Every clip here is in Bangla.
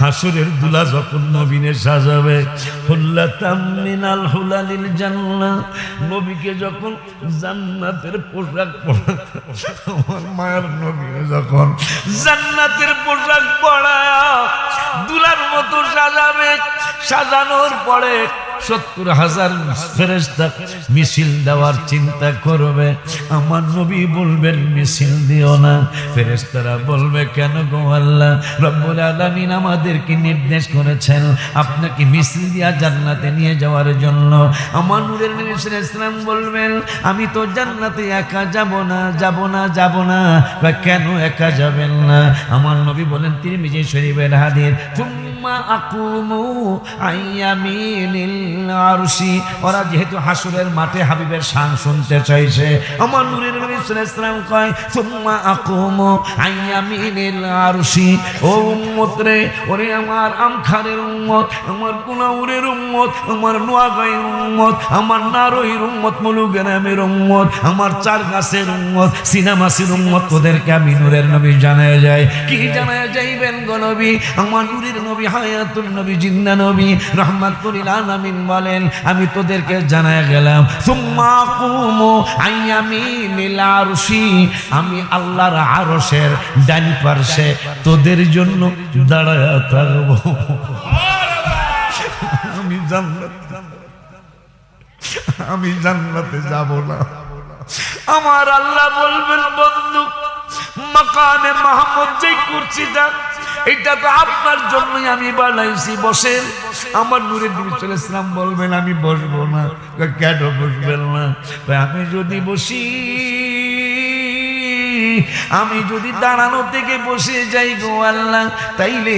হাসরের দুলা যখন নবীনে সাজাবে, হুল্লাতাম মিনাল হুলালিল জান্নাহ, নবীকে যখন জান্নাতের পোশাক পরাতে, আমার মায়ের নবীকে যখন জান্নাতের পোশাক পরায়া দুলার মতো সাজাবে, সাজানোর পরে ৭০,০০০ ফেরেশতা মিছিল দেওয়ার চিন্তা করবে। আমার নবী বলবেন মিছিল দিও না। ফেরেশতারা বলবে কেন গো আল্লাহ? রব্বুল আলামিন আমাদেরকে নির্দেশ করেছেন আপনাকে মিছিল দিয়া জান্নাতে নিয়ে যাওয়ার জন্য। আমার নূরের নবী সাল্লাল্লাহু আলাইহি ওয়াসাল্লাম বলবেন আমি তো জান্নাতে একা যাব না, যাব না, যাব না। কেন একা যাবেন না? আমার নবী বলেন তিরমিজি শরীফের হাদিস, সুম্মা আকুমু আইয়ামিনিল আরশি। ওরা যেহেতু হাসরের মাঠে হাবিবের শান শুনতে চাইছে, আমার নূরের নবী সাল্লাল্লাহু আলাইহি ওয়াসাল্লাম কয় সুম্মা আকুমু আইয়ামিনিল আরশি। ও উম্মত রে, ওরে আমার আমখারের উম্মত, আমার কুনাউরের উম্মত, আমার নোয়াগাঁয়ের উম্মত, আমার নারোইর উম্মত, মুলুগ্রামের উম্মত, আমার চার গাছের উম্মত, সিনামাসির উম্মত, ওদেরকে আমি নূরের নবী জানায় যায়। কি জানায় যাইবেন গো নবী? আমার নূরের নবী হায়াতুল নবী জিন্দা নবী রাহমাতুল আলামিন বলেন আমি তোদেরকে জানায় গেলাম সুম্মা কুমু আইয়ামিনিল আরশি, আমি আল্লাহর আরশের ডান পাশে তোদের জন্য দাঁড়ায় থাকবো। আমি জান্নাতে যাব না। আমার আল্লাহ বলবেন বন্ধু মাকামে মাহমুদ যে কুরসিটা, এটা তো আপনার জন্যই আমি বানাইছি, বসেন। আমার নূরের নবী সাল্লাল্লাহু আলাইহি ওয়াসাল্লাম বলবেন আমি বসবো না। কেন বসবেন না? আমি যদি বসি, আমি যদি দাঁড়ানো থেকে বসে যাই গো আল্লাহ, তাইলে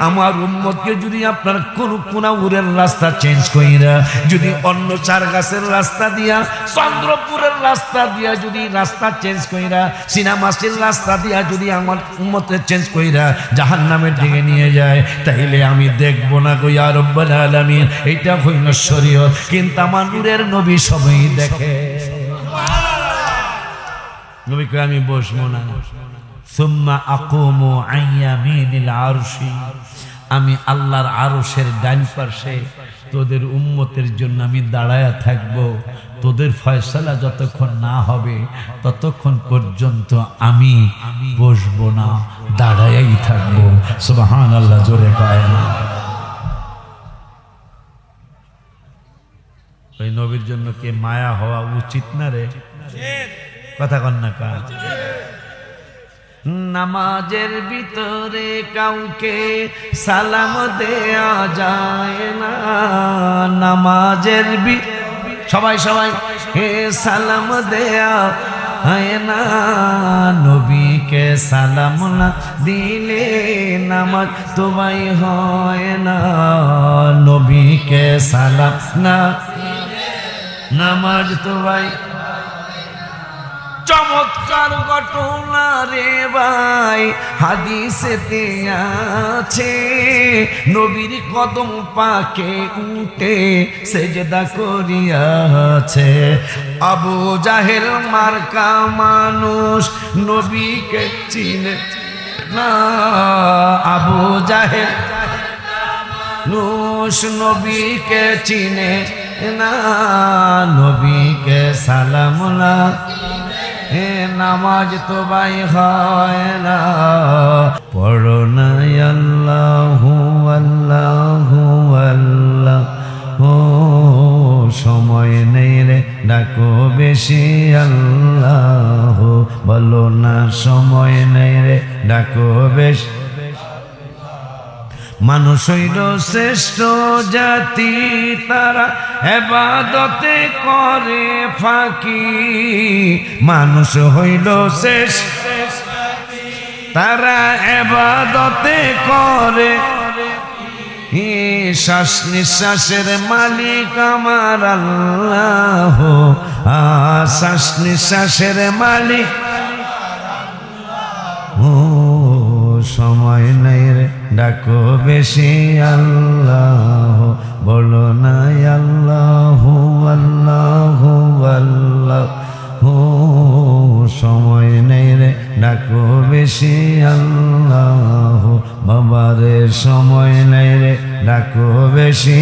আমার উম্মতকে যদি আপনার কোন কুনাউরের রাস্তা চেঞ্জ কইরা, যদি অন্য চার গাছের রাস্তা দিয়া, চন্দ্রপুরের রাস্তা দিয়া যদি রাস্তা চেঞ্জ কইরা, সিনামাসির রাস্তা দিয়া যদি আমার উম্মতের চেঞ্জ কইরা জাহান্নামের দিকে নিয়ে যায়, তাইলে আমি দেখবো না গো ইয়া রাব্বুল আলামিন। এইটা হইল শরীয়ত, কিন্তু আমার নূরের নবী সবই দেখে। নবী কয় আমি বসবো না। সুম্মা আকুমু আইয়ামিনিল আরশি, আমি আল্লাহর আরশের ডান পাশে তোদের উম্মতের জন্য আমি দাঁড়ায়া থাকবো। তোদের ফয়সালা যতক্ষণ না হবে ততক্ষণ পর্যন্ত আমি বসবো না, দাঁড়ায়াই থাকবো। সুবহানাল্লাহ, জোরে কয় না। ওই নবীর জন্য কে মায়া হওয়া উচিত না রে? কথা কন না কা? নামাজের ভিতরে কাউকে সালাম দেয়া যায় না, নামাজের সবাই হে সালাম দেয়া হয় না, নবীকে সালাম না দিলে নামাজ তোমায় হয় না, নবীকে সালাম না নামাজ তোমায়। চমৎকার ঘটনা রে ভাই, হাদিসেতে আছে নবীর কদম পাকে উঠে সেজদা করিয়াছে। আবু জাহেল মার্কা মানুষ নবীকে চিনে না, আবু জাহেল মানুষ নবীকে চিনে না, নবীকে সালাম না হে নামাজ তো ভাই হয় না। পড়ো না আল্লাহু আল্লাহু আল্লাহু, সময় নেই রে ডাকো বেশি আল্লাহ, বলো না সময় নেই রে ডাকো বেশি। মানুষ হইল শ্রেষ্ঠ জাতি, তারা ইবাদতে করে ফাঁকি। মানুষ হইল শ্রেষ্ঠ, তারা ইবাদতে করে। শ্বাস নিঃশ্বাসের মালিক আমার আল্লাহ, শ্বাস নিঃশ্বাসের মালিক। সময় নেই রে ডাকো বেশি আল্লাহ, বলো না আল্লাহু আল্লাহু আল্লাহু, সময় নেই রে ডাকো বেশি আল্লাহ, বাবারে সময় নাই রে ডাকো বেশি।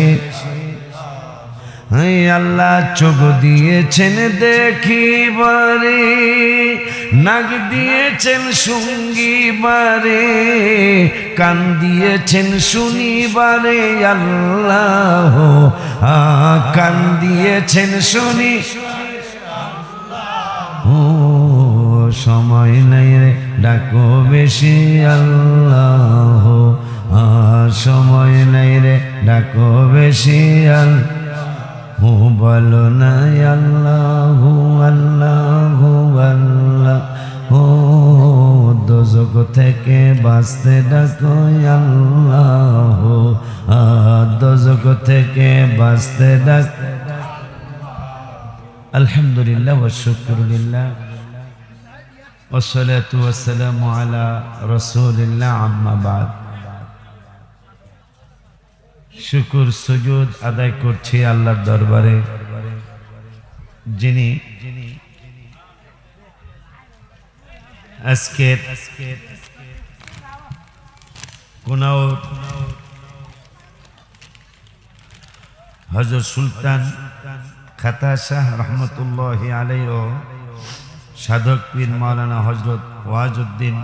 আল্লাহ চোখ দিয়েছেন দেখিবারে, নাক দিয়েছেন শুঙ্গিবারে, কান দিয়েছেন শুনিবারে আল্লাহ, কান দিয়েছেন শুনি। ও সময় নাই রে ডাকো বেশি আল্লাহ, সময় নাই রে ডাকো বেশি আল্লাহ। বলো না আল্লাহ আল্লাহ আল্লাহ, দোজখ থেকে বাঁচতে ডাকো আল্লাহ, দোজখ থেকে বাঁচতে ডাক। আলহামদুলিল্লাহ ওয়া শুকরুলিল্লাহ ওয়াসসালাতু ওয়াসসালামু আলা রাসূলিল্লাহ, আম্মা বাদ। শুকর সুজুদ আদায় করছি আল্লাহর দরবারে, যিনি আজকে কোনাউর হযরত সুলতান খাতা শাহ রহমতুল্লাহি আলাইহি ও সাধক পীর মাওলানা হযরত ওয়াজউদ্দিন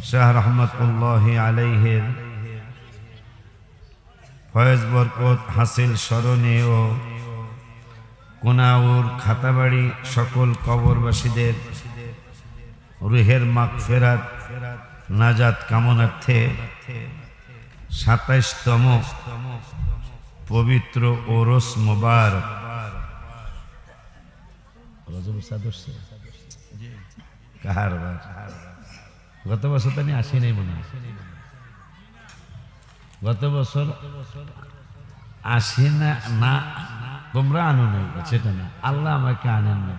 শাহ রহমতুল্লাহি আলাইহির ফয়েজ বরকত হাসিল স্মরণে ও কোনাউর খাতাবাড়ি সকল কবরবাসীদের রুহের মাগফিরাত নাজাত কামনার্থে ২৭তম পবিত্র ওরস মোবারক। গত বছর তো আমি আসি নাই মনে হয়, গত বছর আসি না, না তোমরা আনো নাই সেটা না, আল্লাহ আমাকে আনেন না।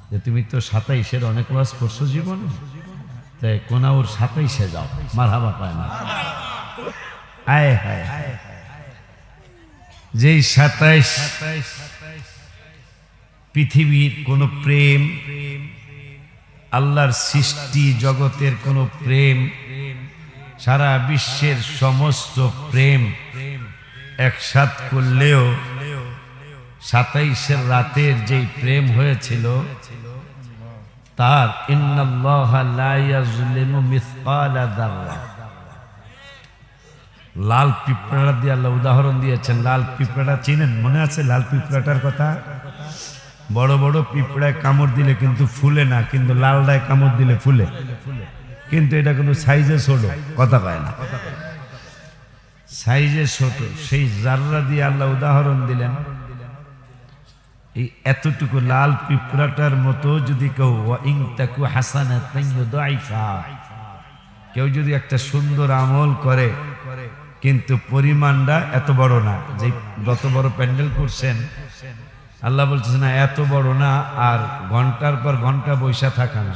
যে তুমি তো ২৭-এর অনেক ওয়াজ করছো জীবনে, তাই কোনাউর ২৭-এ যাও, মারহাবা পায় না। আয় হায় যেই ২৭ পৃথিবীর কোন প্রেম, আল্লাহর সৃষ্টি জগতের কোন প্রেম, সারা বিশ্বের সমস্ত প্রেম একসাথ করলেও ২৭-এর রাতের যেই প্রেম হয়েছিল তার ইন্নাল্লাহা লা ইয়াজলিমু মিসকালা যাররা। লাল পিঁপড়া দিয়ে আল্লাহ উদাহরণ দিয়েছেন। লাল পিঁপড়া চিনেন? মনে আছে লাল পিঁপড়াটার কথা? বড় বড় পিঁপড়ায় কামড় দিলে কিন্তু ফুলে না, কিন্তু লালটায় কামড় দিলে ফুলে, কিন্তু এটা কিন্তু সাইজে ছোট, কথা কয় না, সাইজে ছোট। সেই জাররা দিয়ে আল্লাহ উদাহরণ দিলেন। এই এতটুকু লাল পিঁপড়াটার মতো যদি কেউ ইন তাকু হাসানাতান ইউদাইফা, কেউ যদি একটা সুন্দর আমল করে কিন্তু পরিমাণটা এত বড় না, যে যত বড় প্যান্ডেল করছেন আল্লাহ বলছেন না এত বড় না, আর ঘন্টার পর ঘন্টা বৈশা থাকা না,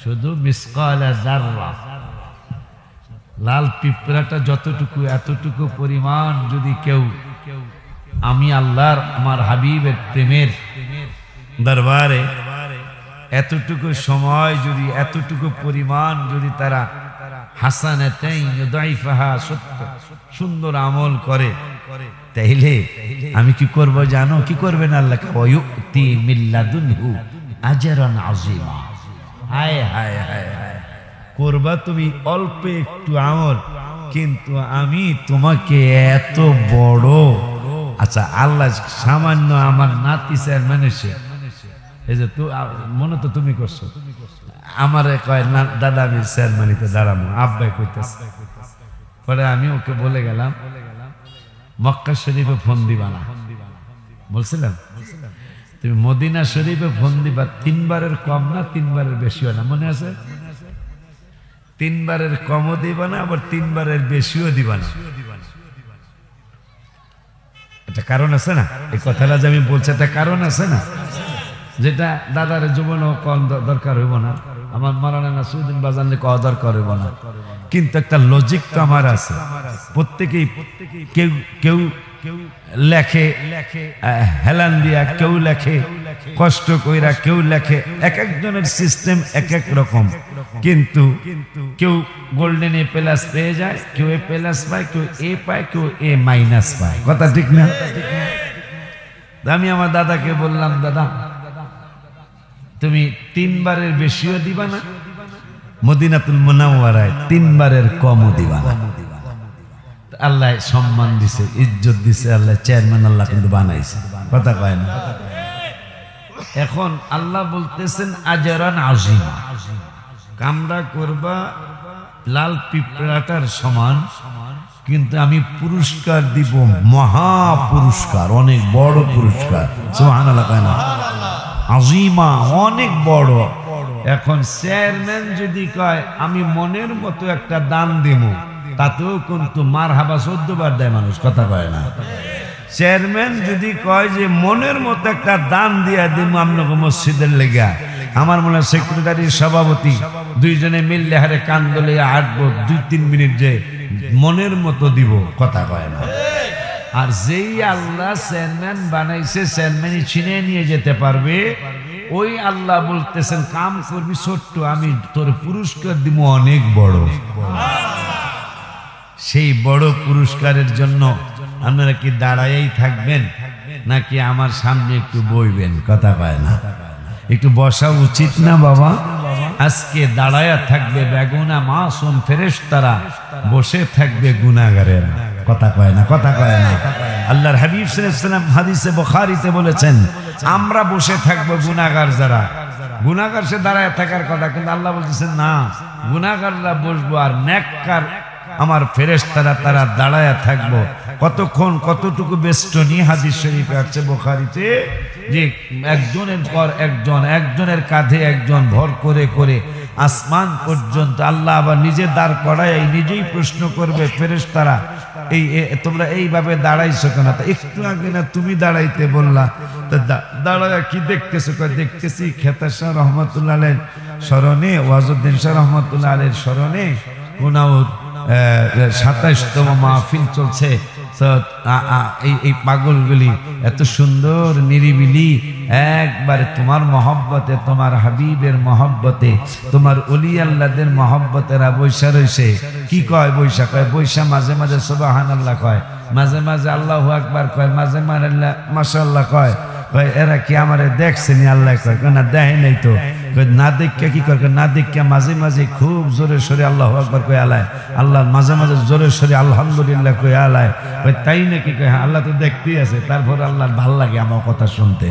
শুধু মিসকালা যাররা। লাল পিঁপড়াটা যতটুকু এতটুকু পরিমাণ যদি কেউ আমি আল্লাহর আমার হাবিবের প্রেমের দরবারে এতটুকু সময় যদি এতটুকু পরিমাণ যদি তারা হাসানাতাইন ইউদাইফাহা সত্য সুন্দর আমল করে, তাইলে আমি কি করব জানো? কি করবেন? আল্লাহ ওয়ায়ুতি মিল্লাদুনহু আজরান আযীমা। হায় হায় হায় হায়, করবা তুমি অল্প একটু আমল, কিন্তু আমি তোমাকে এত বড়। আচ্ছা, আল্লাহ সামান্য আমার নাতি চেয়ারম্যান এসে, এই যে মনে তো তুমি করছো, আমারে কয় না দাদা আমি চেয়ারম্যানিতে দাঁড়াবো, আব্বাই কইতেছে। পরে আমি ওকে বলে গেলাম মক্কা শরীফে ফোন দিবা না, বলছিলাম তুমি মদিনা শরীফে ফোন দিবা, 3 বারের কম না 3 বারের বেশিও না, মনে আছে? 3 বারের কমও দিবা না, আবার 3 বারের বেশিও দিবা না। এটা কারণ আছে না? এই কথাটা যে আমি বলছি এটা কারণ আছে না, যেটা দাদার জীবনও কম দরকার হইব না, আমার মাওলানা নাসিরউদ্দিন বাজানকে কওয়া দরকার হইব না, কিন্তু একটা লজিক তো আমার আছে। প্রত্যেকেই কেউ কেউ লেখে হেলান দিয়া, কেউ লেখে কষ্ট কইরা, কেউ লেখে, এক একজনের সিস্টেম এক এক রকম। কিন্তু কেউ গোল্ডেন এ প্লাস পেয়ে যায়, কেউ এ প্লাস পায়, কেউ এ পায়, কেউ এ মাইনাস পায়। কথা ঠিক না? আমি আমার দাদাকে বললাম, দাদা তুমি 3 বারের বেশিও দিবা না, মদিনাতুল মুনাওয়ারায় 3 বারের কমও দিবা না। আল্লাহ সম্মান দিছে, ইজ্জত দিছে, আল্লাহ চেয়ারম্যান আল্লাহ কিন্তু বানাইছে। কথা কয় না? এখন আল্লাহ বলতেছেন আজরান আযীমা, কামরা করবা লাল পিঁপড়াটার সমান, কিন্তু আমি পুরস্কার দিব মহা পুরস্কার, অনেক বড় পুরস্কার। সুবহানাল্লাহ কয় না? আযীমা, অনেক বড়। এখন চেয়ারম্যান যদি কয় আমি মনের মতো একটা দান দেব, তাতেও কিন্তু মারহাবা 14 বার দেয় মানুষ। কথা কয় না? চেয়ারম্যান যদি কয় যে মনের মতো একটা দান দিয়া দিব আপনাকে মসজিদের লেগা, আমার মনে হয় সেক্রেটারি সভাপতি দুইজনে মিললে হারে কান দলে হাঁটবো 2-3 মিনিট, যে মনের মতো দিব। কথা কয় না? আর যেই আল্লাহ চেয়ারম্যান বানাইছে, চেয়ারম্যানই ছিনিয়ে নিয়ে যেতে পারবে, ওই আল্লাহ বলতেছেন কাম করবি ছোট্ট, আমি তোর পুরস্কার দিব অনেক বড়। সেই বড় পুরস্কারের জন্য আপনারা কি দাঁড়াইয়াই থাকবেন নাকি আমার সামনে একটু বইবেন? কথা কয় না? একটু বসা উচিত না বাবা? আজকে দাঁড়ায়া থাকবে বেগুনা মাসুম ফেরেশতারা, বসে থাকবে গুনাহগারেরা। কথা কয় না? কথা কয় না? আল্লাহর হাবিব সাল্লাল্লাহু আলাইহি ওয়াসাল্লাম হাদিসে বুখারীতে বলেছেন, আমরা বসে থাকবো গুনাহগার যারা, গুনাহগার সে দাঁড়ায় থাকার কথা, কিন্তু আল্লাহ বলতেছেন না, গুনাহগাররা বসবো আর নেককার আমার ফেরেশতারা তারা দাঁড়ায়া থাকবো। কতক্ষণ, কতটুকু বেষ্টনী? হাদিস শরীফে আছে বুখারীতে যে একজনের পর একজন, একজনের কাঁধে একজন ভর করে করে আসমান পর্যন্ত আল্লাহ আবার নিজে দাঁড় করায় নিজেই প্রশ্ন করবে, ফেরেশতারা এই তোমরা এইভাবে দাঁড়াইছো কেন? একটু আগে না তুমি দাঁড়াইতে বললা, দাঁড়ায় কি দেখতেছো? দেখতেছি খেতার শাহ রহমতুল্লাহ আলাইহির স্মরণে, ওয়াজউদ্দিন শাহ রহমতুল্লাহ আলাইহির স্মরণে কোনাউর 27তম মাহফিল চলছে। তো এই পাগলগুলি এত সুন্দর নিরিবিলি, একবারে তোমার মহব্বতে, তোমার হাবিবের মহব্বতে, তোমার ওলি আল্লাহদের মহব্বতেরা বৈশা রয়েছে। কি কয়? বৈশা কয়, বৈশা মাঝে মাঝে সুবহানাল্লাহ কয়, মাঝে মাঝে আল্লাহু আকবার কয়, মাঝে মাঝে মাশাআল্লাহ কয়। এরা কি আমারে দেখছেনি? আল্লাহ কয় না দেখে নাই তো। না দেখে কি করে? না দেখে মাঝে মাঝে খুব জোরে সরে আল্লাহু আকবার কয় আলায়, আল্লাহ মাঝে মাঝে জোরে সরে আলহামদুলিল্লাহ কয় আলায়। তাই নাকি? কয় হ্যাঁ, আল্লাহ তো দেখতেই আছে। তারপর আল্লাহর ভাল লাগে আমার কথা শুনতে।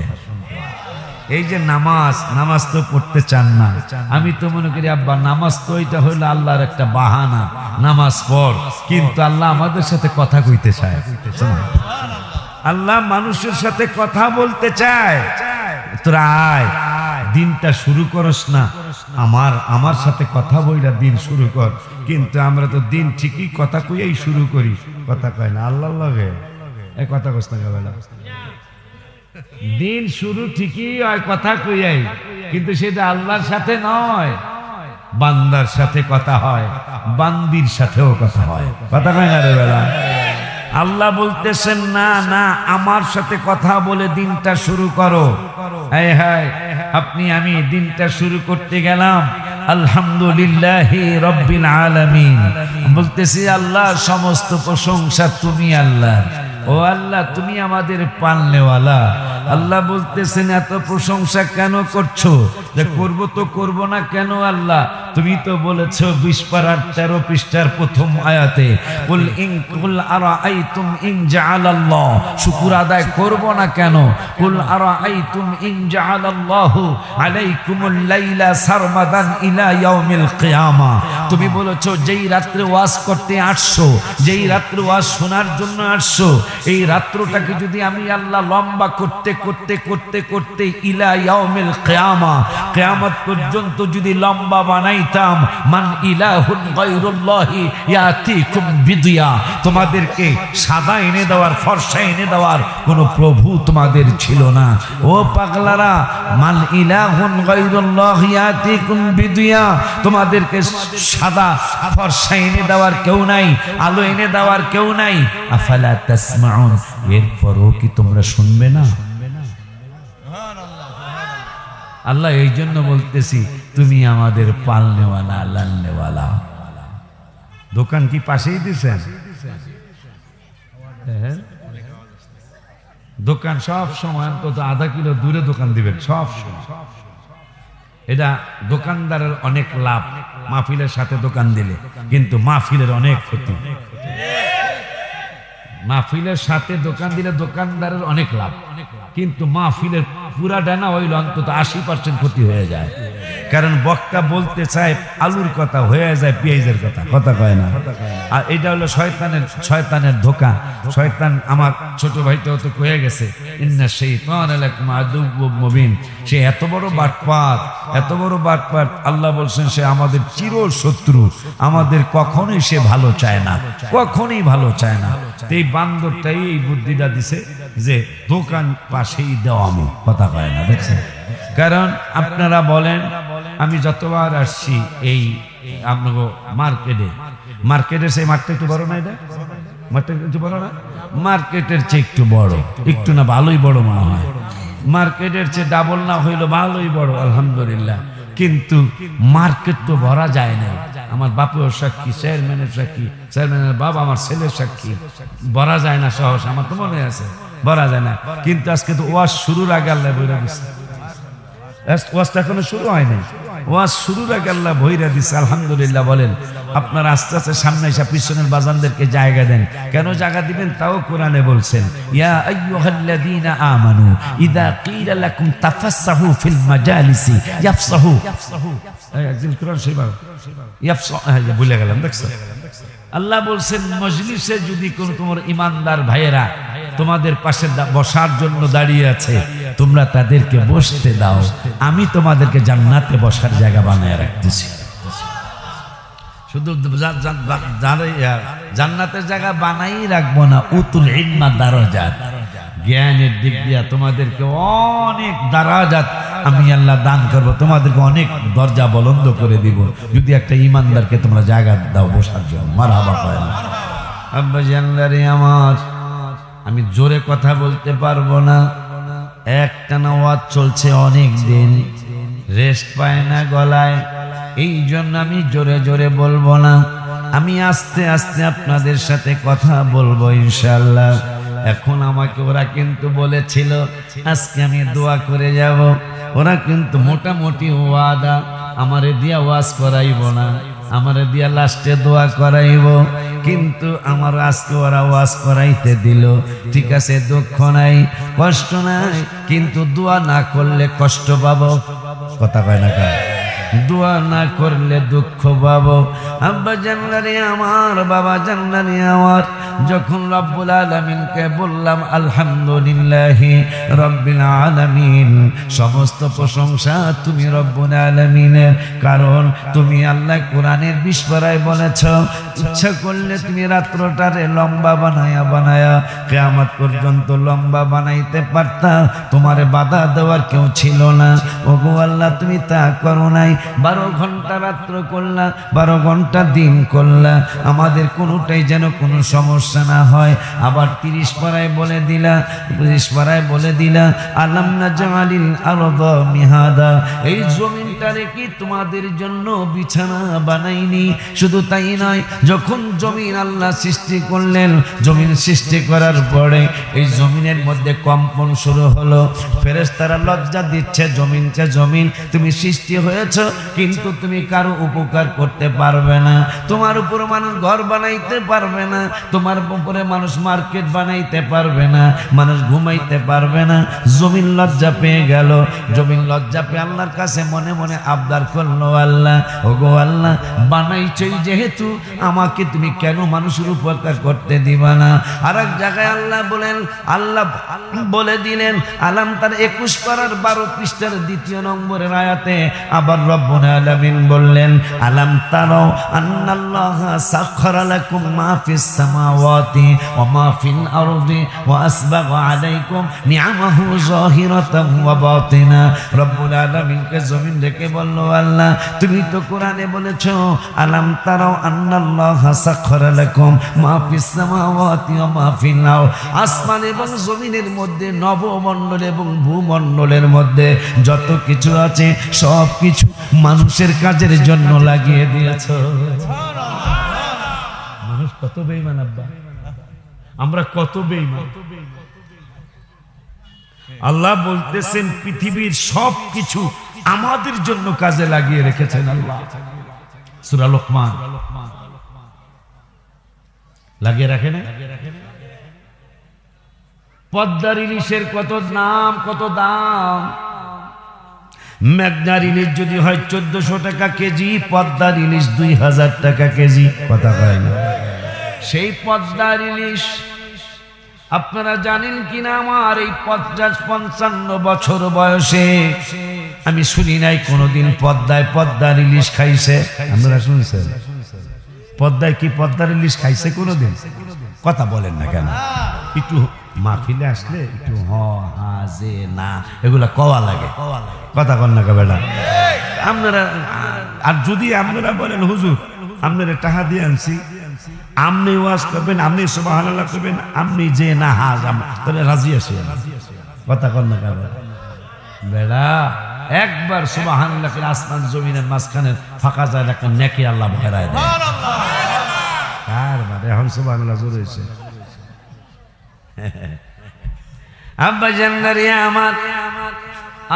এই যে নামাজ, নামাজ তো পড়তে চান না। আমি তো মনে করি আব্বা নামাজ তো এটা হইলো আল্লাহর একটা বাহানা, নামাজ পড়, কিন্তু আল্লাহ আমাদের সাথে কথা কইতে চায়। আল্লাহ মানুষের সাথে কথা বলতে চায়। তোরা আয়, দিনটা শুরু করস না, আমার সাথে কথা বইলা দিন শুরু কর। কিন্তু আমরা তো দিন ঠিকই কথা কইয়াই শুরু করি। কথা কয় না? আল্লাহর লগে এই কথা কস না বেলা, দিন শুরু ঠিকই হয় কথা কইয়াই, কিন্তু সেটা আল্লাহর সাথে নয়, বান্দার সাথে কথা হয়, বান্দির সাথেও কথা হয়। কথা কয় না রে বেলা? আল্লাহ বলতেছেন না না, আমার সাথে কথা বলে দিনটা শুরু করো। হায় হায়, আপনি আমি দিনটা শুরু করতে গেলাম আলহামদুলিল্লাহি রাব্বিল আলামিন, বলতেছি আল্লাহ সমস্ত প্রশংসা তুমি আল্লাহ। ও আল্লাহ, তুমি আমাদের পালনেওয়ালা। আল্লাহ বলতেছেন এত প্রশংসা কেন করছো? যে করবো তো করবো না কেন আল্লাহ? তুমি তো বলেছো 20 পারার 13 পৃষ্ঠার প্রথম আয়াতে, কুল আরাআইতুম ইন জাআলাল্লাহ, শুকর আদায় করবো না কেন? কুল আরাআইতুম ইন জাআলাল্লাহু আলাইকুমুল লাইলা সারমাদান ইলা ইয়াউমিল কিয়ামা। তুমি বলেছো যেই রাত্রে ওয়াজ করতে আসছো, যেই রাত্রে ওয়াজ শোনার জন্য আসছো, এই রাত্রটাকে যদি আমি আল্লাহ লম্বা করতে করতে করতে করতে করতে ইলা ইয়াউমিল কিয়ামা, কিয়ামত পর্যন্ত যদি লম্বা বানাইতাম, মান ইলাহুন গায়রুল্লাহি ইয়াতিকুম বিদিয়া, তোমাদেরকে সাদা এনে দেওয়ার, ফর্সা এনে দেওয়ার কোনো প্রভু তোমাদের ছিল না। ও পাগলারা, মান ইলাহুন গায়রুল্লাহি ইয়াতিকুম বিদিয়া, তোমাদেরকে সাদা ফর্সা এনে দেওয়ার কেউ নাই, আলো এনে দেওয়ার কেউ নাই। আফালা তাসমাউন, এরপরও কি তোমরা শুনবে না? আল্লাহ এই জন্য বলতেছি, তুমি আমাদের পালনেওয়ালা, লালনেওয়ালা। দোকান কি পাশেই দিছেন? দোকান সব সময় অন্তত আধা কিলো দূরে দোকান দিবেন সব সময়। এটা দোকানদারের অনেক লাভ মাহফিলের সাথে দোকান দিলে, কিন্তু মাহফিলের অনেক ক্ষতি। মাহফিলের সাথে দোকান দিলে দোকানদারের অনেক লাভ, কিন্তু মাহফিলের পুরা ডানা হইল অন্তত 80% ক্ষতি হয়ে যায়। কারণ বক্তা বলতে চায় আলুর কথা, হয়ে যায় পেঁয়াজের কথা, কথা কয় না। আর এটা হলো শয়তানের ধোঁকা। শয়তান আমার ছোট ভাইটাও তো কয়ে গেছে, ইন্না শাইতানা লাকুম আদুউম মুবিন। সে এত বড় বাটপার, এত বড় বাটপার, আল্লাহ বলছেন সে আমাদের চির শত্রু, আমাদের কখনোই সে ভালো চায় না, কখনোই ভালো চায় না। এই বান্দরটাই এই বুদ্ধিটা দিছে যে দোকান পাশেই দেওয়া, আমি কথা কয় না, দেখছেন? কারণ আপনারা বলেন, আমি যতবার আসছি এই আপনাকে মার্কেটে, সেই মাঠটা একটু বড় না, এটা মাঠটা একটু বড় না, মার্কেটের চেয়ে একটু বড়, একটু না ভালোই বড় মনে হয়, মার্কেটের চেয়ে ডাবল না হইলো ভালোই বড়, আলহামদুলিল্লাহ। কিন্তু মার্কেট তো ভরা যায় না। আমার বাপের সাক্ষী, চেয়ারম্যানের সাক্ষী, চেয়ারম্যানের বাবা আমার ছেলের সাক্ষী, ভরা যায় না সহজ, আমার তো মনে আছে ভরা যায় না। কিন্তু আজকে তো ওয়াজ শুরুর আগে আল্লাহ বইরা দিচ্ছে, ওয়াজটা এখনো শুরু হয়নি, ওয়াজ শুরুর আগে আল্লাহ বইরা দিচ্ছে, আলহামদুলিল্লাহ। বলেন আপনারা আস্তে আস্তে সামনে এসে পিছনের বাজানদেরকে জায়গা দেন। কেন জায়গা দিবেন তাও কোরআনে বলছেন, ইয়া আইয়ুহাল্লাযীনা আমানু ইযা ক্বিলা লাকুম তাফাসসাহু ফিল মাজালিসি ইয়াফসাহু, একদিন কোরআন শরীফ ইয়াফসাহু ভুলে গেলাম, দেখছো? আল্লাহ বলছেন মজলিসে যদি কোন তোমার ইমানদার ভাইয়েরা তোমাদের পাশে বসার জন্য দাঁড়িয়ে আছে, তোমরা তাদেরকে বসতে দাও, আমি তোমাদেরকে জান্নাতে বসার জায়গা বানায় রাখতেছি। শুধু জান্নাতের জায়গা বানাই রাখবো না, উতুল ইলমা দারাজাত, জ্ঞানের দিক দিয়া তোমাদেরকে অনেক দারাজাত আমি আল্লাহ দান করব, তোমাদেরকে অনেক দরজা বলন্দ করে দিব, যদি একটা ইমানদারকে তোমরা জায়গা দাও বসার জন্য। মারহাবা কয় না? আব্বা জানলারে আমার, আমি জোরে কথা বলতে পারবো না, একটানা ওয়াজ চলছে অনেক দিন, রেস্ট পায় না গলায়, এই জন্য আমি জোরে জোরে বলবো না, আমি আস্তে আস্তে আপনাদের সাথে কথা বলবো ইনশাআল্লাহ। এখন আমাকে ওরা কিন্তু বলেছিল আজকে আমি দোয়া করে যাব, ওরা কিন্তু মোটামুটি ওয়াদা, আমারে দিয়া ওয়াজ করাইব না, আমারে দিয়া লাস্টে দোয়া করাইব, কিন্তু আমার আজকে ওরা ওয়াজ করাইতে দিল। ঠিক আছে, দুঃখ নাই, কষ্ট নাই, কিন্তু দোয়া না করলে কষ্ট পাবো, কথা কয় না কেন? দোয়া না করলে দুঃখ পাবো। আব্বা জানলারে আমার, বাবা জানলারে আমার, যখন রব্বুল আলামিনকে বললাম আলহামদুলিল্লাহি রব্বিল আলামিন, সমস্ত প্রশংসা তুমি রব্বুল আলামিনের, কারণ তুমি আল্লাহ কোরআনের 20 পারায় বলেছ, ইচ্ছা করলে তুমি রাত্রটারে লম্বা বানায়া বানায়া কিয়ামত পর্যন্ত লম্বা বানাইতে পারতা, তোমারে বাধা দেওয়ার কেউ ছিল না। ওগো আল্লাহ, তুমি তা করো নাই, 12 ঘন্টা রাত্র করলা, 12 ঘন্টা দিন করলা, আমাদের কোনোটাই যেন কোনো সমস্যা না হয়। আবার 30 পারায় বলে দিলা, 30 পারায় বলে দিলা আলাম নাজআলিল আরদা মিহাদা, এই জমিনটারে কি তোমাদের জন্য বিছানা বানাইনি? শুধু তাই নয়, যখন জমিন আল্লাহ সৃষ্টি করলেন, জমিন সৃষ্টি করার পরে এই জমিনের মধ্যে কম্পন শুরু হলো, ফেরেশতারা লজ্জা দিচ্ছে জমিনকে, জমিন তুমি সৃষ্টি হয়েছো, কিন্তু তুমি কারো উপকার করতে পারবে না। তোমার উপর মানুষ ঘর বানাইতে পারবে না, তোমার উপরে মানুষ মার্কেট বানাইতে পারবে না, মানুষ ঘুমাইতে পারবে না। জমিন লজ্জা পেয়ে গেল, জমিন লজ্জা পেয়ে আল্লাহর কাছে মনে মনে আবদার করলো, আল্লাহ ওগো আল্লাহ, বানাইছই যেহেতু আমাকে তুমি কেন মানুষের উপকার করতে দিবা না? আর এক জায়গায় আল্লাহ বলে দিলেন, আলাম তার 21 পারার 12 পৃষ্ঠার 2 নম্বরের আয়াতে আবার রব্বুল আলামিন বললেন, আলাম তারাও আন্নাল্লাহা সাখখারা লাকুম মা ফিস সামাওয়াতি ওয়া মা ফিল আরদি ওয়া আসবাগা আলাইকুম নিআমাহু যাহিরাতান ওয়া বাতিনা। রব্বুল আলামিনকে জমিন দেখে বলল, আল্লাহ তুমি তো কোরআনে বলেছো, আলাম তারাও আন্নাল্লাহা সাখখারা লাকুম মা ফিস সামাওয়াতি ওয়া মা ফিল আরদি, আসমান এবং জমিনের মধ্যে, নবমণ্ডল এবং ভূমণ্ডলের মধ্যে যত কিছু আছে সব কিছু মানুষের কাজের জন্য লাগিয়ে দিয়েছো। মানুষ কত বেঈমান আব্বা, আমরা কত বেঈমান। আল্লাহ বলতেছেন পৃথিবীর সব কিছু আমাদের জন্য কাজে লাগিয়ে রেখেছেন আল্লাহ। সূরা লোকমান লাগিয়ে রাখেন। পদ্মার ইলিশের কত নাম, কত দাম। মেঘনার ইলিশ যদি হয় 1400 টাকা কেজি, পদ্মার ইলিশ 2000 টাকা কেজি। কথা কয় না? সেই পদ্মার ইলিশ আপনারা জানেন কিনা, আমার এই 50-55 বছর বয়সে আমি শুনি নাই কোনোদিন পদ্মার ইলিশ খাইছে। আপনারা শুনছেন পদ্মায় কি পদ্মার ইলিশ খাইছে কোনোদিন? কথা বলেন না কেন? একটু মাহফিলে আসলে একটু যে না এগুলা কওয়া লাগে। কথা কন না বেটা আপনারা। আর যদি আপনারা বলেন হুজুর আপনারা টাকা দিয়ে আনছি, আপনি ওয়াজ করবেন, আপনি সুবহানাল্লাহ করবেন, আপনি যে না তাহলে রাজি আছি। কথা কন না বেটা। একবার সুবহানাল্লাহ আসমান জমিনের মাঝখানে ফাঁকা যায় একটা নেকি আল্লাহ ভরায় দেয়। কারবার এখন সুবহানাল্লাহ জোরে হয়েছে। আব্বা জান্নারিয়া আমার,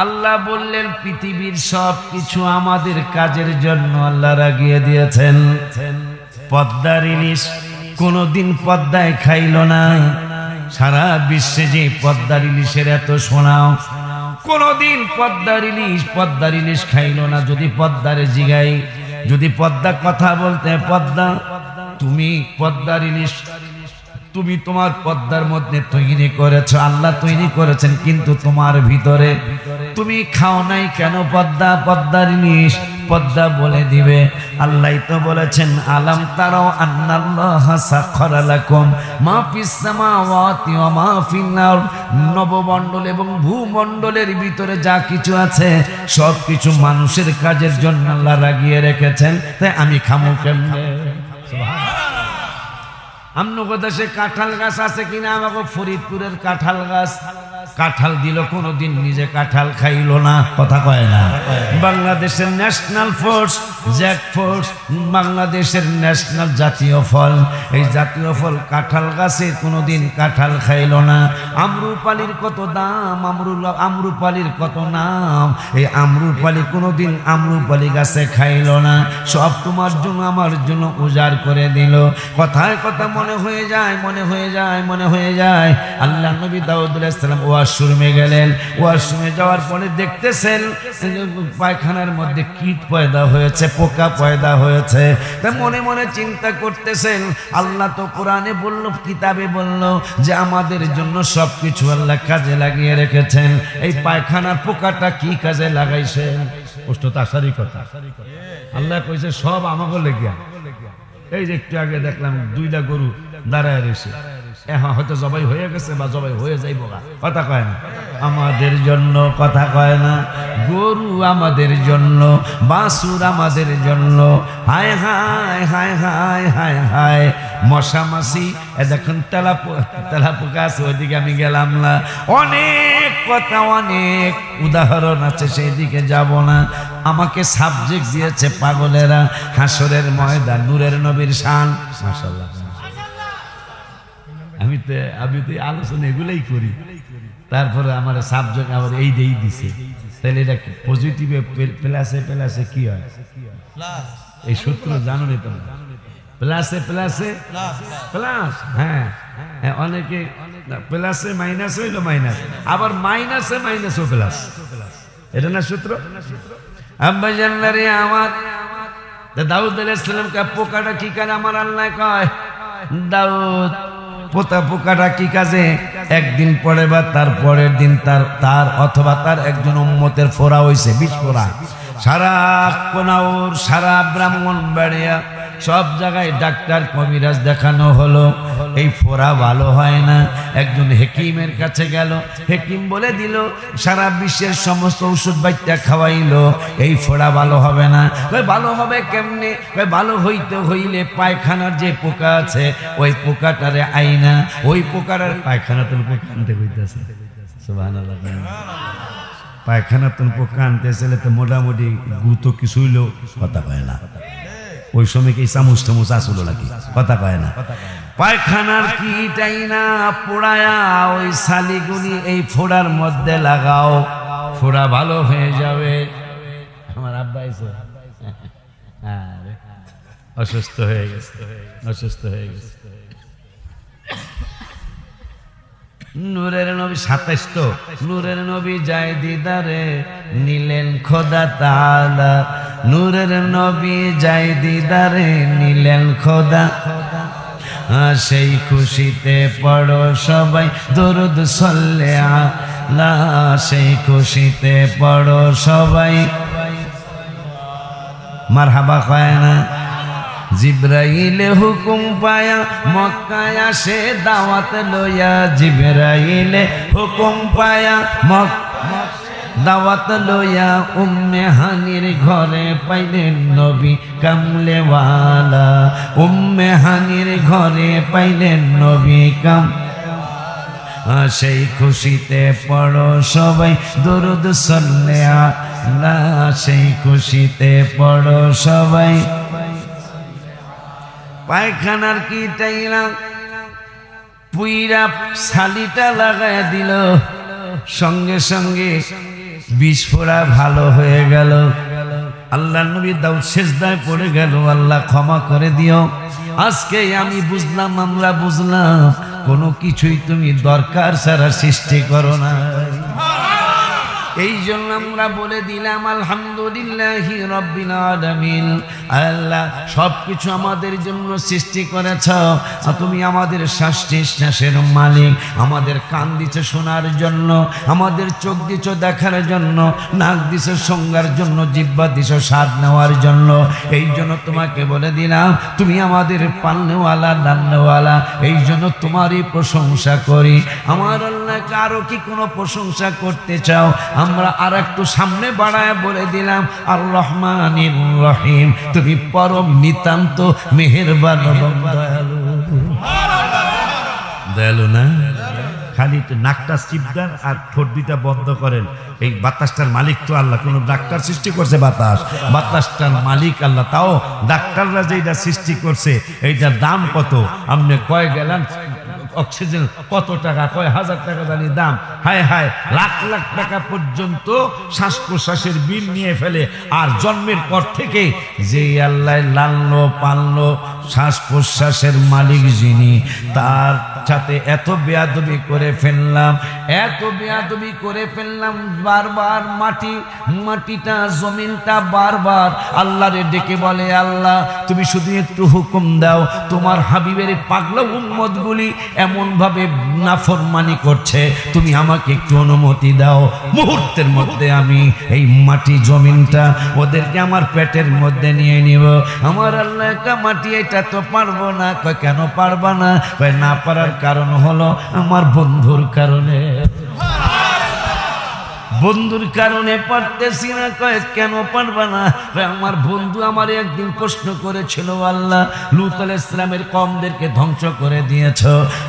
আল্লাহ বললেন পৃথিবীর সব কিছু আমাদের কাজের জন্য আল্লাহ লাগিয়ে দিয়েছেন। পদ্মার ইলিশ কোনদিন পদ্মায় খাইল না। সারা বিশ্বে যে পদ্মার ইলিশের এত শোনাও, কোনদিন পদ্মার ইলিশ খাইল না। যদি পদ্মারে জিগাই, যদি পদ্মা কথা বলতে, পদ্মা তুমি পদ্মার ইলিশ তুমি তোমার পদ্মার মধ্যে তৈরি করেছো, আল্লাহ তৈরি করেছেন, কিন্তু তোমার ভিতরে তুমি খাও নাই কেন পদ্মার ইলিশ? পদ্মা বলে দিবে। আল্লাহ তো বলেছেন, আলাম তারাও আন্নাল্লাহা সাখখারা লাকুম মা ফিস সামাওয়াতি ওয়া মা ফিল আরদ, নবমণ্ডল এবং ভূমণ্ডলের ভিতরে যা কিছু আছে সব কিছু মানুষের কাজের জন্য আল্লাহ লাগিয়ে রেখেছেন। তাই আমি খামো কেমনে? আমনগো দেশে কাঁঠাল গাছ আছে কিনা? আমাকে ফরিদপুরের কাঁঠাল গাছ, কাঁঠাল দিল কোনোদিন নিজে কাঁঠাল খাইল না। কথা কয় না? বাংলাদেশের ন্যাশনাল ফোর্স জ্যাক ফোর্স, বাংলাদেশের ন্যাশনাল জাতীয় ফল, এই জাতীয় ফল কাঁঠাল গাছে কোনোদিন কাঁঠাল খাইল না। আমরুপালির কত দাম, আমরুপালির কত নাম, এই আমরুপালি কোনোদিন আমরুপালি গাছে খাইল না। সব তোমার জন্য আমার জন্য উজাড় করে দিল। কথায় কথা মনে হয়ে যায়। আল্লাহ নবী দাউদ আলাইহিস সালাম ওয়াশরুমে গেলেন। ওয়াশরুমে যাওয়ার পরে দেখতেছেন পায়খানার মধ্যে কীট পয়দা হয়েছে, পোকা পয়দা হয়েছে। তা মনে মনে চিন্তা করতেছেন, আল্লাহ তো কোরআনে বলল, কিতাবে বলল যে আমাদের জন্য সবকিছু আল্লাহ কাজে লাগিয়ে রেখেছেন। এই পায়খানার পোকাটা কি কাজে লাগাইছেন? প্রশ্ন তো আসারই কথা। আল্লাহ কইছে সব আমাকে লেগিয়া। এই যে একটু আগে দেখলাম 2টা গরু দাঁড়ায় রয়েছে, এখন হয়তো জবাই হয়ে গেছে বা জবাই হয়ে যাইব। কথা কয় না? আমাদের জন্য। কথা কয় না? গরু আমাদের জন্য, বাছুর আমাদের জন্য। হায় হায় হায় হায় হায় হায়, মশা মাছি দেখুন, তেলা পোকা আছে, ওইদিকে আমি গেলাম না। অনেক কথা, অনেক উদাহরণ আছে, সেই দিকে যাব না। আমাকে সাবজেক্ট দিয়েছে পাগলেরা, হাসরের ময়দান, নূরের নবীর শান। মাশাআল্লাহ। আমি তো আলোচনা এগুলাই করি, তারপরে আমার সাবজেক্ট আবার এই দিছে। তাহলে এটা পজিটিভে প্লাসে প্লাসে কি হয়? এই সূত্র জানো নি তোমরা? প্লাসে প্লাসে প্লাস। হ্যাঁ, অনেকে প্লাসে মাইনাস হইলো মাইনাস, আবার মাইনাসে মাইনাস ও প্লাস। এটা না সূত্র? আব্বা জানলারে আমার দাউদ আলাইহিস সালামকে পোকাটা কি কাজে আমার আল্লাহ কয়, দাউদ পোকাটা কি কাজে? একদিন পরে বা তার পরের দিন তার অথবা তার একজন উম্মতের ফোড়া হইছে, বিষ ফোড়া। সারা কোনাউর, সারা ব্রাহ্মণবাড়িয়া সব জায়গায় ডাক্তার কবিরাজ দেখানো হলো, এই ফোড়া ভালো হয় না। একজন হেকিমের কাছে গেল, হেকিম বলে দিল, সারা বিশ্বের সমস্ত ওষুধ বাইত্যা খাওয়াইলো, এই ফোড়া ভালো হবে না। ভালো হবে কেমনে? ভালো হইতে হইলে পায়খানার যে পোকা আছে ওই পোকাটারে আইনা, ওই পোকাটার পায়খানা তো পোকা আনতে হইতেছে। সুবহানাল্লাহ। পায়খানা তো পোকা আনতেছিলে তো মোটামুটি গুতো কিছু হইলো কথা কয় না। ওই সময় কি চামচ টামচ আসলো নাকি? কথা কয় না। পায়খানার কিটাই না পোড়ায়া ওই শালিগুলি এই ফোড়ার মধ্যে লাগাও, ফোড়া ভালো হয়ে যাবে। আমার আব্বা এসে অসুস্থ হয়ে গেছে, অসুস্থ হয়ে গেছে। নূরের নবী 27 তো নূরের নবী যায় দিদারে নিলেন খোদা তাআলা, নূরের নবী যায় দিদারে নিলেন খোদা। সেই খুশিতে পড়ো সবাই দরুদ সাল্লে আলা, সেই খুশিতে পড়ো সবাই মারহাবা কয় না। জিব্রাইলে হুকুম পায়া মক্কায় আসে দাওয়াত লইয়া, জিব্রাইলে হুকুম পায়া দাওয়াত লইয়া উম্মে হানির ঘরে পাইলেন নবী কামলেওয়ালা, উম্মে হানির ঘরে পাইলেন নবী সেই খুশিতে পড়ো সবাই দরুদ সাল্লে আলা, সেই খুশিতে পড়ো সবাই। পায়খানার কি টাইলা পুইরা শালিটা লাগায় দিল, সঙ্গে সঙ্গে বিষ ফোড়া ভালো হয়ে গেল। আল্লাহ নবী দাউদ সেজদায় পড়ে গেল, আল্লাহ ক্ষমা করে দিও। আজকে আমি বুঝলাম, আমরা বুঝলাম কোনো কিছুই তুমি দরকার ছাড়া সৃষ্টি করো না। এই জন্য আমরা বলে দিলাম আলহামদুলিল্লাহি রাব্বিল আলামিন। আল্লাহ সবকিছু আমাদের জন্য সৃষ্টি করেছ, তুমি আমাদের শ্বাস নিঃশ্বাসের মালিক। আমাদের কান দিছো শোনার জন্য, আমাদের চোখ দিছো দেখার জন্য, নাক দিছো সংজ্ঞার জন্য, জিহ্বা দিছো স্বাদ নেওয়ার জন্য। এই জন্য তোমাকে বলে দিলাম তুমি আমাদের পালনেওয়ালা রান্নেওয়ালা, এই জন্য তোমারই প্রশংসা করি। আমার আল্লাহ কারো কি কোনো প্রশংসা করতে চাও? আমরা আর একটু সামনে বাড়ায় বলে দিলাম আর রহমানির রহিম, তুমি পরম নিতান্ত মেহেরবান এবং দয়ালু। দয়ালু না? খালি তো নাকটা চিপ দেন আর ঠোঁট দুইটা বন্ধ করেন। এই বাতাসটার মালিক তো আল্লাহ, কোন ডাক্তার সৃষ্টি করছে বাতাস? বাতাসটার মালিক আল্লাহ। তাও ডাক্তাররা যেটা সৃষ্টি করছে এইটার দাম কত? আপনি কয় গেলেন অক্সিজেন কত টাকা, কয় হাজার টাকা জানি দাম। হায় হায়, লাখ লাখ টাকা পর্যন্ত শ্বাস প্রশ্বাসের বিল নিয়ে ফেলে। আর জন্মের পর থেকে যে আল্লাহ লালনো পালনো শ্বাস প্রশ্বাসের মালিক যিনি, তার সাথে এত বেয়াদবি করে ফেললাম, এত বেয়াদবি করে ফেললাম। বারবার মাটিটা জমিনটা বারবার আল্লাহরে ডেকে বলে, আল্লাহ তুমি শুধু একটু হুকুম দাও, তোমার হাবিবের পাগলা উম্মত গুলি এমন ভাবে নাফরমানি করছে, তুমি আমাকে একটু অনুমতি দাও। মুহূর্তের মধ্যে আমি এই মাটি জমিনটা ওদেরকে আমার পেটের মধ্যে নিয়ে নিব। আমার আল্লাহ মাটি এটা তো পারবো না। কয় কেন পারবা না? কয় না পারার কারণ হলো আমার বন্ধুর কারণে। বন্ধুর কারণে পারতেছি না। কয় কেন পারবা না? আমার বন্ধু আমার একদিন প্রশ্ন করেছিল, আল্লাহ লূত আলাইহিস সালামের কওমদেরকে ধ্বংস করে দিয়েছ,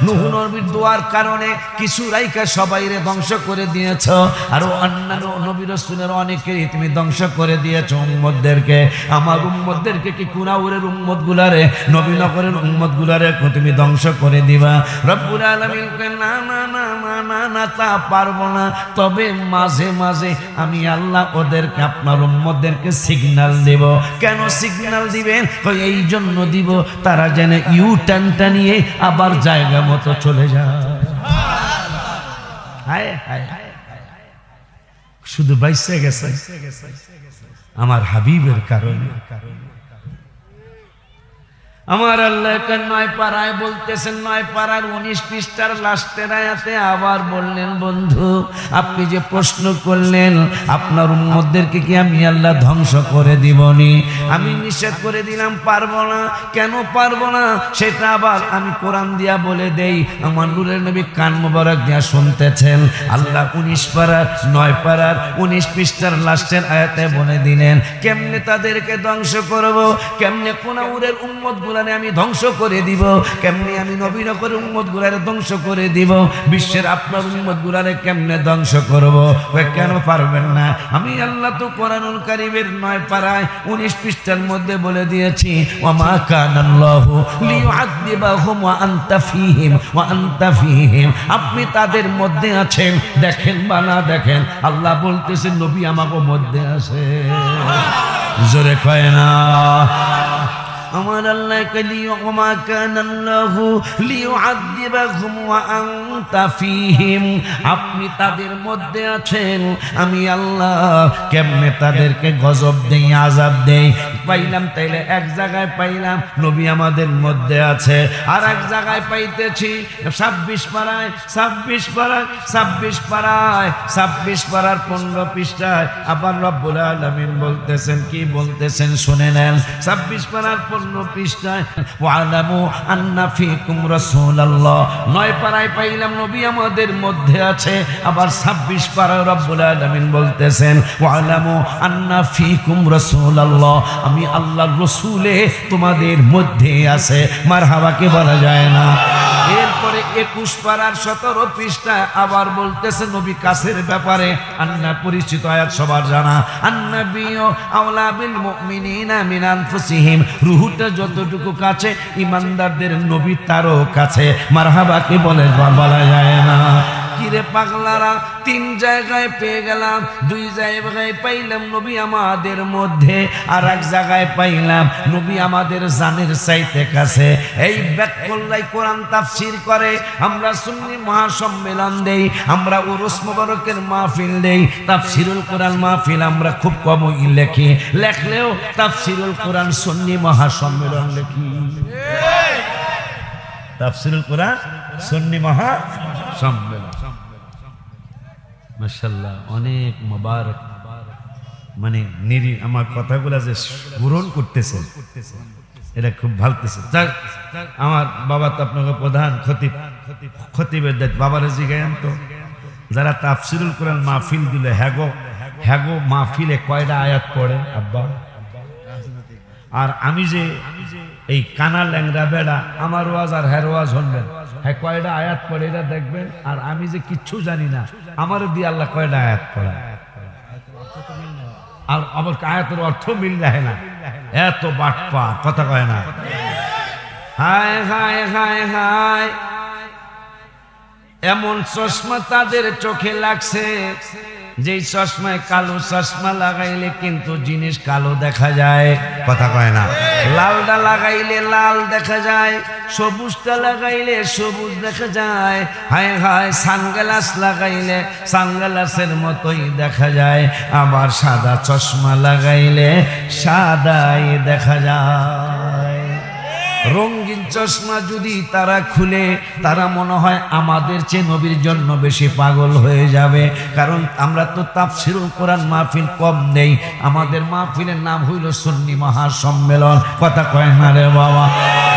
নূহ নবীর দোয়ার কারণে কিছু রাইখা সবাইরে ধ্বংস করে দিয়েছ, আর অন্যান্য নবী রাসূলের অনেকেরই তুমি ধ্বংস করে দিয়েছ উম্মতদেরকে। আমার উম্মতদেরকে কি কুনাউরের উম্মতগুলারে, নবীনগরের উম্মতগুলারে তুমি ধ্বংস করে দিবা? রব্বুল আলামিন কয় না না না না না, তা পারবো না। তবে মাঝে মাঝে মাঝে আমি আল্লাহ ওদেরকে আপনার উম্মতদেরকে সিগন্যাল দেব। কেন সিগন্যাল দিবেন? এই জন্য দিব তারা যেন ইউ টার্নটা নিয়ে আবার জায়গা মতো চলে যায়। হায় হায়, শুধু বাইসে গেছে আমার হাবিবের কারণে। আমার আল্লাহ একটা 9 পারায় বলতেছেন, 9 পারার 19 পৃষ্ঠার লাস্টের আয়াতে আবার বললেন, বন্ধু আপনি যে প্রশ্ন করলেন আপনার উম্মতদেরকে কি আমি আল্লাহ ধ্বংস করে দিবনি? আমি নিষেধ করে দিলাম পারবো না। কেন পারবো না সেটা আবার আমি কোরআন দিয়া বলে দেই। আমার নূরের নবী কান মোবারক দিয়া শুনতেছেন। আল্লাহ 19 পারার 9 পারার 19 পৃষ্ঠার লাস্টের আয়াতে বলে দিলেন কেমনে তাদেরকে ধ্বংস করব, কেমনে কোনাউরের উম্মত আমি ধ্বংস করে দিব, কেমনে আমি নবীনগর উম্মত গুলারে ধ্বংস করে দিব, বিশ্বের আপনার উম্মত গুলারে কেমনে ধ্বংস করব। কেন পারবেন না? আমি আল্লাহ তো কোরআনুল কারীমের 9 পারায় 19 পৃষ্ঠার মধ্যে বলে দিয়েছি, ওয়া কানাল্লাহু লিয়ুআযিবাহুম ওয়া আনতা ফীহিম ওয়া আনতা ফীহিম। আপনি তাদের মধ্যে আছেন, দেখেন বা না দেখেন, আল্লাহ বলতেছেন নবী আমাকে মধ্যে আছে। জোরে কয় না। আমার আল্লাহ ওয়া কানাল্লাহু লিয়ুআযিবাহুম ওয়া আনতা ফীহিম। আপনি তাদের মধ্যে আছেন, আমি আল্লাহ কেমনে তাদেরকে গজব দেই, আযাব দেই। পাইলাম তাইলে এক জায়গায় পাইলাম নবী আমাদের মধ্যে আছে, আর এক জায়গায় পাইতেছি 26 পারায় 26 পারায় 26 পারায় 26 পারার 15 পৃষ্ঠায় আবার রব্বুল আলামিন বলতেছেন, কি বলতেছেন শুনে নেন। 26 পারার 15 পৃষ্ঠায় ওয়ালামু আন্না ফীকুম রাসূলুল্লাহ। 9 পারায় পাইলাম নবী আমাদের মধ্যে আছে, আবার 26 পারায় রব্বুল আলামিন বলতেছেন ওয়ালামু আন্না ফীকুম রাসূলুল্লাহ। আমি আল্লাহর রাসূলে তোমাদের মধ্যে আছে। মারহাবা কে বলা যায় না? এরপরে 21 পারার 17 পৃষ্ঠায় আবার বলতেছে নবী কাছের ব্যাপারে। আন্না পরিচিত আয়াত সবার জানা, আন্নাবিয়্যু আওলা বিল মুমিনিনা মিন আনফুসিহিম। রূহটা যতটুকু কাছে ঈমানদারদের নবী তারও কাছে। মারহাবা কে বলা যায় না? কিরে পাগলারা, 3 জায়গায় পেয়ে গেলাম। 2 জায়গায় পাইলাম নবী আমাদের মধ্যে, আর এক জায়গায় পাইলাম নবী আমাদের জানের চাইতে কাছে। এই ব্যাকল্লাই কোরআন তাফসীর করে, আমরা সুন্নি মহাসম্মেলন দেই, আমরা উরুস মুবারকের মাহফিল দেই, তাফসীরুল কোরআন মাহফিল আমরা খুব কমই লেখি, লেখলেও তাফসীরুল কোরআন সুন্নি মহাসম্মেলন লেখি। তাফসীরুল কোরআন সুন্নি মহাসম্মেলন। মাশাআল্লাহ, অনেক মোবারক। মানে আমার কথাগুলা যে স্মরণ করতেছে এটা খুব ভালতেছে। আমার বাবা তো আপনাকে প্রধান খতিবের দায়িত্ব, বাবারে জিগায়েন তো যারা তাফসীরুল কোরআন মাহফিল দিলে হ্যাগো মাহফিলে কয়টা আয়াত পড়ে আব্বা? আর আমি যে এই কানা ল্যাংরা বেড়া, আমার ওয়াজ আর হ্যার ওয়াজ শুনবেন, হ্যাঁ কয়টা আয়াত পড়ে এটা দেখবেন। আর আমি যে কিচ্ছু জানি না, আমার দিয়ে আল্লাহ কয়টা আয়াত পড়ে, আর আবার আয়াতের অর্থ মিল যায় না। এত বাটপা কথা কয় না। হায় হায় হায় হায়, এমন চশমা তাদের চোখে লাগছে যেই চশমায় কালো চশমা লাগাইলে কিন্তু জিনিস কালো দেখা যায়। কথা কয় না। লালটা লাগাইলে লাল দেখা যায়, সবুজটা লাগাইলে সবুজ দেখা যায়। হায় হায়, সানগ্লাস লাগাইলে সানগ্লাসের মতোই দেখা যায়, আবার সাদা চশমা লাগাইলে সাদাই দেখা যায়। রঙিন চশমা যদি তারা খুলে, তারা মনে হয় আমাদের চেয়ে নবীর জন্য বেশি পাগল হয়ে যাবে। কারণ আমরা তো তাফসীরুল কোরআন মাহফিল কম নেই, আমাদের মাহফিলের নাম হইল সুন্নি মহাসম্মেলন। কথা কয় না রে বাবা?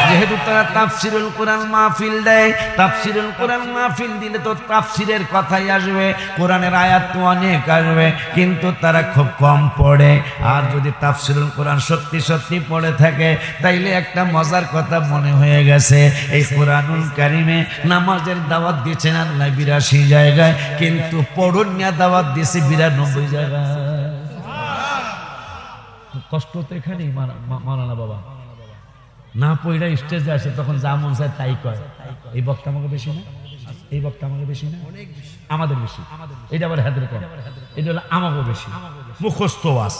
যেহেতু তারা তাফসীরুল কোরআন মাহফিল দেয়, তাফসীরুল কোরআন মাহফিল দিলে তো তাফসীরের কথাই আসবে, কোরআনের আয়াত তো অনেক আসবে, কিন্তু তারা খুব কম পড়ে। আর যদি তাফসীরুল কোরআন সত্যি সত্যি পড়ে থাকে, তাইলে একটা মজার কথা মনে হয়ে গেছে। এই কোরআনুল কারিমে নামাজের দাওয়াত দিয়েছেন আল্লাহ 82 জায়গায়, কিন্তু পড়নিয়া দাওয়াত দিয়েছে 92 জায়গায়। কষ্ট তো এখানেই মাওলানা বাবা না পড়া স্টেজে আসে, তখন যা মন চায় তাই কয়। এই বক্তা আমাকে বেশি না এই বক্তা আমাদের বেশি না, আমাদের বেশি। এটা আবার হাদের কম, এটা হলো আমাকে বেশি মুখস্থ ওয়াজ।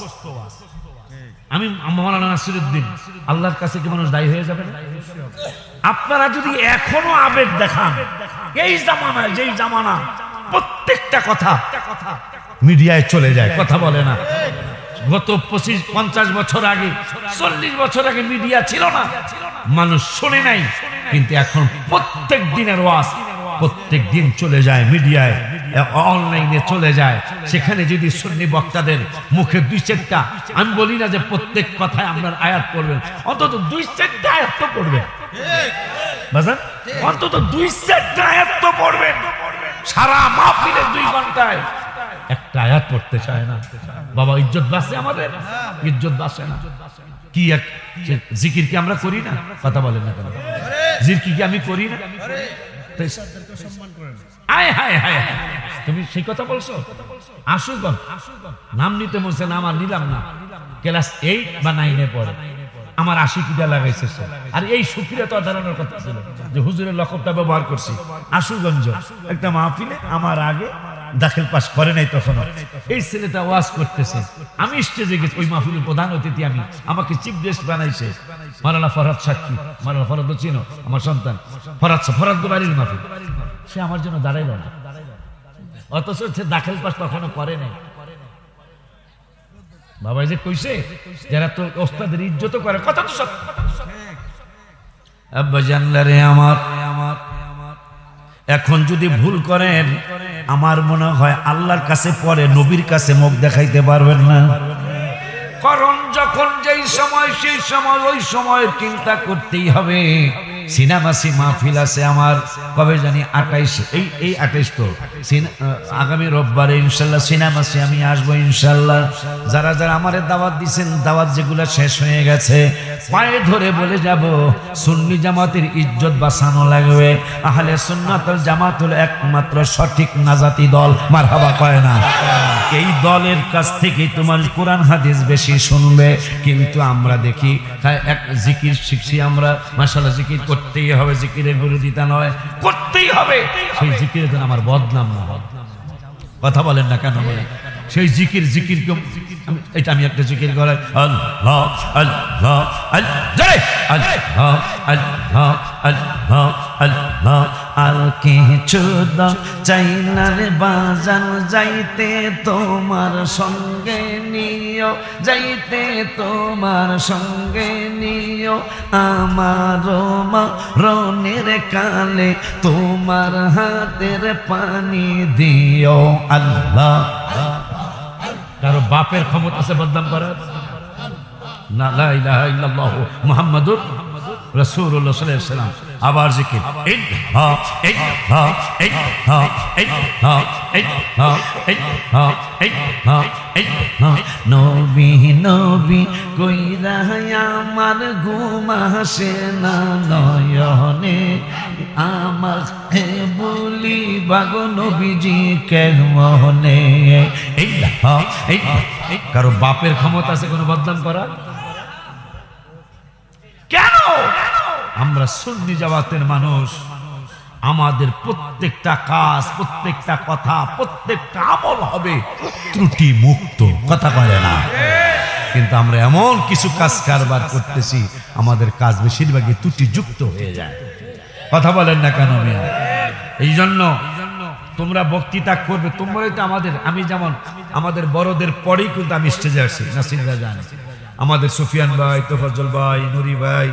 আমি মাওলানা নাসিরউদ্দিন, আল্লাহর কাছে কি মানুষ দায়ী হয়ে যাবে না? আপনারা যদি এখনো আবেগ দেখান, এই জামানায় যেই জামানা প্রত্যেকটা কথা মিডিয়ায় চলে যায়, কথা বলে না। গত 25-50 বছর আগে, 40 বছর আগে মিডিয়া ছিল না, মানুষ শুনে নাই, কিন্তু এখন প্রত্যেক দিনের ওয়াজ প্রত্যেক দিন চলে যায় মিডিয়ায়, অনলাইনে চলে যায়। সেখানে যদি সুন্নি বক্তাদের মুখে 2-4টা, আমি বলি না যে প্রত্যেক কথায় আপনার আয়াত পড়বেন, অন্তত 2-4টা আয়াত তো পড়বেন, অন্তত 2-4টা আয়াত তো পড়বেন। সারা মাহফিলে 2 ঘন্টায় একটা আয়াত পড়তে চায় না। বাবা, ইজ্জত বাঁচে আমাদের? ইজ্জত বাঁচে না। কি এক জিকির কি আমরা করি না? কথা বলেন না কেন? জিকির কি আমি করি না? তুমি সেই কথা বলছো? আসুক নাম নিতে বলছে না, আমার নিলাম না। ক্লাস 8 বা 9-এ পড়ে, আমার আশিকিটা লাগাইছে। আর এই সুফিরা তো দাঁড়ানোর কথা ছিল যে হুজুরের লকবটা ব্যবহার করছি। আশুগঞ্জ একটা মাহফিলে আমার আগে দাখিল পাস করে নাই, তখন এই ছেলেটা ওয়াজ করতেছে, আমি স্টেজে গেছি, ওই মাহফিলের প্রধান অতিথি আমি, আমাকে চিফ গেস্ট বানাইছে মাওলানা ফরহাদ সাক্ষী। মাওলানা ফরহাদ চিনো? আমার সন্তান ফরহাদ বাড়ির মাহফিল। সে আমার জন্য দাঁড়াইল না, অথচ সে দাখিল পাস কখনো করে নাই। বাবা যে কইছে, যারা তো ওস্তাদের ইজ্জত করে, কথা তো সব। আব্বা জানলারে আমার, এখন যদি ভুল করেন, আমার মনে হয় আল্লাহর কাছে পরে নবীর কাছে মুখ দেখাইতে পারবেন না। কারণ যখন যেই সময় সেই সময় ওই সময় চিন্তা করতেই হবে। সিনেমাসি মাহফিল আছে আমার, কবে জানি 28, এই 28 তো আগামী রোববারে ইনশাল্লাহ সিনেমাসি আমি আসবো ইনশাল্লাহ। যারা যারা আমারে দাওয়াত দিচ্ছেন, দাওয়াত যেগুলা শেষ হয়ে গেছে, পায়ে ধরে বলে যাব, সুন্নি জামাতের ইজ্জত বাঁচানো লাগবে। আহলে সুন্নাত ওয়াল জামাত হলো একমাত্র সঠিক নাজাতি দল, মারহাবা কয় না? এই দলের কাছ থেকে তোমার কোরআন হাদিস বেশি শুনবে। কিন্তু আমরা দেখি এক জিকির শিখছি আমরা, মাশাআল্লাহ জিকির করতেই হবে, জিকিরের বিরোধিতা নয়, করতেই হবে। সেই জিকিরের জন্য আমার বদনাম না, কথা বলেন না কেন? বলেন সেই জিকির এটা আমি একটা জিকির করাই, আল্লাহ আল্লাহ আল্লাহ আল্লাহ আল্লাহ আল্লাহ। আর কিছু চাই না রে বাজান, যাইতে তোমার সঙ্গে নিও, যাইতে তোমার সঙ্গে নিও, আমার মরণের কালে তোমার হাতের পানি দিও। আল্লাহ, কারো বাপের ক্ষমতা আছে বদনাম করার? না, লা ইলাহা ইল্লাল্লাহ মুহাম্মাদুর রাসূলুল্লাহ সাল্লাল্লাহু আলাইহি ওয়াসাল্লাম। আবার জিকির, নবী নবী কইরা আমার ঘুম আসে না নয়নে, আমাকে বলি বাগো নবীজি কেমনে। কারো বাপের ক্ষমতা আছে কোনো বদনাম করা? কেন? আমরা সুন্নি জামাতের মানুষ, আমাদের প্রত্যেকটা কাজ, প্রত্যেকটা কথা, প্রত্যেকটা আমল হবে ত্রুটি মুক্ত, কথা বলে না? কিন্তু আমরা এমন কিছু কাজ কারবার করতেছি, আমাদের কাজ বেশিরভাগই ত্রুটি যুক্ত হয়ে যায়, কথা বলেন না কেন? এই জন্য তোমরা বক্তৃতা করবে, তোমরাই তো আমাদের, আমি যেমন আমাদের বড়দের পরেই কিন্তু আমি স্টেজে আসছি, নাসিররা জানে, আমাদের সুফিয়ান ভাই, তোফাজ্জল ভাই, নুরি ভাই,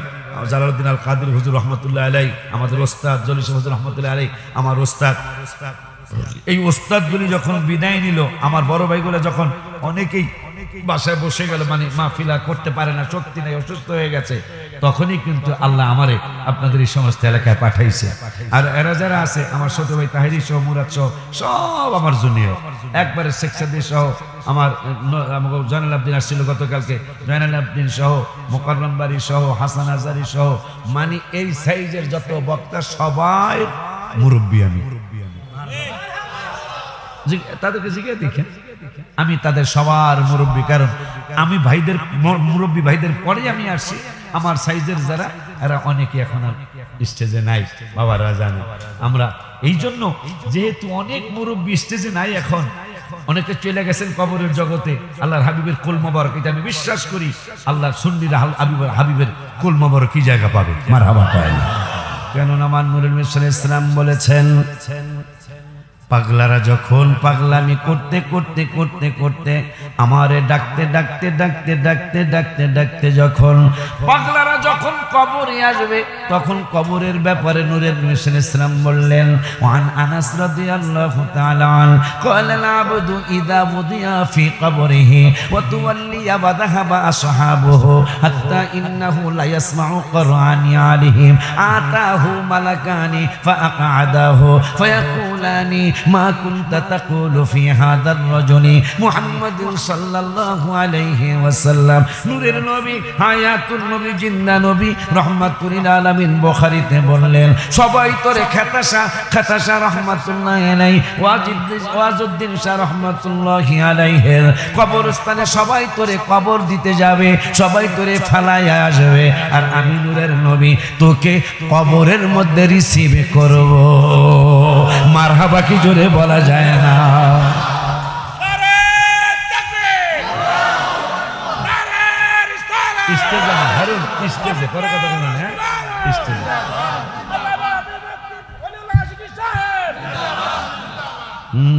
জালালউদ্দিন আল কাদের হুজুর রহমতুল্লাহ আলাই, আমাদের ওস্তাদ জলিস হুজুর রহমতুল্লাহ আলাই, আমার ওস্তাদ। এই ওস্তাদগুলি যখন বিদায় নিল, আমার বড় ভাইগুলো যখন অনেকেই বাসায় বসে গেল, মানে মাহফিলা করতে পারে না, শক্তি নেই, অসুস্থ হয়ে গেছে, তখনই কিন্তু আল্লাহ আমারে আপনাদের এই সমস্ত এলাকায় পাঠাইছে। আর এরা যারা আছে, আমার ছোট ভাই তাহেরি সহ, মুরাদ সহ, সব আমার জুনিয়র, একবারে শেখ সাদি সহ, আমার জয়নাল আবদিন আসছিল গতকালকে, জয়নাল আবদিন সহ, মোকাররম বাড়ি সহ, হাসান আজারি সহ, মানে এই সাইজের যত বক্তা সবাই মুরব্বী। আমি তাদেরকে জিজ্ঞাসা দেখেন, আমি তাদের সবার মুরব্বী, কারণ আমি ভাইদের মুরব্বী ভাইদের পরে আমি আসছি। আমার সাইজের যারা, এরা অনেকে এখন স্টেজে নাই, বাবারা জানে। আমরা এই জন্য যেহেতু অনেক মুরব্বী স্টেজে নাই, এখন অনেকে চলে গেছেন কবরের জগতে, আল্লাহর হাবিবের কুল মোবারক, এটা আমি বিশ্বাস করি আল্লাহর সুন্নিরা হাবিবের কুল মোবারক কি জায়গা পাবে, মারহাবা পায় না। কেননা আমার নূরুল মিশনের ইসলাম বলেছেন, পাগলারা যখন পাগলামি করতে করতে করতে করতে আমারে ডাকতে ডাকতে ডাকতে ডাকতে ডাকতে ডাকতে যখন পাগলারা যখন কবরে আসবে, তখন কবরের ব্যাপারে নূরুল মিশনের ইসলাম বললেন, ওয়ান আনাস রাদিয়াল্লাহু তাআলা আন ক্বালা আল আবদু ইযা বুদিয়া ফি কবরিহি ওয়া তুওয়াল্লিয়া ওয়া যাহাবা আসহাবুহু হাত্তা ইন্নাহু লা ইয়াসমাউ কুরআনি আলাইহিম আতাহু মালাকানি ফাআকআদাহু ফায়াকুলানি মা কুনতা তাকুলু ফি হাদার রাজুলি মুহাম্মাদুন সাল্লাল্লাহু আলাইহি ওয়াসাল্লাম। নূরের নবী, হায়াতুন নবী, জিন্দা নবী, রাহমাতুল লিল আলামিন বুখারীতে বললেন, সবাই তোরে খাতাসা রাহমাতুল্লাহি আলাইহি ওয়াজুদ্দিন শাহ রাহমাতুল্লাহি আলাইহির কবরস্থানে সবাই তোরে কবর দিতে যাবে, সবাই তোরে ফালায়া আসবে, আর আমি নূরের নবী তোকে কবরের মধ্যে রিসিভ করব। মারহাবা কি জোরে বলা যায় না?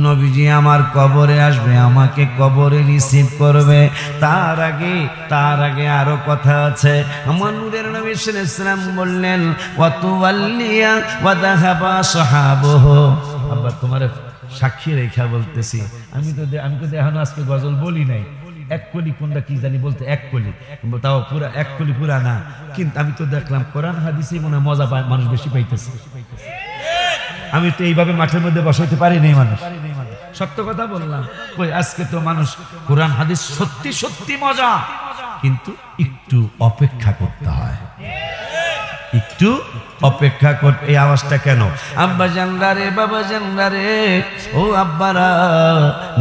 নবীজি আমার কবরে আসবে, আমাকে কবরে রিসিভ করবে। তার আগে আরো কথা আছে। আমার নূরের নবী সাল্লাল্লাহু আলাইহি ওয়াসাল্লাম বললেন, ওয়া তুওয়াল্লিয়া ওয়া যাহাবা সাহাবুহু। আব্বা তোমার সাক্ষী রেখা বলতেছি, আমি তো এখনো আজকে গজল বলি নাই। এক কলি কোনটা কি জানি বলতে, এক কলি, তাও পুরা এক কলি পুরা না, কিন্তু আমি তো দেখলাম কোরআন হাদিসে মনে মজা মানুষ বেশি পাইতেছে। আমি তো এইভাবে মাঠের মধ্যে বসাইতে পারি নাই মানুষ, সত্য কথা বললাম। কই আজকে তো মানুষ কোরআন হাদিস সত্যি সত্যি মজা, কিন্তু একটু অপেক্ষা করতে হয়, একটু অপেক্ষা করতে। এই আওয়াজটা কেন? আব্বা জানলা রে, বাবা জানলা রে, ও আব্বারা,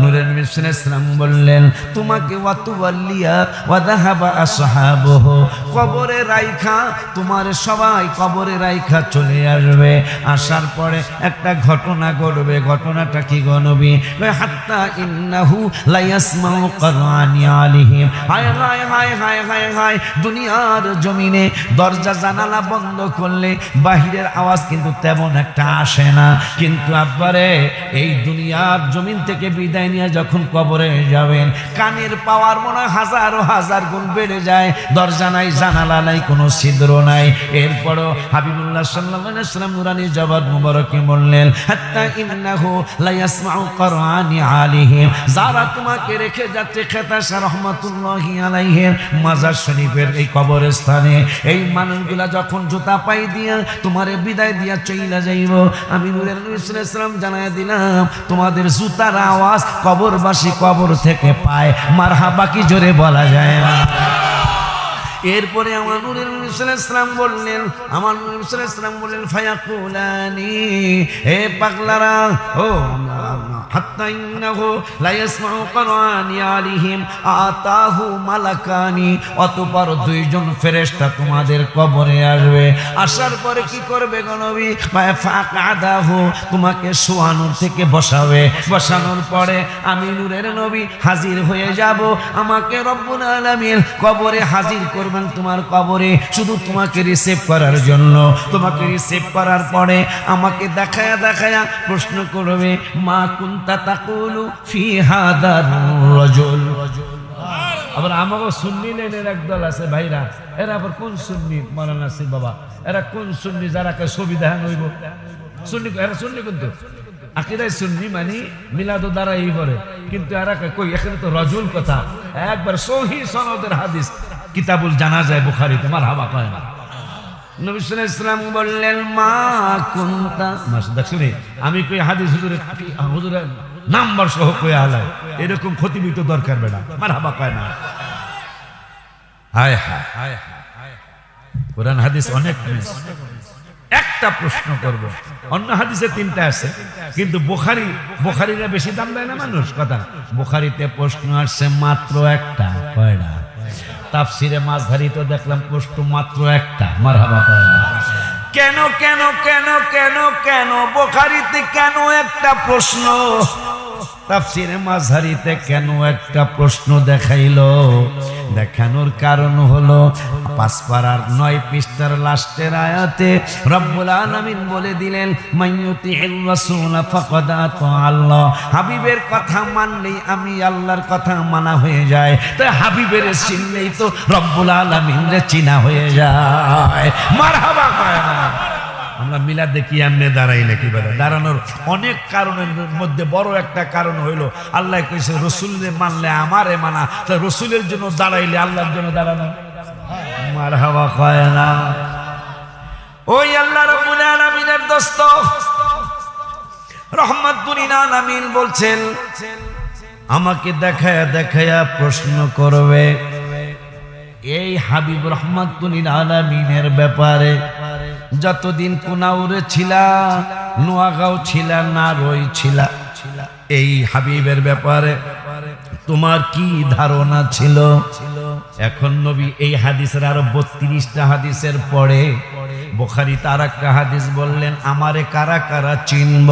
নূরের মিশনের ইসলাম বললেন, তোমাকে ওয়াতুওয়াল্লিয়া ওয়া যাহাবা আসহাবুহু, কবরে রাইখা তোমার সবাই কবরে রাইখা চলে আসবে। আসার পরে একটা ঘটনা ঘটবে। ঘটনাটা কি গো নবী? হাত্তা ইন্নাহু লা ইয়াসমাউ কুরআনি আলাইহিম। হায় হায় হায় হায় হায় হায়, দুনিয়ার জমিনে দরজা জানালা বন্ধ করলে বাহিরের আওয়াজ কিন্তু তেমন একটা আসে না, কিন্তু আব্বারে এই দুনিয়ার জমিন থেকে বিদায় নিয়ে যখন কবরে যাবেন, কানের পাওয়ার মনে হাজারো হাজার গুণ বেড়ে যায়। দরজা নাই, জানালা নাই, কোনো ছিদ্র নাই। এরপরও হাবিবুল্লাহ সাল্লাল্লাহু আলাইহি ওয়াসাল্লাম নুরানি জবাব মুবারকে বললেন, হাত্তা ইন্নাহু লা ইয়াসমাউ কুরআনি আলাইহিম, যারা তোমাকে রেখে যাচ্ছে খাতাসা রাহমাতুল্লাহি আলাইহির মাজার শরীফের এই কবরস্থানে, এই মানুষগুলা যখন জুতা পাই দিয়া তোমারে বিদায় দিয়া চইলা যাইব, আমি নূরের নবী সাল্লাল্লাহু আলাইহি ওয়াসাল্লাম জানায় দিলাম, তোমাদের জুতার আওয়াজ কবরবাসী কবর থেকে পায়। মারহাবা কি জোরে বলা যায় না? এরপরে আমার নূরের নবী সাল্লাল্লাহু আলাইহি ওয়াসাল্লাম বললেন, আমার নবী সাল্লাল্লাহু আলাইহি ওয়াসাল্লাম বললেন, ফায়াকুলানি, হে পাগলারা, ও হাত্তা ইন্নাহু লা ইয়াসমাউ কুরআনি আলাইহিম আতাহু মালাকানি, অতঃপর দুইজন ফেরেশতা তোমাদের কবরে আসবে। আসার পরে কি করবে গো নবী? ফাআকাদাহু, তোমাকে শোয়ানোর থেকে বসাবে। বসানোর পরে আমি নূরের নবী হাজির হয়ে যাব। আমাকে রব্বুল আলামিন কবরে হাজির করবেন, তোমার কবরে শুধু তোমাকে রিসিভ করার জন্য। তোমাকে রিসিভ করার পরে আমাকে দেখায়া দেখায়া প্রশ্ন করবে, মা কুনতা তাকুলু ফি হাদার রাজুল। আবার আমাকে সুন্নি লাইনের একদল আছে ভাইরা, এরা আবার কোন সুন্নি? মাওলানা নাসির বাবা, এরা কোন সুন্নি? যারা ছবি দেখানো হইব সুন্নি, এরা সুন্নি কিন্তু আকিদায় সুন্নি মানে মিলাদো দ্বারা এই করে, কিন্তু এরা কই এখানে তো রাজুল কথা, একবার সহিহ সনদের হাদিস কিতাবুল জানাজায় বুখারীতে। মারহাবা কয় না? নবী সাল্লাল্লাহু আলাইহি ওয়াসাল্লাম বললেন, মা কুনতা, দেখছনি আমি কই হাদিস হুজুরের নাম্বার সহ কই আলায়, এরকম খতিবই তো দরকার বেটা। মারহাবা কয় না? হায় হায় হায় হায়, কোরআন হাদিস অনেক মিস। একটা প্রশ্ন করব, অন্য হাদিসে তিনটা আছে, কিন্তু বুখারীরা বেশি দাম দেয় না মানুষ, কথা। বুখারীতে প্রশ্ন আসছে মাত্র একটা। কয়টা? তাফসিরে মাঝধারি তো দেখলাম প্রশ্ন মাত্র একটা। মারহাবা কয় না? কেন কেন কেন কেন কেন বুখারীতে কেন একটা প্রশ্ন, তাফসীরে মাযহারিতে কেন একটা প্রশ্ন দেখাইলো? দেখানোর কারণ হলো 5 পারার 9 পৃষ্ঠার লাস্টের আয়াতে রব্বুল আলামিন বলে দিলেন মাইয়ুতির রাসূল ফাকাদ আতা আল্লাহ। হাবিবের কথা মানলেই আমি আল্লাহর কথা মানা হয়ে যায়, তাই হাবিবের চিনলেই তো রব্বুল আলামিনের চিনা হয়ে যায়। মারহাবা কয় না। আমরা মিলাদ দেখি এমনি দাঁড়াই নাকি বলে, দাঁড়ানোর অনেক কারণের মধ্যে বড় একটা কারণ হইলো আল্লাহ কইছে রসুলের মানলে আমারে মানা, তাই রসুলের জন্য দাঁড়াইলে আল্লাহর জন্য দাঁড়ানো। মারহাবা কয় না। ওই আল্লাহ রাব্বুল আলামিনের দোস্ত রহমাতুল লিল আলামিন বলছেন আমাকে দেখায়া দেখায়া প্রশ্ন করবে এই হাবিব রহমাতুল লিল আলামিনের ব্যাপারে। যতদিন কুনাউরে ছিলা, নোয়াগাঁও ছিলা, নারই ছিলা, এই হাবিবের ব্যাপারে তোমার কি ধারণা ছিল? এখন নবী এই হাদিসের আরো 32টা হাদিসের পরে বুখারীতে আরেকটা হাদিস বললেন আমারে কারা কারা চিনব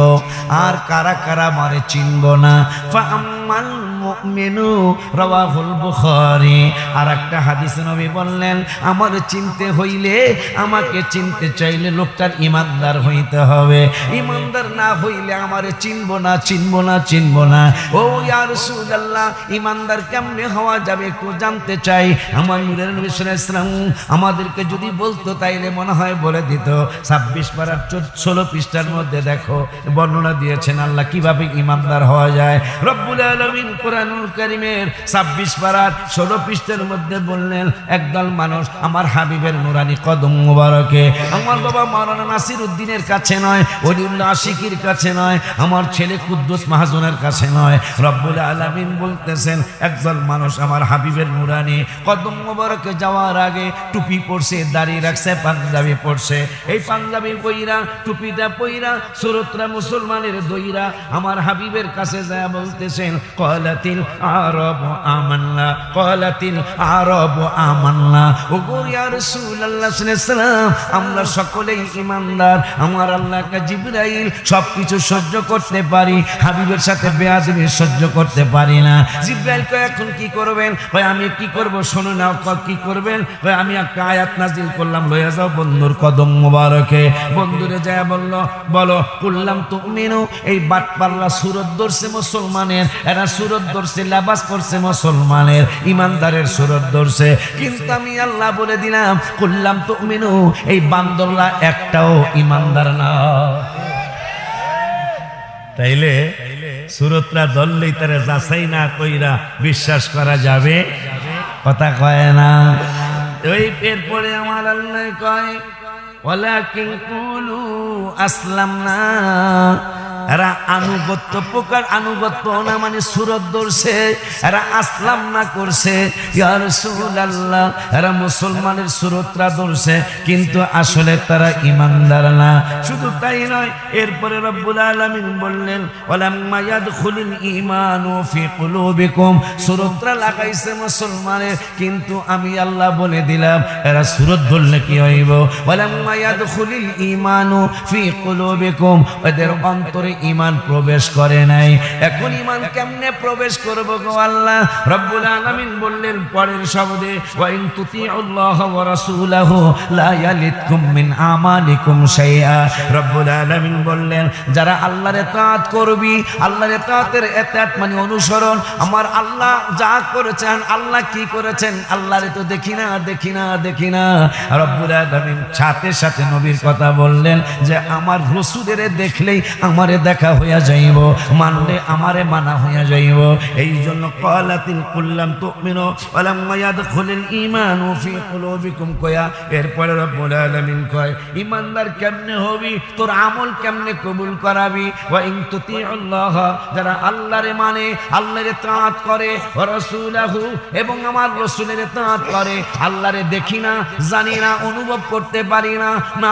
আর কারা কারা আমারে চিনব না। ফাআম্মাল মুমিনু রাওয়াহুল বুখারী। আরেকটা হাদিসে নবী বললেন আমারে চিনতে হইলে, আমাকে চিনতে চাইলে লোকটার ইমানদার হইতে হবে, ইমানদার না হইলে আমারে চিনব না, চিনব না, চিনব না। ও ইয়া রাসূলুল্লাহ, ইমানদার কেমনে হওয়া যাবে একটু জানতে চাই। আমার নূরের নবী সাল্লাল্লাহু আলাইহি ওয়াসাল্লাম আমাদেরকে যদি বলতো তাইলে মনে হয় বলে দিত। 26 পারার 16 পৃষ্ঠার মধ্যে দেখো বর্ণনা দিয়েছেন আল্লাহ কিভাবে ইমানদার হওয়া যায়। রব্বুল আলামিন কোরআনুল কারীমের 26 পারার 16 পৃষ্ঠার মধ্যে বললেন একদল মানুষ আমার হাবিবের নুরানি কদম মোবারকে, আমার বাবা মাওলানা নাসির উদ্দিনের কাছে নয়, ওলিউল্লাহ আশিকির কাছে নয়, আমার ছেলে কুদ্দুস মাহজুনের কাছে নয়, রব্বুল আলামিন বলতেছেন একদল মানুষ আমার হাবিবের নুরানি কদম মোবারকে যাওয়ার আগে টুপি পরছে, দাড়ি রাখছে, পাঞ্জাবি পরছে। এই পাঞ্জাবি পইরা টুপিটা পইরা সুরতরা মুসলমানের দইরা আমার হাবিবের কাছে যায় বলতেছেন ক্বালাতিল আরাব আমান্না, ক্বালাতিল আরাব আমান্না। ওগো ইয়া রাসূলুল্লাহ সাল্লাল্লাহু আলাইহি ওয়াসাল্লাম আমরা সকলেই ঈমানদার, আমার আল্লাহকে জিবরাইল সবকিছু সহ্য করতে পারি, হাবিবের সাথে বেয়াদবি সহ্য করতে পারি না। জিবরাইল কয় এখন কি করবেন? কয় আমি কি করব শোনো না। কি করবেন? কয় আমি একটা আয়াত নাজিল করলাম, লইয়া যাও বন্ধুর কদম মোবারকে। বন্ধুরে যায় বলল বলো কুল্লাম তুমিনু। এই বাটপাল্লা সুরত ধরছে মুসলমানের, এরা সুরত ধরছে লেবাস পরছে মুসলমানের, ইমানদারের সুরত ধরছে, কিন্তু আমি আল্লাহ বলে দিলাম কুল্লাম তুমিনু এই বান্দরলা একটাও ইমানদার না। তাইলে সুরতরা ধরলেই তারা যাচাই না কইরা বিশ্বাস করা যাবে? কথা কয় না। ওই এরপরে আমার আল্লাহ কয় ওয়ালাকিন কুলু আসলামনা। এরা আনুগত্য প্রকার আনুগত্য না মানে সুরত ধরছে, এরা আসলাম না করছে ইয়া রাসূলুল্লাহ, এরা মুসলমানের সুরতরা ধরছে কিন্তু আসলে তারা ইমানদার না। শুধু তাই নয়, এরপরে রব্বুল আলামিন বললেন ওয়ালাম্মা ইয়াদখুলুল ঈমানু ফি কুলুবিকুম। সুরতরা লাগাইছে মুসলমানের, কিন্তু আমি আল্লাহ বলে দিলাম এরা সুরত ধরলে কি হইব? ওয়ালাম্মা ইয়াদখুলুল ঈমানু ফি কুলুবিকুম, এদের অন্তরে ঈমান প্রবেশ করে নাই। এখন ঈমান কেমনে প্রবেশ করব গো আল্লাহ? রব্বুল আলামিন বললেন পরের শব্দে ওয়া ইন তুতিউল্লাহ ওয়া রাসূলাহু লা ইয়ালিতকুম মিন আমালিকুম শাইআ। রব্বুল আলামিন বললেন যারা আল্লাহর ইতাআত করবি, আল্লাহর ইতাআতের ইতাআত মানে অনুসরণ। আমার আল্লাহ যা করেছেন, আল্লাহ কি করেছেন আল্লাহরে তো দেখি না, দেখি না, দেখি না। রব্বুল আলামিন সাথে সাথে নবীর কথা বললেন যে আমার রাসূলের দেখলেই আমারে দেখা হইয়া যাইব, মানলে আমারে মানা হইয়া যাইব। এই জন্য ক্বালাতিল কুল্লাম তুমিনু ওয়ালাম্মা ইয়াদখুলুল ঈমানু ফি কুলুবিকুম কয়া এরপরে রব্বুল আলামিন কয় ঈমানদার কেমনে হবি, তোর আমল কেমনে কবুল করাবি? ওয়া ইন তুতিউল্লাহ, যারা আল্লাহরে মানে, আল্লাহর ইতাআত করে, ওয়া রাসূলাহু এবং আমার রাসূলের ইতাআত করে। আল্লাহরে দেখি না, জানি না, অনুভব করতে পারি না, না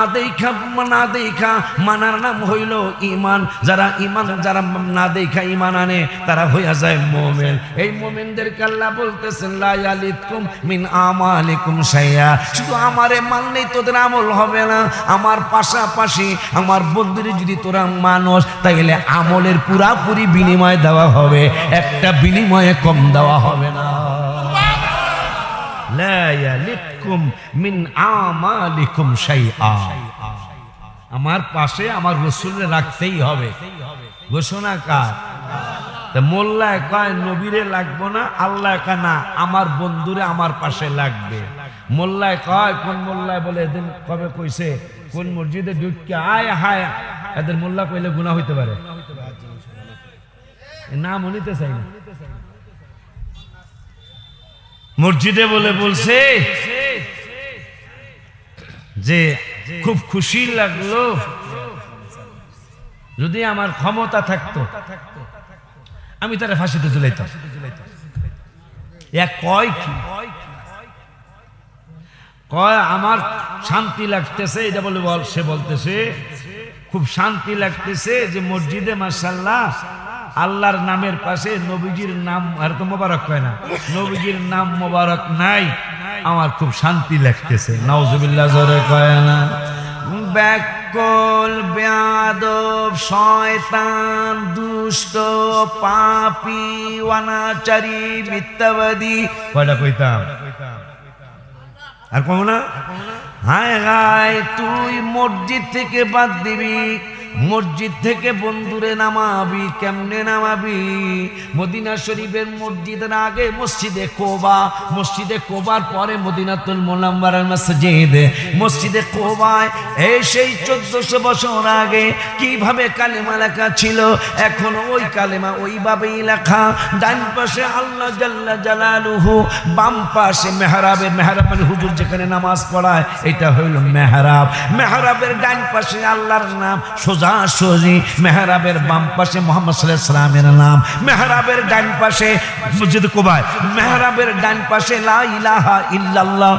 দেখা মানার নাম হইল ঈমান। যারা ঈমান যারা না দেখা ঈমান আনে তারা হইয়া যায় মুমিন। এই মুমিনদেরকে আল্লাহ বলতেছেন লা ইয়ালিদকুম মিন আমালিকুম শাইআ, শুধু আমারে মানলেই তোদের আমল হবে না, আমার পাশাপাশি আমার বন্ধুরে যদি তোরা মানুষ তাইলে আমলের পুরাপুরি বিনিময় দেওয়া হবে, একটা বিনিময়ে কম দেওয়া হবে না। লা ইয়ালিদকুম মিন আমালিকুম শাইআ, আমার পাশে আমার রাসূলকে রাখতেই হবে। ঘোষণা কার? মোল্লায় কয় নবীরে লাগবো না, আল্লাহ কয় না আমার বন্ধুরে আমার পাশে লাগবে। মোল্লায় কয়, কোন মোল্লায় বলে এদিন কবে কইছে কোন মসজিদে ঢুকে আয় হায়, এদের মোল্লা কইলে গুনাহ হইতে পারে, নাম নিতে চাই না। মসজিদে বলে বলছে যে খুব খুশি লাগলো, যদি আমার ক্ষমতা থাকতো আমি তারা ফাঁসিতে ঝুলাইতাম। কয় কি কয় আমার শান্তি লাগতেছে, এটা বলে সে বলতেছে খুব শান্তি লাগতেছে যে মসজিদে মাশাআল্লাহ আল্লাহর নামের পাশে নবীজির নাম, আর তো মোবারক কয় না, নবীজির নাম মোবারক নাই, আমার খুব শান্তি লাগতেছে। নাউজুবিল্লাহ জোরে কয় না। ব্যাকল বেয়াদব শয়তান দুষ্ট পাপী অনাচারী মিথ্যাবাদী, কয়টা কইতাম আর কম না। হায় হায়, তুই মসজিদ থেকে বাদ দিবি, মসজিদ থেকে বন্ধুরে নামাবি, কেমনে নামাবি? মদিনা শরীফের মসজিদের আগে মসজিদে কোবা, মসজিদে কোবার পরে মদিনাতুল মুনাওয়ারার মসজিদ। মসজিদে কোবায় এই সেই 1400 বছর আগে কিভাবে কালেমা লেখা ছিল, এখন ওই কালেমা ওইভাবেই লেখা। ডান পাশে আল্লাহ জাল্লা জালালুহু, বাম পাশে মেহরাবের, মেহরাব মানে হুজুর যেখানে নামাজ পড়ায় এটা হইল মেহরাব। মেহরাবের ডান পাশে আল্লাহর নাম সোজা সোজি, মেহরাবের বাম পাশে মুহাম্মদ সাল্লাল্লাহু আলাইহি সাল্লামের নাম। মেহরাবের ডান পাশে মসজিদ কুবায়, মেহরাবের ডান পাশে লা ইলাহা ইল্লাল্লাহ।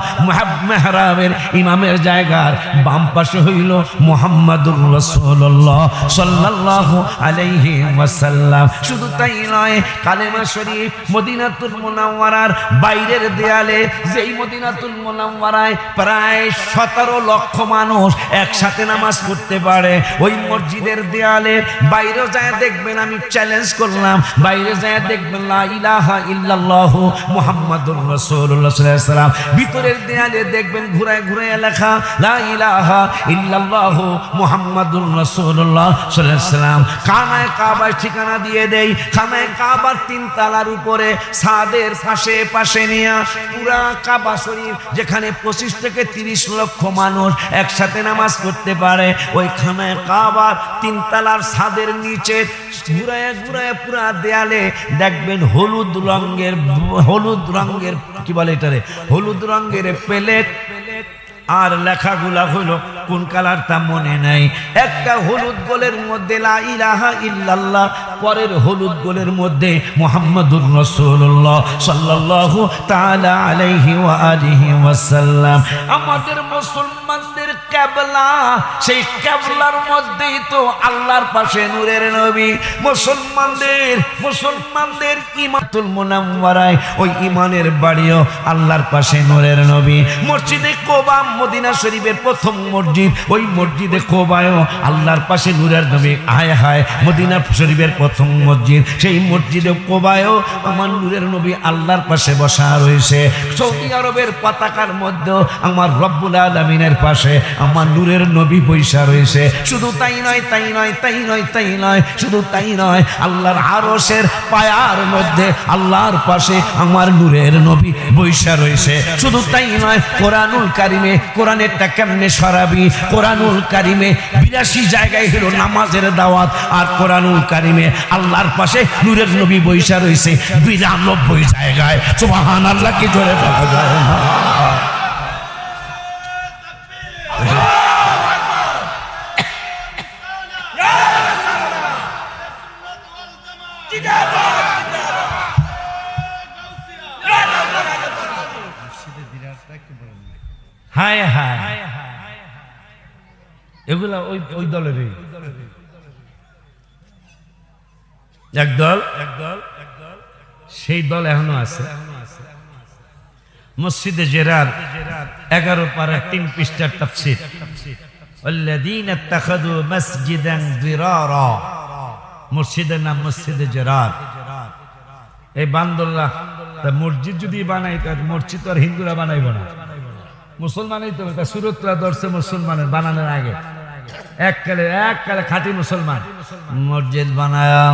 মেহরাবের ইমামের জায়গার বাম পাশে হইল মুহাম্মাদুর রাসূলুল্লাহ সাল্লাল্লাহু আলাইহি ওয়াসাল্লাম। শুধু তাই নয়, কালেমা শরীফ মদিনাতুল মুনাওয়ারার বাইরের দেয়ালে, যেই মদিনাতুল মুনাওয়ারায় প্রায় 17 লক্ষ মানুষ একসাথে নামাজ পড়তে পারে, ওই মসজিদের দেয়ালের বাইরে যায় দেখবেন, আমি চ্যালেঞ্জ করলাম, বাইরে যায় দেখবেন লা ইলাহা ইল্লাল্লাহু মুহাম্মাদুর রাসূলুল্লাহ সাল্লাল্লাহু আলাইহি ওয়াসাল্লাম। ভিতরের দেয়ালে দেখবেন ঘুরায় ঘুরায় লেখা লা ইলাহা ইল্লাল্লাহু মুহাম্মাদুর রাসূলুল্লাহ সাল্লাল্লাহু আলাইহি ওয়াসাল্লাম। খানায়ে কাবার ঠিকানা দিয়ে দেই, খানায়ে কাবার 3 তলার উপরে ছাদের পাশে পাশে নিয়া পুরা কাবা শরীফ, যেখানে 25 থেকে 30 লক্ষ মানুষ একসাথে নামাজ পড়তে পারে, ওই খানায়ে কাবার 3 তলার ছাদের নিচে ঘুরায় ঘুরায় পুরা দেয়ালে দেখবেন হলুদ রঙের কি বলে এটারে, হলুদ রঙের প্লেট, আর লেখাগুলা হলো কোন কালার তা মনে নাই। একটা হলুদ গোলের মধ্যে লা ইলাহা ইল্লাল্লাহ, পরের হলুদ গোলের মধ্যে মুহাম্মাদুর রাসূলুল্লাহ সাল্লাল্লাহু তাআলা আলাইহি ওয়া আলিহি ওয়াসাল্লাম। আমাদের মুসলমানদের কিবলা, সেই কিবলার মধ্যেই তো আল্লাহর পাশে নূরের নবী। মুসলমানদের ঈমাতুল মুনাওয়ারায় ওই ঈমানের বাড়িও আল্লাহর পাশে নূরের নবী। মসজিদে কোবা মদিনা শরীফের প্রথম মসজিদ, ওই মসজিদে কোবায়ও আল্লাহর পাশে নূরের নবী। হায় হায়, মদিনা শরীফের প্রথম মসজিদ, সেই মসজিদে কোবায়ও আমার নূরের নবী আল্লাহর পাশে বসা রয়েছে। সৌদি আরবের পতাকার মধ্যে আমার রব্বুল আলামিনের পাশে আমার নূরের নবী বৈশা রয়েছে। শুধু তাই নয়, শুধু তাই নয়, আল্লাহর আরশের পায়ার মধ্যে আল্লাহর পাশে আমার নূরের নবী বৈশা রয়েছে। শুধু তাই নয়, কোরআনুল কারিমে, কোরআনেরটা কেমনে সরাবি, কোরআনুল কারিমে 82 জায়গায় হলো নামাজের দাওয়াত, আর কোরআনুল কারিমে আল্লাহর পাশে নূরের নবী বৈশা রয়েছে 92 জায়গায়। সুবহানাল্লাহ, কি জোরে বলা যায় না? হায় হায়, এগুলা ওই দলেরই। একদল সেই দল এখনো আছে। মসজিদে জেরার 11 পারা 3 পৃষ্ঠার তাফসীর, আল্লাযীনা ইত্তাখাযু মাসজিদান দিরারা, মসজিদের নাম মসজিদে জেরার। এই বান্দররা মসজিদ যদি বানাই, মসজিদ তো আর হিন্দুরা বানাইব না, মুসলমানই তো। সুরতরা ধরছে মুসলমানের বানানোর আগে, এককালে খাঁটি মুসলমান মসজিদ বানায়া।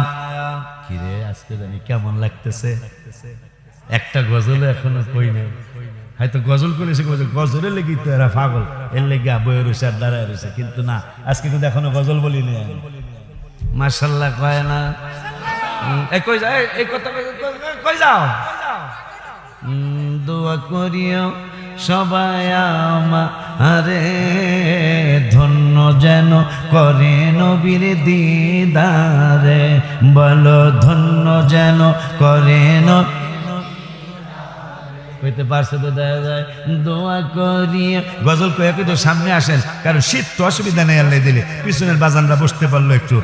কিরে আজকে জানি কেমন লাগতেছে, একটা গজল এখনো কই নাই, হয়তো গজল করেছে, গজলের লেগে তো এরা পাগল, এর লেগে বয়ে রয়েছে আর দাঁড়ায় রয়েছে। কিন্তু না, আজকে কিন্তু এখনো গজল বলি নি। মাশাআল্লাহ কয় না, কই যাও, এই কথা কই যাও। দোয়া করিও সবাই আমারে, ধন্য যেন করে নবীর দিদারে, বলো ধন্য যেন করে নবী। কইতে পারছে তো দেখা যায়। দোয়া করি গজল কয়ে তো সামনে আসেন, কারণ শীত তো অসুবিধা নেই, আল্লাহ দিলে পিছনের বাজানরা বসতে পারলো একটু।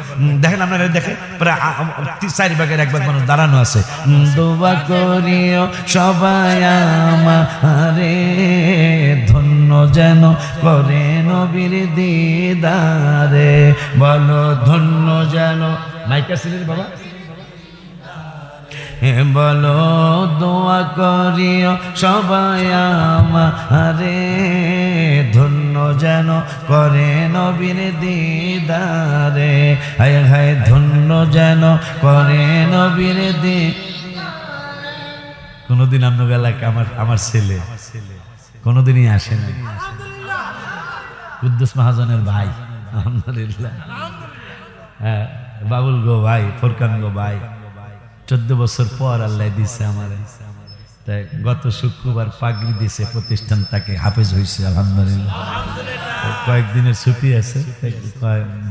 দেখেন আপনারা, দেখেন প্রায় 4 ভাগের 1 ভাগ মানুষ দাঁড়ানো আছে। দোয়া করিও সবাই আমারে, ধন্য যেন করে নবীর দিদারে, বলো ধন্য যেন। মাইকা ছিলেন বাবা, বলো দোয়া করিও সবাই আমারে, ধন্য যেন করে নবীর দিদারে, হায় হায় ধন্য যেন করে নবীর দিদারে। কোনদিন আপনার এলাকায় আমার ছেলে কোনদিনই আসে না। কুদ্দুস মহাজনের ভাই, আলহামদুলিল্লাহ, হ্যাঁ, বাবুল গো ভাই, ফোরকান গো ভাই, 14 বছর পর আল্লাহ দিছে আমার। তাই গত শুক্রবার পাগড়ি দিছে প্রতিষ্ঠান, তাকে হাফেজ হয়েছে আলহামদুলিল্লাহ। কয়েকদিনের ছুটি আছে,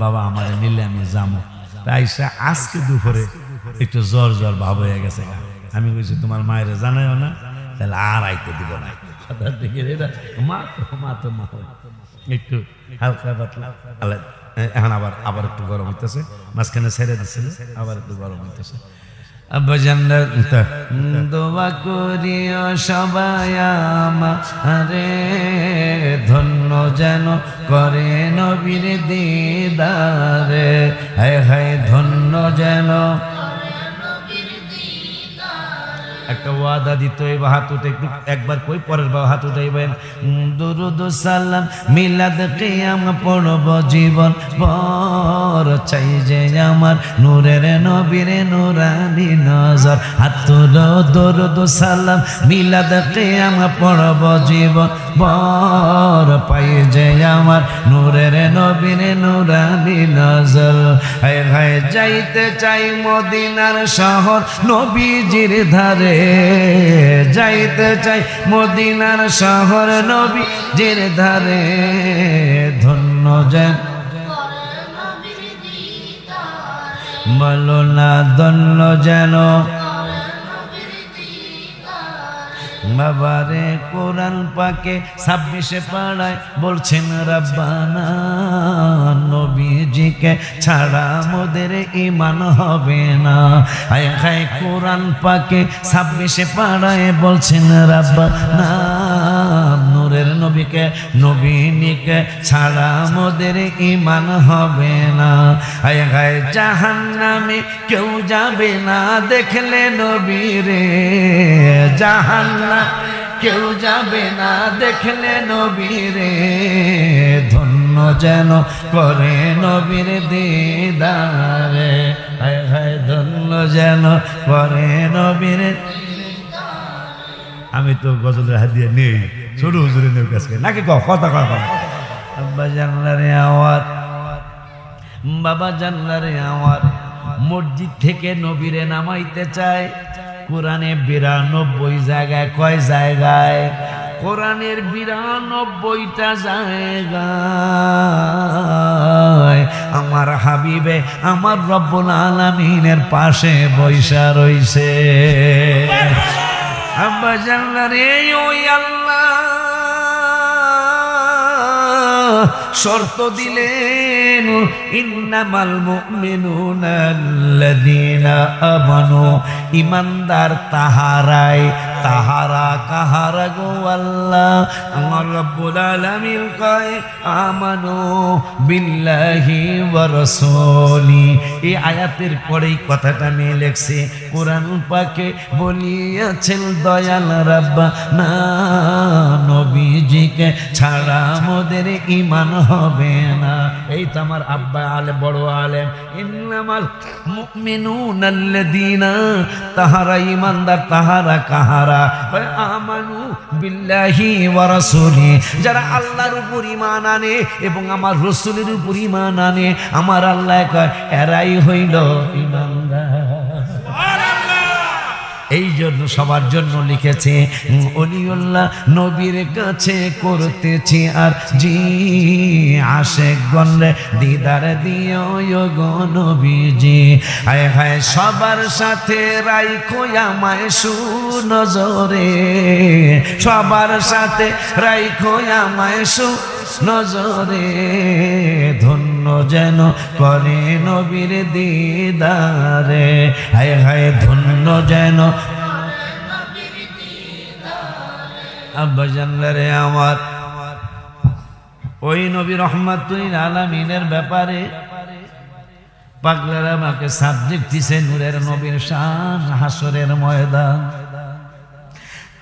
বাবা আমার নিলে আমি যাবো। তাই আজকে দুপুরে একটু জ্বর ভাব হয়ে গেছে। আমি বলছি তোমার মায়ের জানাইও না, তাহলে আর আইতে দিব না। একটু হালকা পাতলা, এখন আবার একটু গরম হইতেছে, মাঝখানে ছেড়ে দিচ্ছিল, আবার একটু গরম হইতেছে। দোয়া করিও সবাই আমারে, ধন্য যেন করে নবীর দিদারে, হায় হায় ধন্য যেন। একটা ওয়াদা দিতে হইব, হাত উঠে একটু একবার কই, পরের বার হাত উঠাইবেন। দুরুদ সালাম মিলাদ কিয়াম পড়ব জীবন পর, চাই যে আমার নূরের নবীর নূরানি নজর। হাত তুলো দুরুদ সালাম মিলাদ কিয়াম পড়ব জীবন পর, পাই যে আমার নূরের নবীর নূরানি নজর। হায় হায় যাইতে চাই মদিনার শহর নবীজির ধারে, যাইতে চাই মদিনার শহর নবীজির ধারে, ধন্য যেন বলো না ধন্য যেন। বাবারে কোরআন পাকে 26 পাড়ায় বলছেন রব্বানা, নবীজিকে ছাড়া মোদের ঈমান হবে না। হায় হায় কোরআন পাকে 26 পাড়ায় বলছেন রব্বানা, নূরের নবীকে নবীনিকে ছাড়া মোদের ঈমান হবে না। হায় হায় জাহান্নামে কেউ যাবে না দেখলে নবীরে, জাহান্নামে কেউ যাবে না দেখলে নবীরে, ধন্য যেন করে নবীর দিদারে, হায় হায় ধন্য যেন করে নবীর। আমি তো গজলের হাদিয়া নেই, ছোট হুজুরের নেই কাছে নাকি কথা কথা। আব্বা জানলারে আওয়াজ, বাবা জানলারে আওয়াজ, মসজিদ থেকে নবীরে নামাইতে চায়। কোরআনে 92 জায়গায়, কয় জায়গায়? কোরআনের 92টা জায়গায় আমার হাবিবে আমার রব্বুল আলামিনের পাশে বৈশা রইছে। আব্বা জানলা রে, ওই আল্লাহ শর্ত দিলেন, ইন্নামাল মুমিনুনা আল্লাযীনা আমানু, ঈমানদার তাহারাই। তাহারা কাহারা গো আল্লাহ? আমার রব্বুল আলামিন কয় আমানু বিল্লাহি ওয়া রাসূলি। এই আয়াতের পরেই কথাটা নিয়ে লেখছে কোরআন পাকে বলিয়াছেন দয়াল রাব্বানা, নবীজিকে ছাড়া মোদের ঈমান হবে না। এই তো আমার আব্বা আলেম, বড় আলেম। ইন্নামাল মুমিনুনা আল্লাযীনা, তাহারা ঈমানদার, তাহারা কাহারা? আমানু বিল্লাহি ওয়া রাসূলি, যারা আল্লাহর উপর ঈমান আনে এবং আমার রাসূলের উপর ঈমান আনে, আমার আল্লাহ কয় এরাই হইল ঈমানদার। এই জন্য সবার জন্য লিখেছে ওলিউল্লাহ নবীর কাছে করতেছি আর জি, আশেক গণরে দিদার দিও গো নবীজি। হায় হায় সবার সাথে রাইখো আমায় সুনজরে, সবার সাথে রাইখো আমায় সুনজরে, ধন্য যেন করে নবীর দিদারে। হায় হায় ধন্য যেন আব্বা জানলারে আমার। ওই নবী রহমাতুল আলামিনের ব্যাপারে পাগলারা আমাকে সাবজেক্ট দিছে নূরের নবীর শান, হাসরের ময়দান।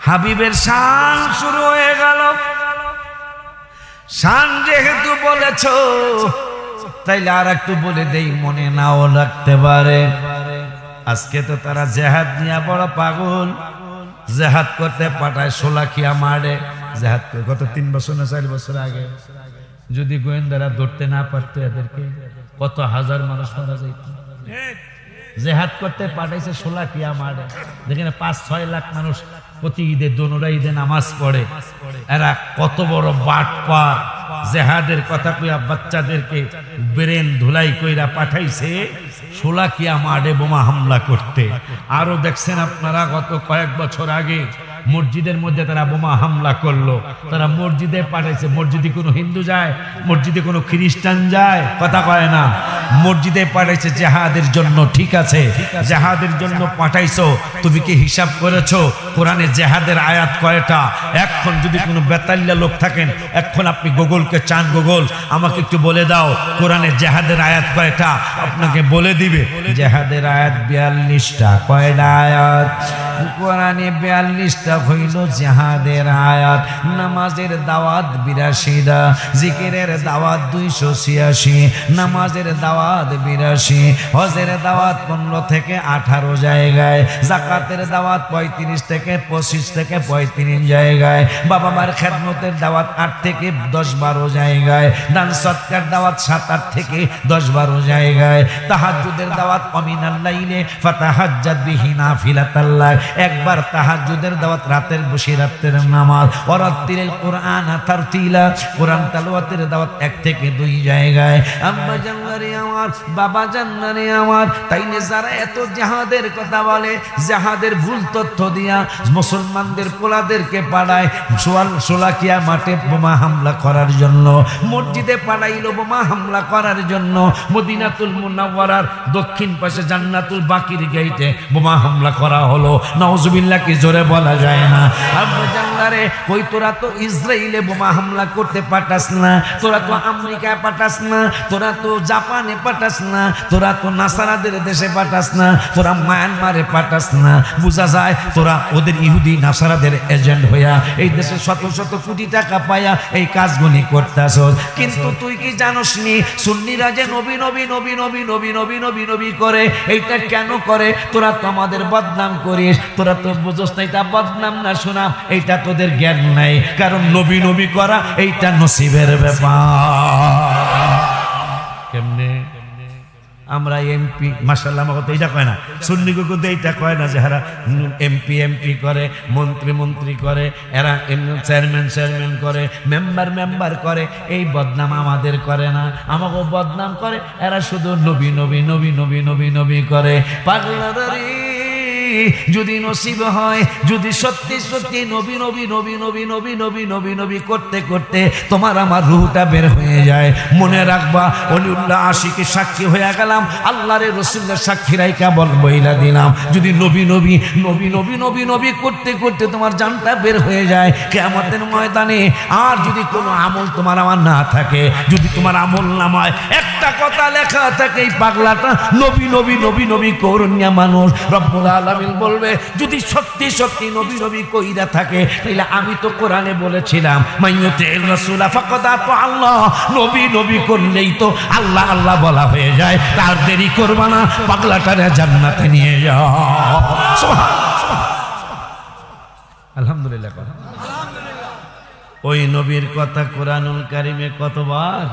হাবিবের শান শুরু হয়ে গেল। শান যেহেতু বলেছ তাইলে আর একটু বলে দেই, মনে নাও রাখতে পারে। আজকে তো তারা জেহাদ নিয়ে বড় পাগল, জেহাদ করতে পাঠায় শোলাকিয়া মারে। জেহাদ করে গত 3 বছর না 4 বছর আগে যদি গোয়েন্দারা ধরতে না পারতো এদেরকে, কত হাজার মানুষ মারা যাইত। জেহাদ করতে পাঠাইছে শোলাকিয়া মারে, যেখানে 5-6 লাখ মানুষ প্রতি ঈদে, দোনোরা ঈদে নামাজ পড়ে। এরা কত বড় বাটপার, জেহাদের কথা কইয়া বাচ্চাদেরকে ব্রেন ধুলাই কইরা পাঠাইছে শোলাকিয়া মাঠে বোমা হামলা করতে। আরো দেখছেন আপনারা গত কয়েক বছর আগে মসজিদের মধ্যে তারা বোমা হামলা করলো। তারা মসজিদে পাঠাইছে। মসজিদে কোনো হিন্দু যায়? মসজিদে কোনো খ্রিস্টান যায়? কথা কয় না। মসজিদে পাঠাইছে জেহাদের জন্য। ঠিক আছে, জেহাদের জন্য পাঠাইছো, তুমি কি হিসাব করেছো কোরআনে জেহাদের আয়াত কয়টা? এখন যদি কোনো বেতাল্লা লোক থাকেন, এখন আপনি গুগলকে চান, গুগল আমাকে একটু বলে দাও কোরআনে জেহাদের আয়াত কয়টা, আপনাকে বলে দিবে। জেহাদের আয়াত 42টা। কয়টা আয়াত? কোরআনে 42টা হইল জেহাদের আয়াত। নামাজের দাওয়াত 82টা, জিকিরের দাওয়াত 286, নামাজের দাওয়াত 82, হজের দাওয়াত 15 থেকে 18 জায়গায়, যাকাতের দাওয়াত 35 থেকে 25 থেকে 35 জায়গায়, বাবা মার খেদমতের দাওয়াত 8 থেকে 10-12 জায়গায়, দান সৎকার দাওয়াত 7-8 থেকে 10-12 জায়গায়, তাহাজ্জুদের দাওয়াত অমিনাল লাইলে ফাতাহাজ্জাদ বিহি নাফিলাতাল্লাহ, একবার তাহাজ্জুদের দাওয়াত রাতের বসে রাতের নামাজ, ওয়ারাত্তিলিল কুরআন তারতিলা, কোরআন তেলাওয়াতের দাওয়াত 1 থেকে 2 জায়গায়। আম্মা জান্নারে আমার, বাবা জান্নারে আমার, তাইলে যারা এত জিহাদের কথা বলে, জিহাদের ভুল তথ্য দিয়া মুসলমানদের পোলাদেরকে পাঠায় শোলাকিয়া মাঠে বোমা হামলা করার জন্য, মসজিদে পাঠাইলো বোমা হামলা করার জন্য, মদিনাতুল মুনাওয়ারার দক্ষিণ পাশে জান্নাতুল বাকির গেইটে বোমা হামলা করা হলো। নাউজুবিল্লাহ কি জোরে বলা যায় না? আব্বা জানলারে কই, তোরা তো ইসরায়েলে বোমা হামলা করতে পাঠাস না, তোরা তো আমেরিকায় পাঠাস না, তোরা তো জাপানে পাঠাস না, তোরা তো নাসারাদের দেশে পাঠাস না, তোরা মায়ানমারে পাঠাস না। বোঝা যায় তোরা ওদের ইহুদি নাসারাদের এজেন্ট হইয়া এই দেশে শত শত কোটি টাকা পাইয়া এই কাজগুলি করতেছ। কিন্তু তুই কি জানোস নি সুন্নিরা যে নবী নবী নবী নবী নবী নবী নবী নবী করে? এইটা কেন করে? তোরা তো আমাদের বদনাম করিস, তোরা তো বুঝোস না এটা বদনাম না শোনা, এইটা তোদের জ্ঞান নাই। কারণ নবী নবী করা এইটা নসিবের ব্যাপার। কেমনে আমরা এমপি, মাশাআল্লাহ আমাকে তো এইটা কয় না, সুন্নিকে কিন্তু এইটা কয় না যে এরা এমপি করে, মন্ত্রী করে, এরা চেয়ারম্যান করে, মেম্বার করে। এই বদনাম আমাদের করে না, আমাকে বদনাম করে এরা শুধু নবী নবী নবী নবী নবী নবী করে। পাগলারি যদি নসিব হয়, যদি সত্যি সত্যি নবী নবী নবী নবী নবী নবী নবী নবী করতে করতে তোমার আমার রূহটা বের হয়ে যায়, মনে রাখবা অলিউল্লাহ আশিকে সাক্ষী হয়ে গেলাম, আল্লাহর রাসূলের সাক্ষী রাইকা বইলা দিলাম, যদি নবী নবী নবী নবী নবী নবী করতে করতে তোমার জানটা বের হয়ে যায় কিয়ামতের ময়দানে, আর যদি কোনো আমল তোমার আমার না থাকে, যদি তোমার আমল নামায় একটা কথা লেখা থাকে এই পাগলাটা নবী নবী নবী নবী করুণা মানুষ, রব্বুল আলামিন বলবে যদি সত্যি সত্যি নবী নবী কইরা থাকে তাহলে আমি তো কোরআনে বলেছিলাম মাইয়ুতির রাসূলা ফাকাদ আতা আল্লাহ, নবী নবী করলেই তো আল্লাহ আল্লাহ বলা হয়ে যায়, তার দেরি করবা না, পাগলাটারে জান্নাতে নিয়ে যাও। আলহামদুলিল্লাহ। ওই নবীর কথা কোরআনুল কারিমে কতবার,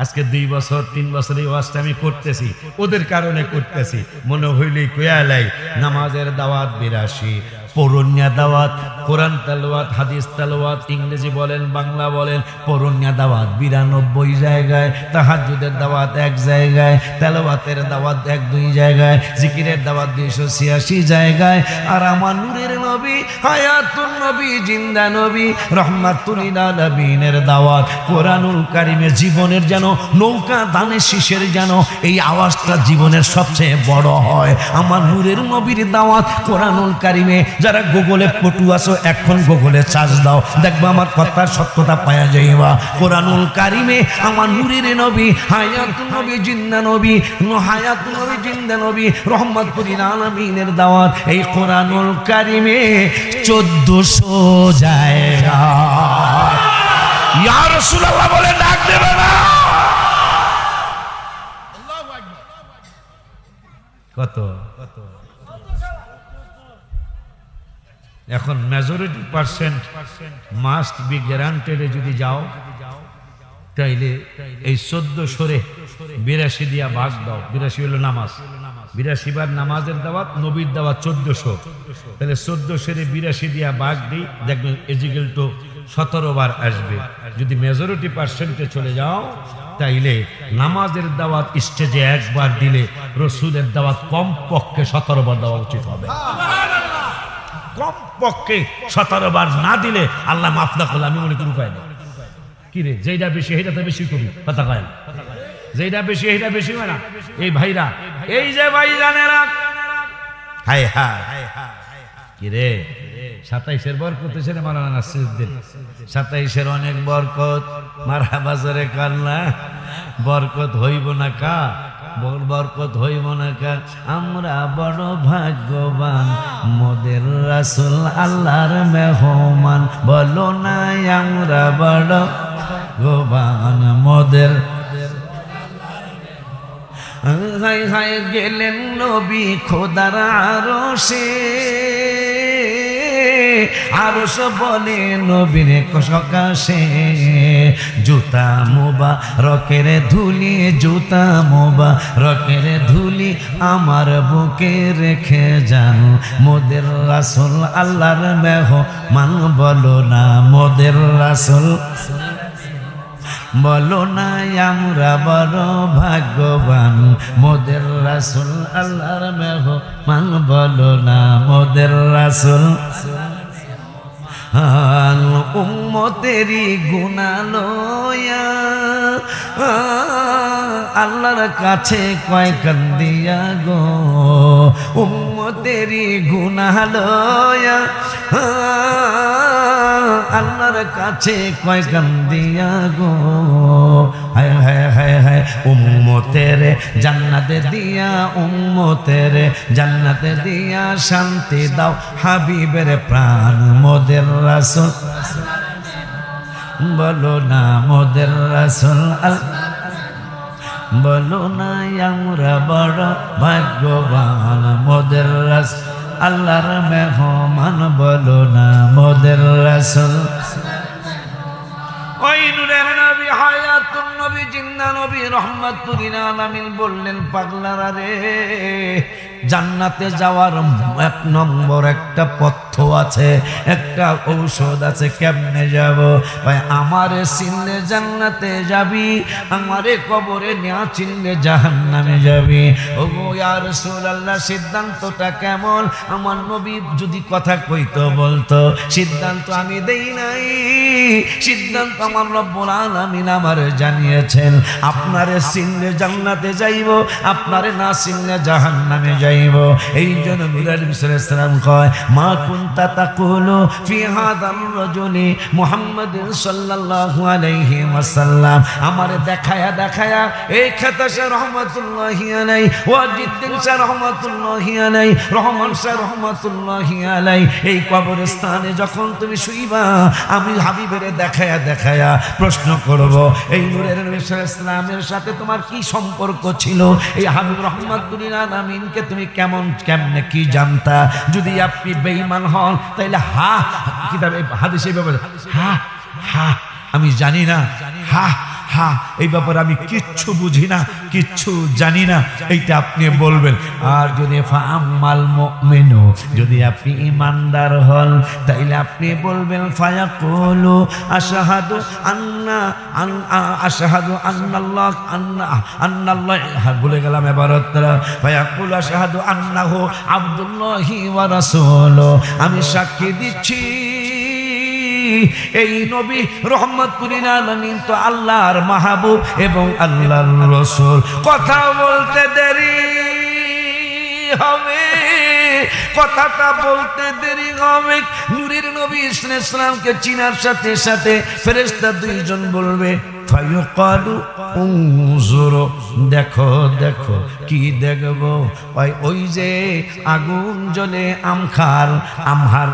আজকে 2 বছর 3 বছর এই ওয়াজটা আমি করতেছি, ওদের কারণে করতেছি, মনে হইলেই কয়ালাই নামাজের দাওয়াত 82, পরুনিয়া দাওয়াত, কোরআন তেলাওয়াত, হাদিস তেলাওয়াত, ইংরেজি বলেন বাংলা বলেন, পরুনিয়া দাওয়াত 92 জায়গায়, তাহাজ্জুদের দাওয়াত 1 জায়গায়, তেলাওয়াতের দাওয়াত 1-2 জায়গায়, জিকিরের দাওয়াত 286 জায়গায়, আর আমার নূরের নবী হায়াতুন নবী জিন্দা নবী রহমাতুল লিল আলামিনের দাওয়াত কোরআনুল কারিমে জীবনের যেন নৌকা দানে শীষের যেন এই আওয়াজটা জীবনের সবচেয়ে বড় হয়। আমার নূরের নবীর দাওয়াত কোরআনুল কারিমে, যারা গুগলে পটু আছো এখন গুগলে সার্চ দাও, দেখবা আমার কথার সত্যতা পাওয়া যাইবা। কোরআনুল কারিমে আমার নূরের নবী হায়াতুন নবী জিন্দা নবী, হায়াতুন নবী জিন্দা নবী রহমাতুল লিল আলামিনের দাওয়াত এই কোরআনুল কারিমে 1400 জায়গা। ইয়া রাসূলুল্লাহ বলে ডাক দেবে না। কত এখন majority percent must be guaranteed, যদি যাও তাইলে এই 1482 দিয়া ভাগ দাও, 82 হলো নামাজ, 82 বার নামাজের দাওয়াত, নবীর দাওয়াত 1400, তাহলে 1482 দিয়া ভাগ দিই, দেখবেন ইজিক্যাল টু 17 বার আসবে। যদি মেজরিটি পার্সেন্টে চলে যাও তাইলে নামাজের দাওয়াত স্টেজে 1 বার দিলে রসুলের দাওয়াত কমপক্ষে 17 বার দেওয়া উচিত হবে। কমপক্ষে 17 বার না দিলে আল্লাহ মাফ না করলে আমি মনে করি উপায় নেই। কি রে, যেটা বেশি সেইটা তো বেশি করি, কথা কয়, যেটা বেশি সেইটা বেশি হয় না। এই ভাইরা, এই যে ভাইজানেরা, হায় হায় কি রে 27-এর বরকত এসে মারানা নাসিরউদ্দিন, 27-এর অনেক বরকত, মারহাবা জোরে কান্না, বরকত হইব না কা, বরকত হইব না কা, আমরা বড় ভাগ্যবান, মোদের রাসূল আল্লাহর মেহমান, বলো না আমরা বড় ভাগ্যবান, মোদের হাই হাই গেলেন নবী খোদার আরশে, আরশ বলে নবীর সকাশে, জুতা মুবারকের ধুলি, জুতা মুবারকের ধুলি আমার বুকে রেখে যান, মোদের রাসূল আল্লাহর মেহমান, বলো না মোদের রাসূল, বলো না আমরা বড় ভাগ্যবান, মোদের রাসূল আল্লাহর মেহমান, বলো না মোদের রাসূল। উম্মতেরি গুনাহ লয়া আল্লাহর কাছে কয় কান্দিয়া গো, উম্মতেরি গুনাহ লয়া আল্লাহর কাছে কয় কান্দিয়া গো, হায় হায় হায় হায় উম্মতের জান্নাতে দিয়া, উম্মতের জান্নাতে দিয়া শান্তি দাও হাবিবের প্রাণ, মোদের রাসূল, বলো না মোদের রাসূল, বলো না আমরা বড় ভাগ্যবান, মোদের রাসূল আল্লাহর মেহমান, বলো না মোদের রাসূল। ওই নূরের নবী হায়াতুন নবী জিন্দা নবী রহমাতুল লিল আলামিন বললেন, পাগলারা রে জান্নাতে যাওয়ার এক নম্বর একটা পথ্য আছে, একটা ঔষধ আছে। কেমনে যাব? ভাই আমারে চিনলে জান্নাতে যাবি, আমারে কবরে না চিনলে জাহান্নামে যাবি। ওগো ইয়া রাসূলুল্লাহ, সিদ্ধান্তটা কেমন? আমার নবী যদি কথা কইতো বলতো, সিদ্ধান্ত আমি দেই নাই, সিদ্ধান্ত আমার রব্বুল আলামিন আমারে জানিয়েছেন। আপনারে চিনলে জান্নাতে যাইব, আপনারে না চিনলে জাহান্নামে যাইব। এই জন্য নূর আলাইহিস সালাম কয়, মা কুনতা তাকুলু ফি হাদার রাজুলি মুহাম্মদ সাল্লাল্লাহু আলাইহি ওয়াসাল্লাম। আমারে দেখায়া দেখায়া এই খাতাশা রহমাতুল্লাহি আলাইহি, ওয়াজিদ্দিন শাহ রহমাতুল্লাহি আলাইহি, রহমান শাহ রহমাতুল্লাহি আলাইহি, এই কবরস্থানে যখন তুমি শুইবা, আমি হাবিবের দেখায়া দেখায়া প্রশ্ন করব, এই নূরের নবী সাল্লাল্লাহু আলাইহি ওয়াসাল্লামের সাথে তোমার কি সম্পর্ক ছিল? এই হাবিব রহমাতুল্লিল আলামিনকে তুমি কেমনে কি জানতা? যদি আপনি বেঈমান হন তাহলে কিতাবে হাদিসে ব্যাপারে আমি জানি না, এই ব্যাপারে আমি কিচ্ছু বুঝি না, কিচ্ছু জানি না, এইটা আপনি বলবেন। আর যদি ফাআম্মাল মুমিনু, যদি আপনি ঈমানদার হন, তাইলে আপনি বলবেন ফায়াকুলু আশহাদু আন্নাল্লাহ, ভুলে গেলাম ইবারতটা, ফায়াকুলু আশহাদু আন্নাহু আবদুল্লাহি ওয়া রাসূলুহু, আমি সাক্ষী দিচ্ছি এই নবী রহমতুল আলামিন তো আল্লাহর মাহবুব এবং আল্লাহর রাসূল। কথা বলতে দেরি হবে, কথাটা বলতে দেরি হবে। নূরের নবী সাল্লাল্লাহু আলাইহি ওয়াসাল্লামকে চিনার সাথে সাথে ফেরেশতা দুইজন বলবে, ফায়ুকালু উনজুরু, দেখো দেখো। কি দেখবো? ওই যে আগুন জ্বলে আমহার,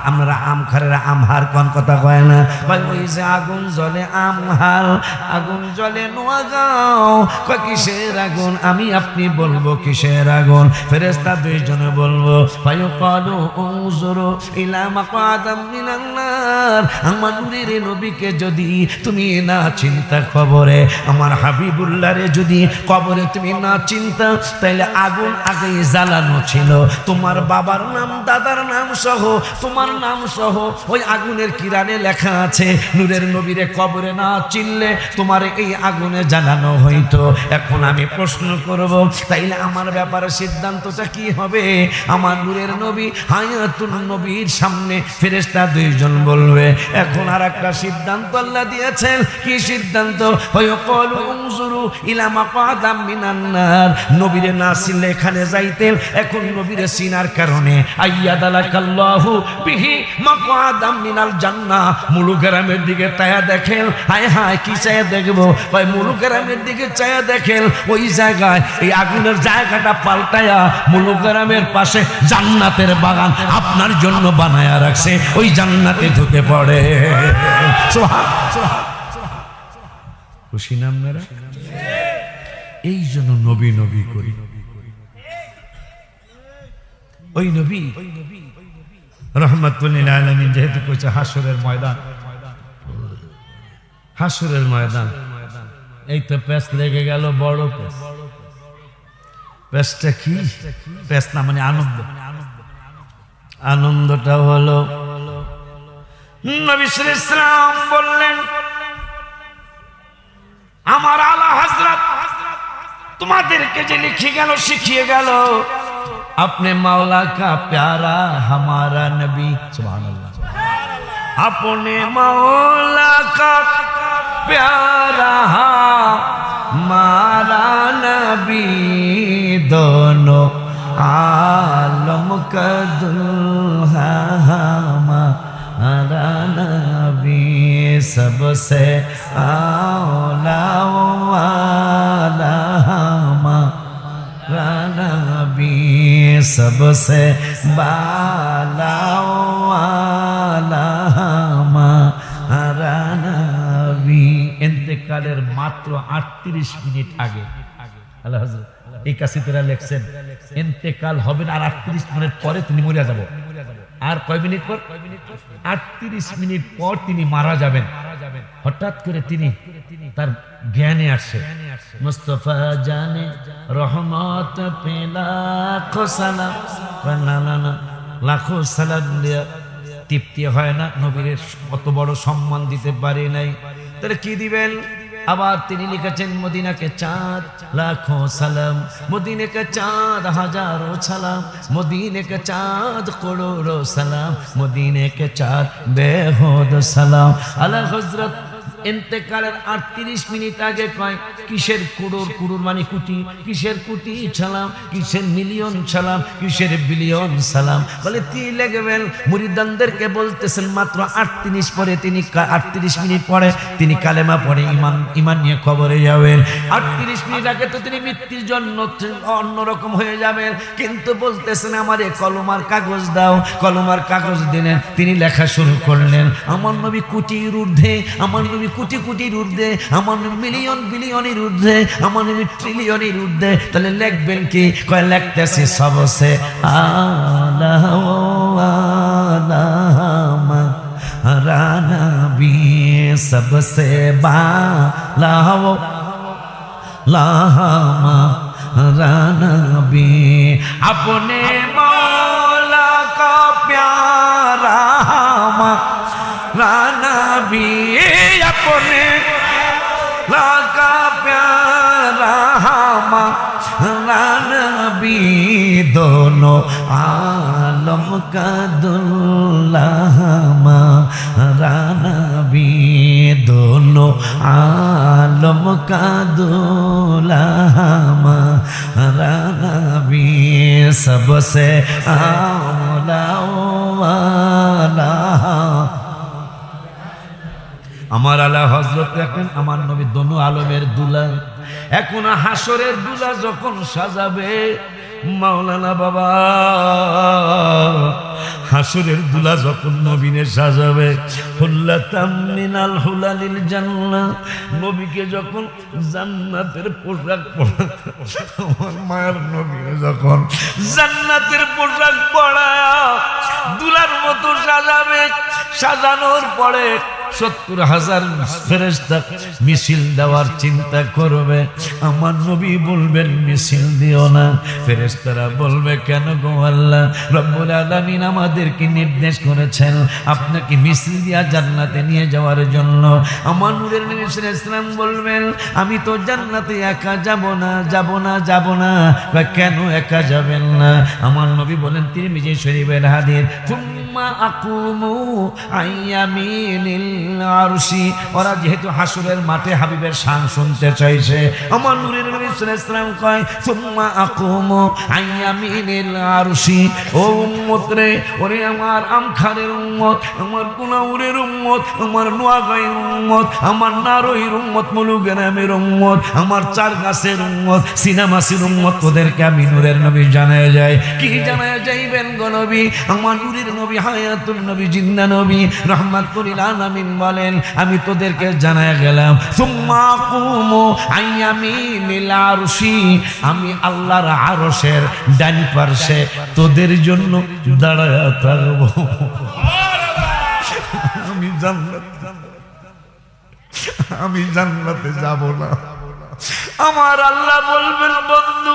আমরা আমহারের আমহার কোন কথা কয় না, ওই যে আগুন জ্বলে আমহার, আগুন জ্বলে নোয়াগাঁও। কিসের আগুন? আমি আপনি বলবো কিসের আগুন? ফেরেশতা দুইজনে বলবো, ফায়ুকালু উনজুরু ইলা মাকাদাম মিনান নার। আমার নূরের নবীকে যদি তুমি না চিন্তা, কবরে আমার হাবিবুল্লাহরে যদি কবরে তুমি না চিন্তা, তাইলে আগুন আগে জ্বালানো ছিল। তোমার বাবার নাম, দাদার নাম সহ, তোমার নাম সহ ওই আগুনের কিরানে লেখা আছে। নূরের নবীরে কবরে না চিনলে তোমার এই আগুনে জ্বালানো হইতো। এখন আমি প্রশ্ন করব, তাইলে আমার ব্যাপারে সিদ্ধান্তটা কি হবে? আমার নূরের নবী হায়াতুন নবীর সামনে ফেরেশতা দুইজন বলবে। এখন আর একটা সিদ্ধান্ত আল্লাহ দিয়েছেন। কি সিদ্ধান্ত? নবীরে না চিনলে এখানে যাইতেন, এখন নবীরে চিনার কারণে আইয়াদালাকাল্লাহু বিহি মাকআদাম মিনাল জান্নাহ। মুলুকেরামের দিকে তায়া দেখেন, হায় হায় কি চায়া দেখবো? ভাই মুলুকেরামের দিকে চায়া দেখেন, ওই জায়গায় এই আগুনের জায়গাটা পাল্টায়া মুলুকেরামের পাশে জান্নাতের বাগান আপনার জন্য বানায়া রাখছে। ওই জান্নাতে ঢুকে পড়ে। খুশি না আপনারা? এই জন্য নবী নবী করি। ওই নবী রহমাতুল লিল আলামিন যেহেতু কইছে হাসরের ময়দান, হাসরের ময়দান, এই তো পেস লেগে গেল, বড় পেস। পেসটা কি? পেস না মানে আনন্দ। আনন্দটা হলো নবী সাল্লাল্লাহু আলাইহি ওয়াসাল্লাম বললেন, আমার আলা হযরত তোমাদেরকে যে লিখে গেল, শিখিয়ে গেল, अपने मौला का प्यारा हमारा नबी, सुभानअल्लाह, अपने मौला का प्यारा हमारा नबी, दोनों आलम का दुल्हा हमारा नबी, सबसे आला वाला हमारा नबी, सबसे बाला वाला हमारा नबी। इंतकालेर मात्र 38 मिनट आगे আল্লাহ হযরত এই কাসিদরা লেখছেন, ইন্তেকাল হবে না আর 38 মিনিট পরে তিনি মরে যাবেন। আর কয় মিনিট পর? 38 মিনিট পর তিনি মারা যাবেন। হঠাৎ করে তিনি তার জ্ঞানে আসে, মুস্তফা জানে রহমত পে লাখো সালাম। না না না, লাখো সালাম দিয়া তৃপ্তি হয় না, নবীর কত বড় সম্মান দিতে পারি নাই, তাহলে কি দিবেন? আবার তিনি লিখেছেন মদিনাকে চাঁদ লাখো সালাম, মদিনাকে চাঁদ হাজারো সালাম, মদিনাকে চাঁদ করোড়ো সালাম, মদিনাকে চাঁদ বেহুদ সালাম। আলা হযরত ইন্তেকালের 38 মিনিট আগে কয় কিসের কুড়ুর, কুড়ুর মানে কোটি, কিসের কোটি সালাম, কিসের মিলিয়ন সালাম, কিসের বিলিয়ন সালাম। বলে তিনি লিখবেন মুরিদানদেরকে বলতেছেন মাত্র 38 পরে তিনি 38 মিনিট পরে তিনি কালেমা পড়ে ইমান নিয়ে কবরে যাবেন। 38 মিনিট আগে তো তিনি মৃত্যুর জন্য অন্যরকম হয়ে যাবেন, কিন্তু বলতেছেন আমার এই কলমার কাগজ দাও। কলমার কাগজ দিলেন, তিনি লেখা শুরু করলেন আমার নবী কোটির ঊর্ধ্বে, আমার নবী কোটি কোটির ঊর্ধ্বে, আমার নবী মিলিয়ন বিলিয়নের ঊর্ধ্বে, আমার নবী ট্রিলিয়নের ঊর্ধ্বে। তাহলে লিখবেন কি? কয় লিখতেছি সবসে আলা আলামা রানা বি সবসে বালা লাহামা রানা বি अपने मौला का प्यारा राना भी अपने लाका प्यारा राना भी दोनों आलम का दुल्हा राना भी दोनों आलम का दूल्हा राना भी सबसे आला वाला। আমার আলা হযরত এখন আমার নবী দোনো আলমের দুলা, এখন হাসরের দুলা যখন সাজাবে মাওলানা বাবা, হাসরের দুলা যখন নবীনে সাজাবে হুল্লাতাম মিনাল হুলালিল জান্নাহ, নবীকে যখন জান্নাতের পোশাক পরাতে, আমার মায়ের নবীকে যখন জান্নাতের পোশাক পরায়া দুলার মতো সাজাবে, সাজানোর পরে 70,000 ফেরেশতা মিছিল দেওয়ার চিন্তা করবে। আমার নবী বলবেন মিছিল দিও না। ফেরেশতারা বলবে কেন গো আল্লাহ? রব্বুল আলামিন আমাদেরকে নির্দেশ করেছেন আপনাকে মিছিল দিয়া জান্নাতে নিয়ে যাওয়ার জন্য। আমার নূরের নবী সাল্লাল্লাহু আলাইহি ওয়াসাল্লাম বলবেন আমি তো জান্নাতে একা যাব না, যাব না, যাব না। কেন একা যাবেন না? আমার নবী বলেন তিরমিজি শরীফের হাদিস সুম্মা আকুমু আইয়ামিনিল আরশি। ওরা যেহেতু হাসরের মাঠে হাবিবের শান শুনতে চাইছে, আমার নূরের নবী সাল্লাল্লাহু আলাইহি ওয়াসাল্লাম কয় সুম্মা আকুমু আইয়ামিনিল আরশি। ও উম্মত রে, ওরে আমার আমখারের উম্মত, আমার কুনাউরের উম্মত, আমার নোয়াগাঁয়ের উম্মত, আমার নারোইর উম্মত, মুলুগ্রামের উম্মত, আমার চার গাছের উম্মত, সিনামাসির উম্মত, ওদেরকে আমি নূরের নবী জানায় যায়। কি জানায় যাইবেন গো নবী? আমার নূরের নবী হায়াতুল নবী জিন্দা নবী রাহমাতুল লিল আলামিন বলেন আমি তোদেরকে জানায় গেলাম সুম্মা কুমু আইয়ামিনিল আরশি, আমি আল্লাহর আরশের ডান পাশে তোদের জন্য দাঁড়ায়া থাকব। আমি জান্নাতে যাব না। আমার আল্লাহ বলবেন বন্ধু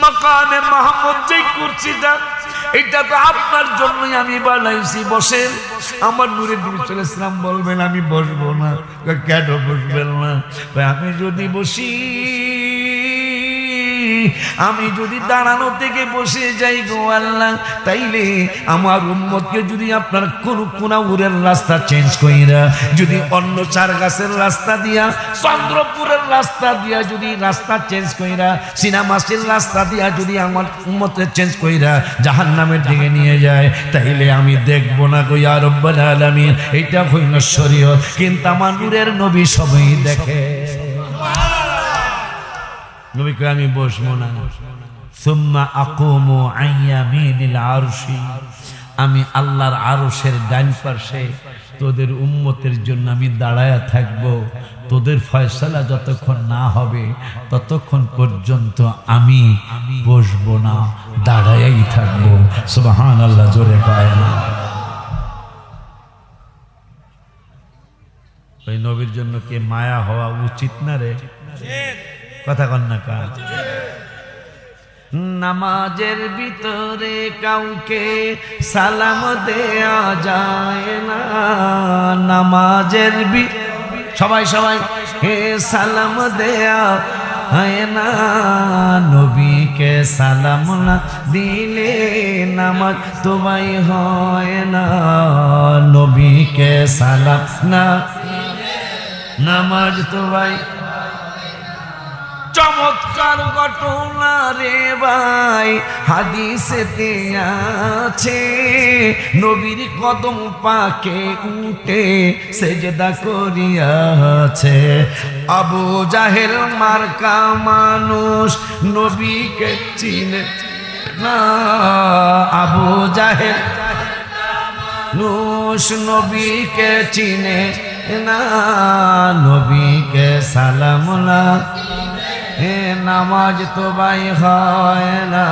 মাকামে মাহমুদ যে কুরসিটা এটা তো আপনার জন্যই আমি বানাইছি, বসেন। আমার নূরের নবী সাল্লাল্লাহু আলাইহি ওয়াসাল্লাম বলবেন আমি বসবো না। কেন বসবেন না? আমি যদি বসি, আমি যদি দাঁড়ানো থেকে বসে যাই গো আল্লাহ, তাইলে আমার উম্মতকে যদি আপনার কোন কোনাউরের রাস্তা চেঞ্জ কইরা, যদি অন্য চার গাছের রাস্তা দিয়া, চন্দ্রপুরের রাস্তা দিয়া যদি রাস্তা চেঞ্জ কইরা, সিনামাসির রাস্তা দিয়া যদি আমার উম্মতকে চেঞ্জ কইরা জাহান্নামের দিকে নিয়ে যায়, তাইলে আমি দেখব না গো ইয়া রাব্বুল আলামিন। এটা হইল শরীয়ত, কিন্তু আমার নূরের নবী সবই দেখে। নবী কয় আমি বসবো না। সুম্মা আকুমু আইয়ামিনিল আরশি, আমি আল্লাহর আরশের ডান পাশে তোদের উম্মতের জন্য আমি দাঁড়ায়া থাকবো। তোদের ফয়সালা যতক্ষণ না হবে ততক্ষণ পর্যন্ত আমি বসবো না, দাঁড়ায়াই থাকবো। সুবহানাল্লাহ, জোরে পায় না। ওই নবীর জন্য কে মায়া হওয়া উচিত না রে? কথা কন না কা। নামাজের ভিতরে কাউকে সালাম দেয়া যায় না, নামাজের সবাই সবাই হে সালাম দেয়া হয় না, নবীকে সালাম না দিলে নামাজ তোমায় হয় না, নবীকে সালাম না নামাজ তোমায়। চমৎকার ঘটনা রে ভাই হাদিসেতে আছে, নবীর কদম পাকে উঠে সেজদা করিয়াছে। আবু জাহেল মার্কা মানুষ নবীকে চিনে না, আবু জাহেল মানুষ নবীকে চিনে না, নবীকে সালাম না হে নামাজ তো ভাই হয় না,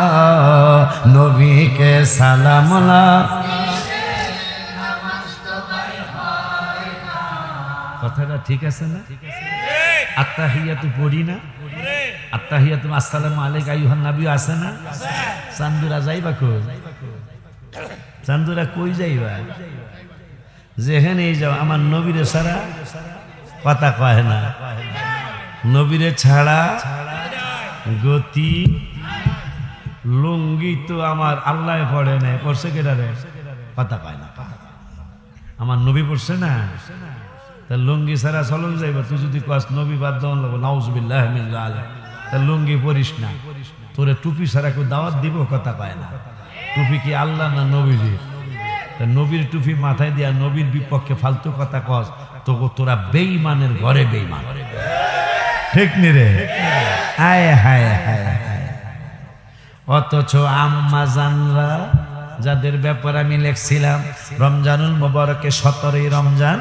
নবীকে সালাম না। কথাটা ঠিক আছে না? আত্তাহিয়াতু পড়ি না, আত্তাহিয়াতু আসসালামু আলাইকা আইয়ুহান নবী আছে না? চান্দুরা যাইবা কই? চান্দুরা কই যাইবা? যেখানেই যাও আমার নবীরে ছাড়া কথা কয় না, নবীরে ছাড়া গতি। লুঙ্গি তো আমার আল্লাহ পড়ে নাই, পড়ছে কেটারে? কথা কয় না, আমার নবী পড়ছে না। তা লুঙ্গি ছাড়া চলন যাইব? তুই যদি কস নবী বাদ দেওয়ান লাগবো, নাউজুবিল্লাহ মিন যালিক, তা লুঙ্গি পরিস না। তোরে টুপি ছাড়া কেউ দাওয়াত দিব? কথা কয় না। টুপি কি আল্লাহ না নবীজির? তা নবীর টুপি মাথায় দিয়া নবীর বিপক্ষে ফালতু কথা কস, তো তোরা বেঈমানের ঘরে বেঈমান। ঠিক নি রে? হায় হায় হায় হায়। অথচ আম্মা জানরা যাদের ব্যাপারে আমি লিখছিলাম, রমজানুল মুবারকে 17ই রমজান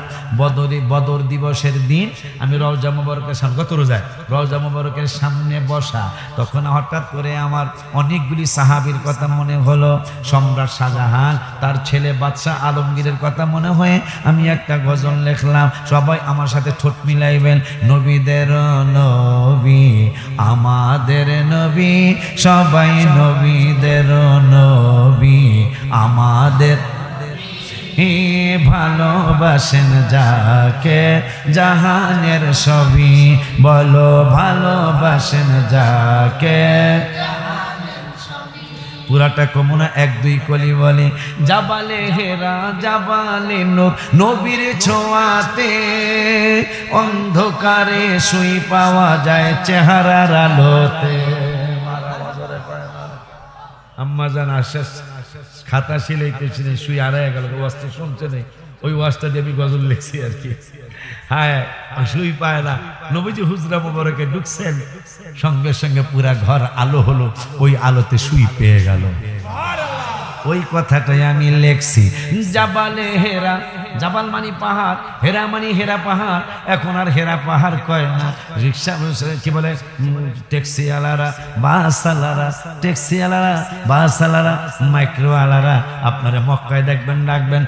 বদর দিবসের দিন আমি রওজা মুবারকের সামনে, কত রোজায় রওজা মুবারকের সামনে বসা, তখন হঠাৎ করে আমার অনেকগুলি সাহাবীর কথা মনে হলো, সম্রাট শাহজাহান, তার ছেলে বাদশাহ আলমগীরের কথা মনে হয়ে আমি একটা গজল লিখলাম। সবাই আমার সাথে ঠোঁট মিলাইবেন। নবীদের নবী আমাদের নবী, সবাই নবীদের নবী আমাদের, ভালোবাসেন যাকে জাহানের সবই, বলো ভালোবাসেন যাকে। পুরাটা কমুনা 1-2 কলি বলে, জাবালে হেরা জাবালে নূর, নবীর ছোঁয়াতে অন্ধকারে শুই পাওয়া যায় চেহারার আলোতে। আম্মা জান আশেষ খাতা সিলাইতেছিলেন, শুই আড়াই গেল, ওয়াজটা শুনছে নেই, ওই ওয়াজটা দিয়ে আমি গজল লিখছি আর কি। হ্যাঁ, শুই পায় না। নবীজি হুজরা মুবারকে ঢুকছেন, সঙ্গে সঙ্গে পুরা ঘর আলো হলো, ওই আলোতে শুই পেয়ে গেল। ওই কথাটাই আমি লেখছি। জাবালে হেরা, জাবাল মানি পাহাড়, হেরা মানি হেরা পাহাড়। এখন আর হেরা পাহাড় কয় না, রিক্সা কি বলে, ট্যাক্সি আলারা, বাস আলারা, ট্যাক্সি আলারা, বাস আলারা, মাইক্রো আলারা আপনারা মক্কায় দেখবেন, ডাকবেন,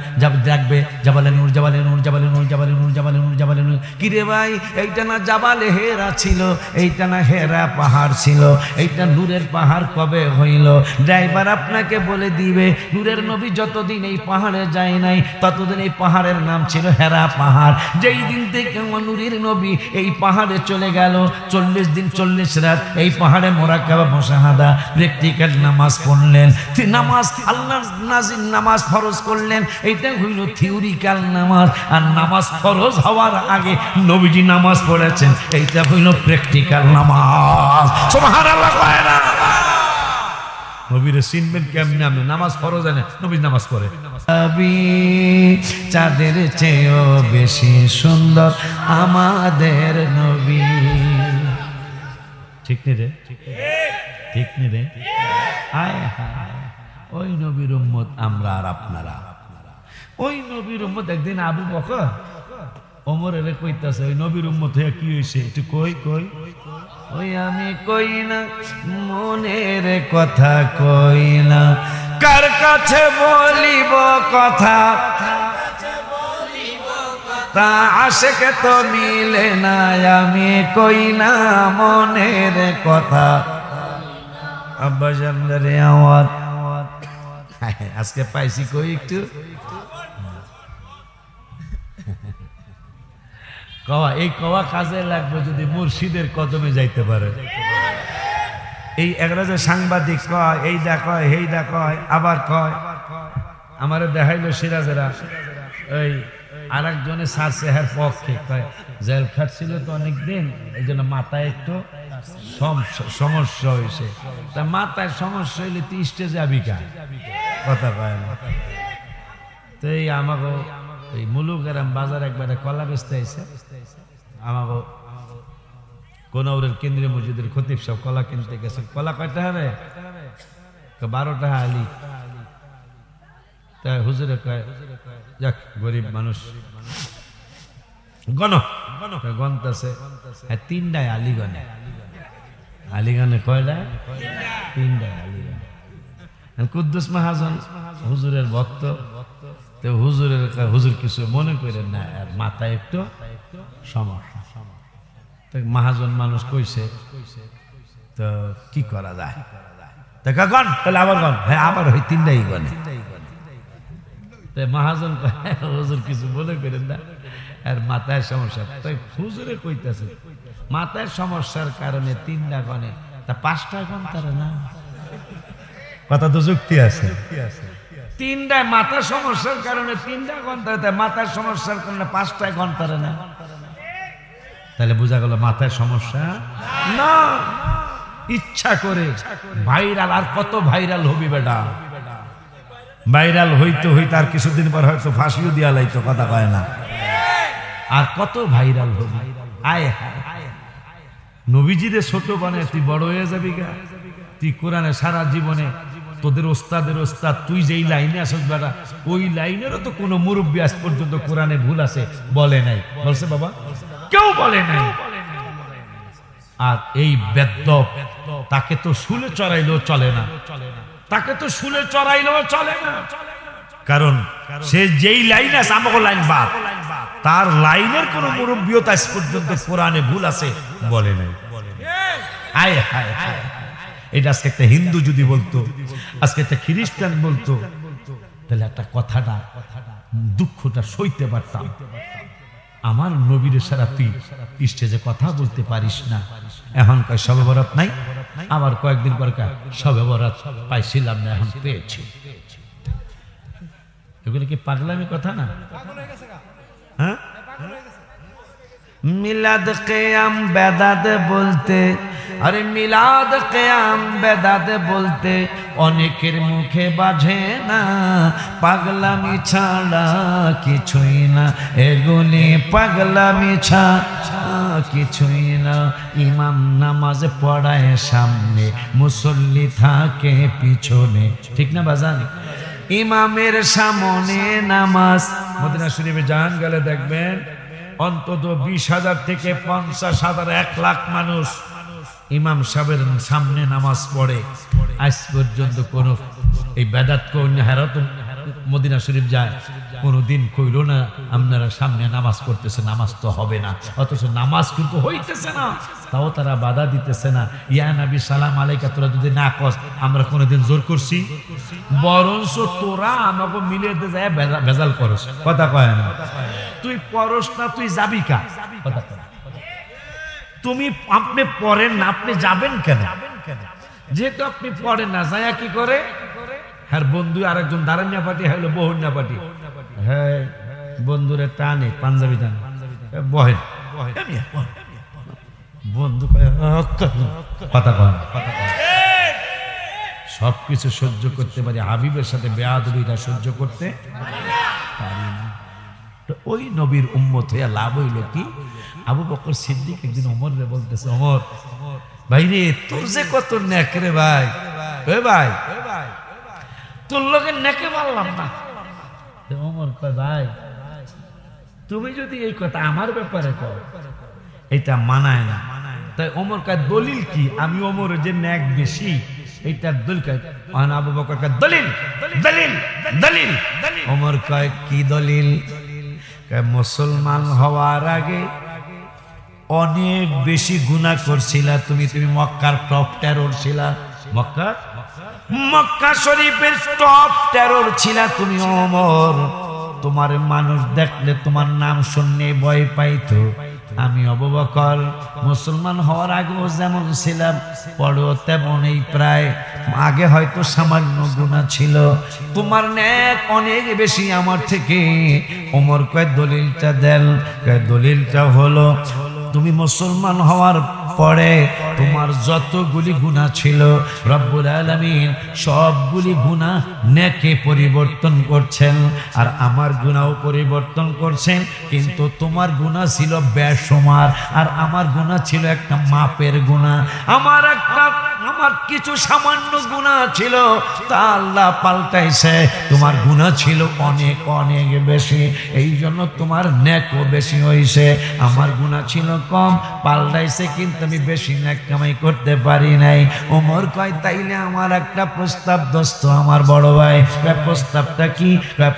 ডাকবে জাবালে নূর, জাবালে নূর, জাবালে নূর, জাবালে নূর, জাবালে নূর, জাবালে নূর। কিরে ভাই, এইটা না জাবালে হেরা ছিল, এইটা না হেরা পাহাড় ছিল, এইটা নূরের পাহাড় কবে হইল? ড্রাইভার আপনাকে বলে দিবে, নূরের নবী যতদিন এই পাহাড়ে যায় নাই ততদিন এই পাহাড়ের নাম ছিল হেরা পাহাড়। যেই দিন থেকে নূরের নবী এই পাহাড়ে চলে গেল, 40 দিন 40 রাত এই পাহাড়ে মুরাকাবা মুশাহাদা প্র্যাকটিক্যাল নামাজ পড়লেন। নামাজ আল্লাহ নাজিল নামাজ ফরজ করলেন, এইটা হইল থিওরিক্যাল নামাজ। আর নামাজ ফরজ হওয়ার আগে নবীজি নামাজ পড়েছেন, এইটা হইল প্র্যাকটিক্যাল নামাজ। সুবহানাল্লাহ কয় না? নবীরে চিনবেন কেমনে? আপনি নামাজ ফরজ জানেন, নবী নামাজ পড়ে। চাঁদের চেয়েও বেশি সুন্দর আমাদের নবী। ঠিক নি রে? ঠিক নি রে? হায় হায়, ওই নবীর উম্মত আমরা আর আপনারা। ওই নবীর উম্মত একদিন আবু বকর ওমরের কইতাছে, ওই নবীর উম্মত হয়ে কি হয়েছে একটু কই কই। ওই আমি কই না মনের কথা, কই না কার কাছে বলিব কথা, তা আশেকে তো মিলে না, আমি কই না মনের কথা। আব্বাজান রে আমার আজকে পাইছি কই একটু কওয়া, এই কওয়া কাজে লাগবে যদি মুর্শিদের কদমে যাইতে পারে। এই একটা যে সাংবাদিক কয় এইটা কয় সেইটা কয়, আবার কয় আমারে দেখাইলো সিরাজেরা ওই আর একজনে সারছে হের পক্ষে, কয় জেল খাটছিল তো অনেকদিন, এই জন্য মাথায় একটু সমস্যা হয়েছে। তা মাথায় সমস্যা হইলে তুই স্টেজে যাবি কা, কথা কয় না। তো এই আমাকে এই মুলুকেরাম বাজার একবারে কলা বেচতে আইছে, আমাকে কোনৌরের কেন্দ্রীয় মসজিদের খতিব সব কলা কিনতে গেছে। কলা কয়টা হবে? 12 টাকা আলি। তাই হুজুরে কয় যাক গরিব মানুষ গণ গনতেছে, 3টায় আলিগনে। আলিগনে কয়টায়? 3টায় আলিগনে। কুদ্দুস মাহাজন হুজুরের ভক্ত, তো হুজুর কিছু মনে করেন না, আর মাথায় একটু সমস্যা। মহাজন মানুষ কইছে তো কি করা যায়, গন তাহলে আবার গন, হ্যাঁ আবার ওই 3টাই গনে। মহাজন হুজুর কিছু মনে করেন না, আর মাথায় সমস্যা। তাই হুজুরে কইতেছে মাথায় সমস্যার কারণে 3টা গনে, তা 5টায় গন তারা না, কথা তো যুক্তি আছে। 3টায় মাথার সমস্যার কারণে 3টা ঘন্টা, মাথার সমস্যার কারণে 5টায় ঘন্টা না, তাহলে বোঝা গেল মাথায় সমস্যা না। ইচ্ছা করে ভাইরাল, আর কত ভাইরাল হবি বেটা, ভাইরাল হইতে হইতে আর কিছুদিন পর হয়তো ফাঁসিও দিয়া লাইতো, কথা কয় না। আর কত ভাইরাল হবি, আয় হায় নবীজিরে ছোট বানায় তুই বড় হয়ে যাবি গা। তুই কোরআনে সারা জীবনে তোদের ওস্তাদের ওস্তাদ, তুই যেই লাইনে আসস বেটা, ওই লাইনেরও তো কোনো মুরব্বী আজ পর্যন্ত কোরআনে ভুল আছে বলে নাই, বলছে বাবা? কেউ বলে নাই। আর এই বেদ্যপ, তাকে তো শুলে চড়াইলেও চলে না, তাকে তো শুলে চড়াইলেও চলে না, কারণ সে যেই লাইন আছে আমাকে লাইন বাদ, তার লাইনের কোন মুরব্বীও আজ পর্যন্ত কোরআনে ভুল আছে বলে নাই। আয় হায় হায়, এটা আজকে একটা হিন্দু যদি বলতো, আজকে একটা খ্রিস্টান বলতো, তাহলে একটা কথাটা দুঃখটা সইতে পারতাম। আমার নবীর সারা তুই স্টেজে কথা বলতে পারিস না, এখন কয় শবে বরাত নাই, আবার কয়েকদিন পর কয় শবে বরাত পাইছিলাম না, এখন পেয়েছি। এগুলো কি পাগলামি কথা না? হ্যাঁ, মিলাদ কিয়াম বেদাত বলতে, আরে মিলাদ কিয়াম বেদাত বলতে অনেকের মুখে বাজে না, পাগলামি ছাড়া কিছুই না, এগুলি পাগলামি ছাড়া কিছুই না। ইমাম নামাজ পড়ায় সামনে, মুসল্লি থাকে পিছনে, ঠিক না বাজান? ইমামের সামনে নামাজ, মদিনা শরীফে যান গেলে দেখবেন অন্তত 20,000 থেকে 50,000 1 লাখ মানুষ ইমাম সাহেবের সামনে নামাজ পড়ে। আজ পর্যন্ত কোন এই বেদাত কোন হারাত মদিনা শরীফ যায় কোনদিন কইল না আপনারা সামনে নামাজ পড়তেছে, নামাজ তো হবে না, অথচ নামাজ কিন্তু হইতেছে না, তাও তারা বাধা দিতেছে না। ইয়া নবী সালাম আলাইকা, তোরা যদি না কস আমরা কোনদিন জোর করছি? বরঞ্চ তোরা আমাকে মিলে যায় ভেজাল করস, কথা কয় না। তুই পরস না, তুই যাবি কা, কথা কয়। তুমি আপনি পড়েন না, আপনি যাবেন কেন? যেহেতু আপনি পড়েন না, যায়া কি করে? হ্যাঁ বন্ধু আরেকজন দাঁড়ানিয়া পার্টি হইলো বহুনিয়া পার্টি, হ্যাঁ বন্ধুরে টানে পাঞ্জাবি টানে, বহেন বন্ধু কথা কয়, সবকিছু সহ্য করতে পারি, হাবিবের সাথে বেয়াদবিটা সহ্য করতে পারি না। তো ওই নবীর উম্মত হইয়া লাভ হইল কি? আবু বকর সিদ্দিক একদিন ওমরে বলতেছে, ওমর ভাই রে তোর যে কত নেক রে ভাই, ওই ভাই তোর লোকে নেকে মারলাম না। ওমর কয় ভাই তুমি যদি এই কথা আমার ব্যাপারে কও এটা মানায় না। তাই ওমর কয় দলিল কি? আমি ওমরের যে নেক বেশি এইটার দলিল কয়। আবু বকর কয় দলিল দলিল দলিল। ওমর কয় কি দলিল? মুসলমান হওয়ার আগে অনেক বেশি গুনাহ করছিলা তুমি মক্কার টপ টেরর ছিলা মক্কা শরীফের টপ টেরর ছিলা তুমি ওমর তোমার মানুষ দেখলে তোমার নাম শুনলে ভয় পাইতো আমি আবু বকর মুসলমান হওয়ার আগেও যেমন ছিলাম পরেও তেমনই প্রায় আগে হয়তো সামান্য গুনাহ ছিল তোমার নেক অনেক বেশি আমার থেকে ওমর কয় দলিলটা দেন দলিলটা হলো তুমি মুসলমান হওয়ার পরে তোমার যতগুলি গুনাহ ছিল রব্বুল আলামিন সবগুলি গুনাহ নেকে পরিবর্তন করছেন আর আমার গুনাহও পরিবর্তন করছেন কিন্তু তোমার গুনাহ ছিল বেসুমার আর আমার গুনাহ ছিল একটা মাপের গুনাহ আমার কিছু সামান্য গুনাহ ছিল তা আল্লাহ পাল্টাইছে তোমার গুনাহ ছিল অনেক অনেক বেশি এই জন্য তোমার নেকও বেশি হইছে আমার গুনাহ ছিল কম পাল্টাইছে কিন্তু আমি বেশি নেক কামাই করতে পারি নাই ওমর কয় তাইলে আমার একটা প্রস্তাব দোস্ত আমার বড় ভাই প্রস্তাবটা কি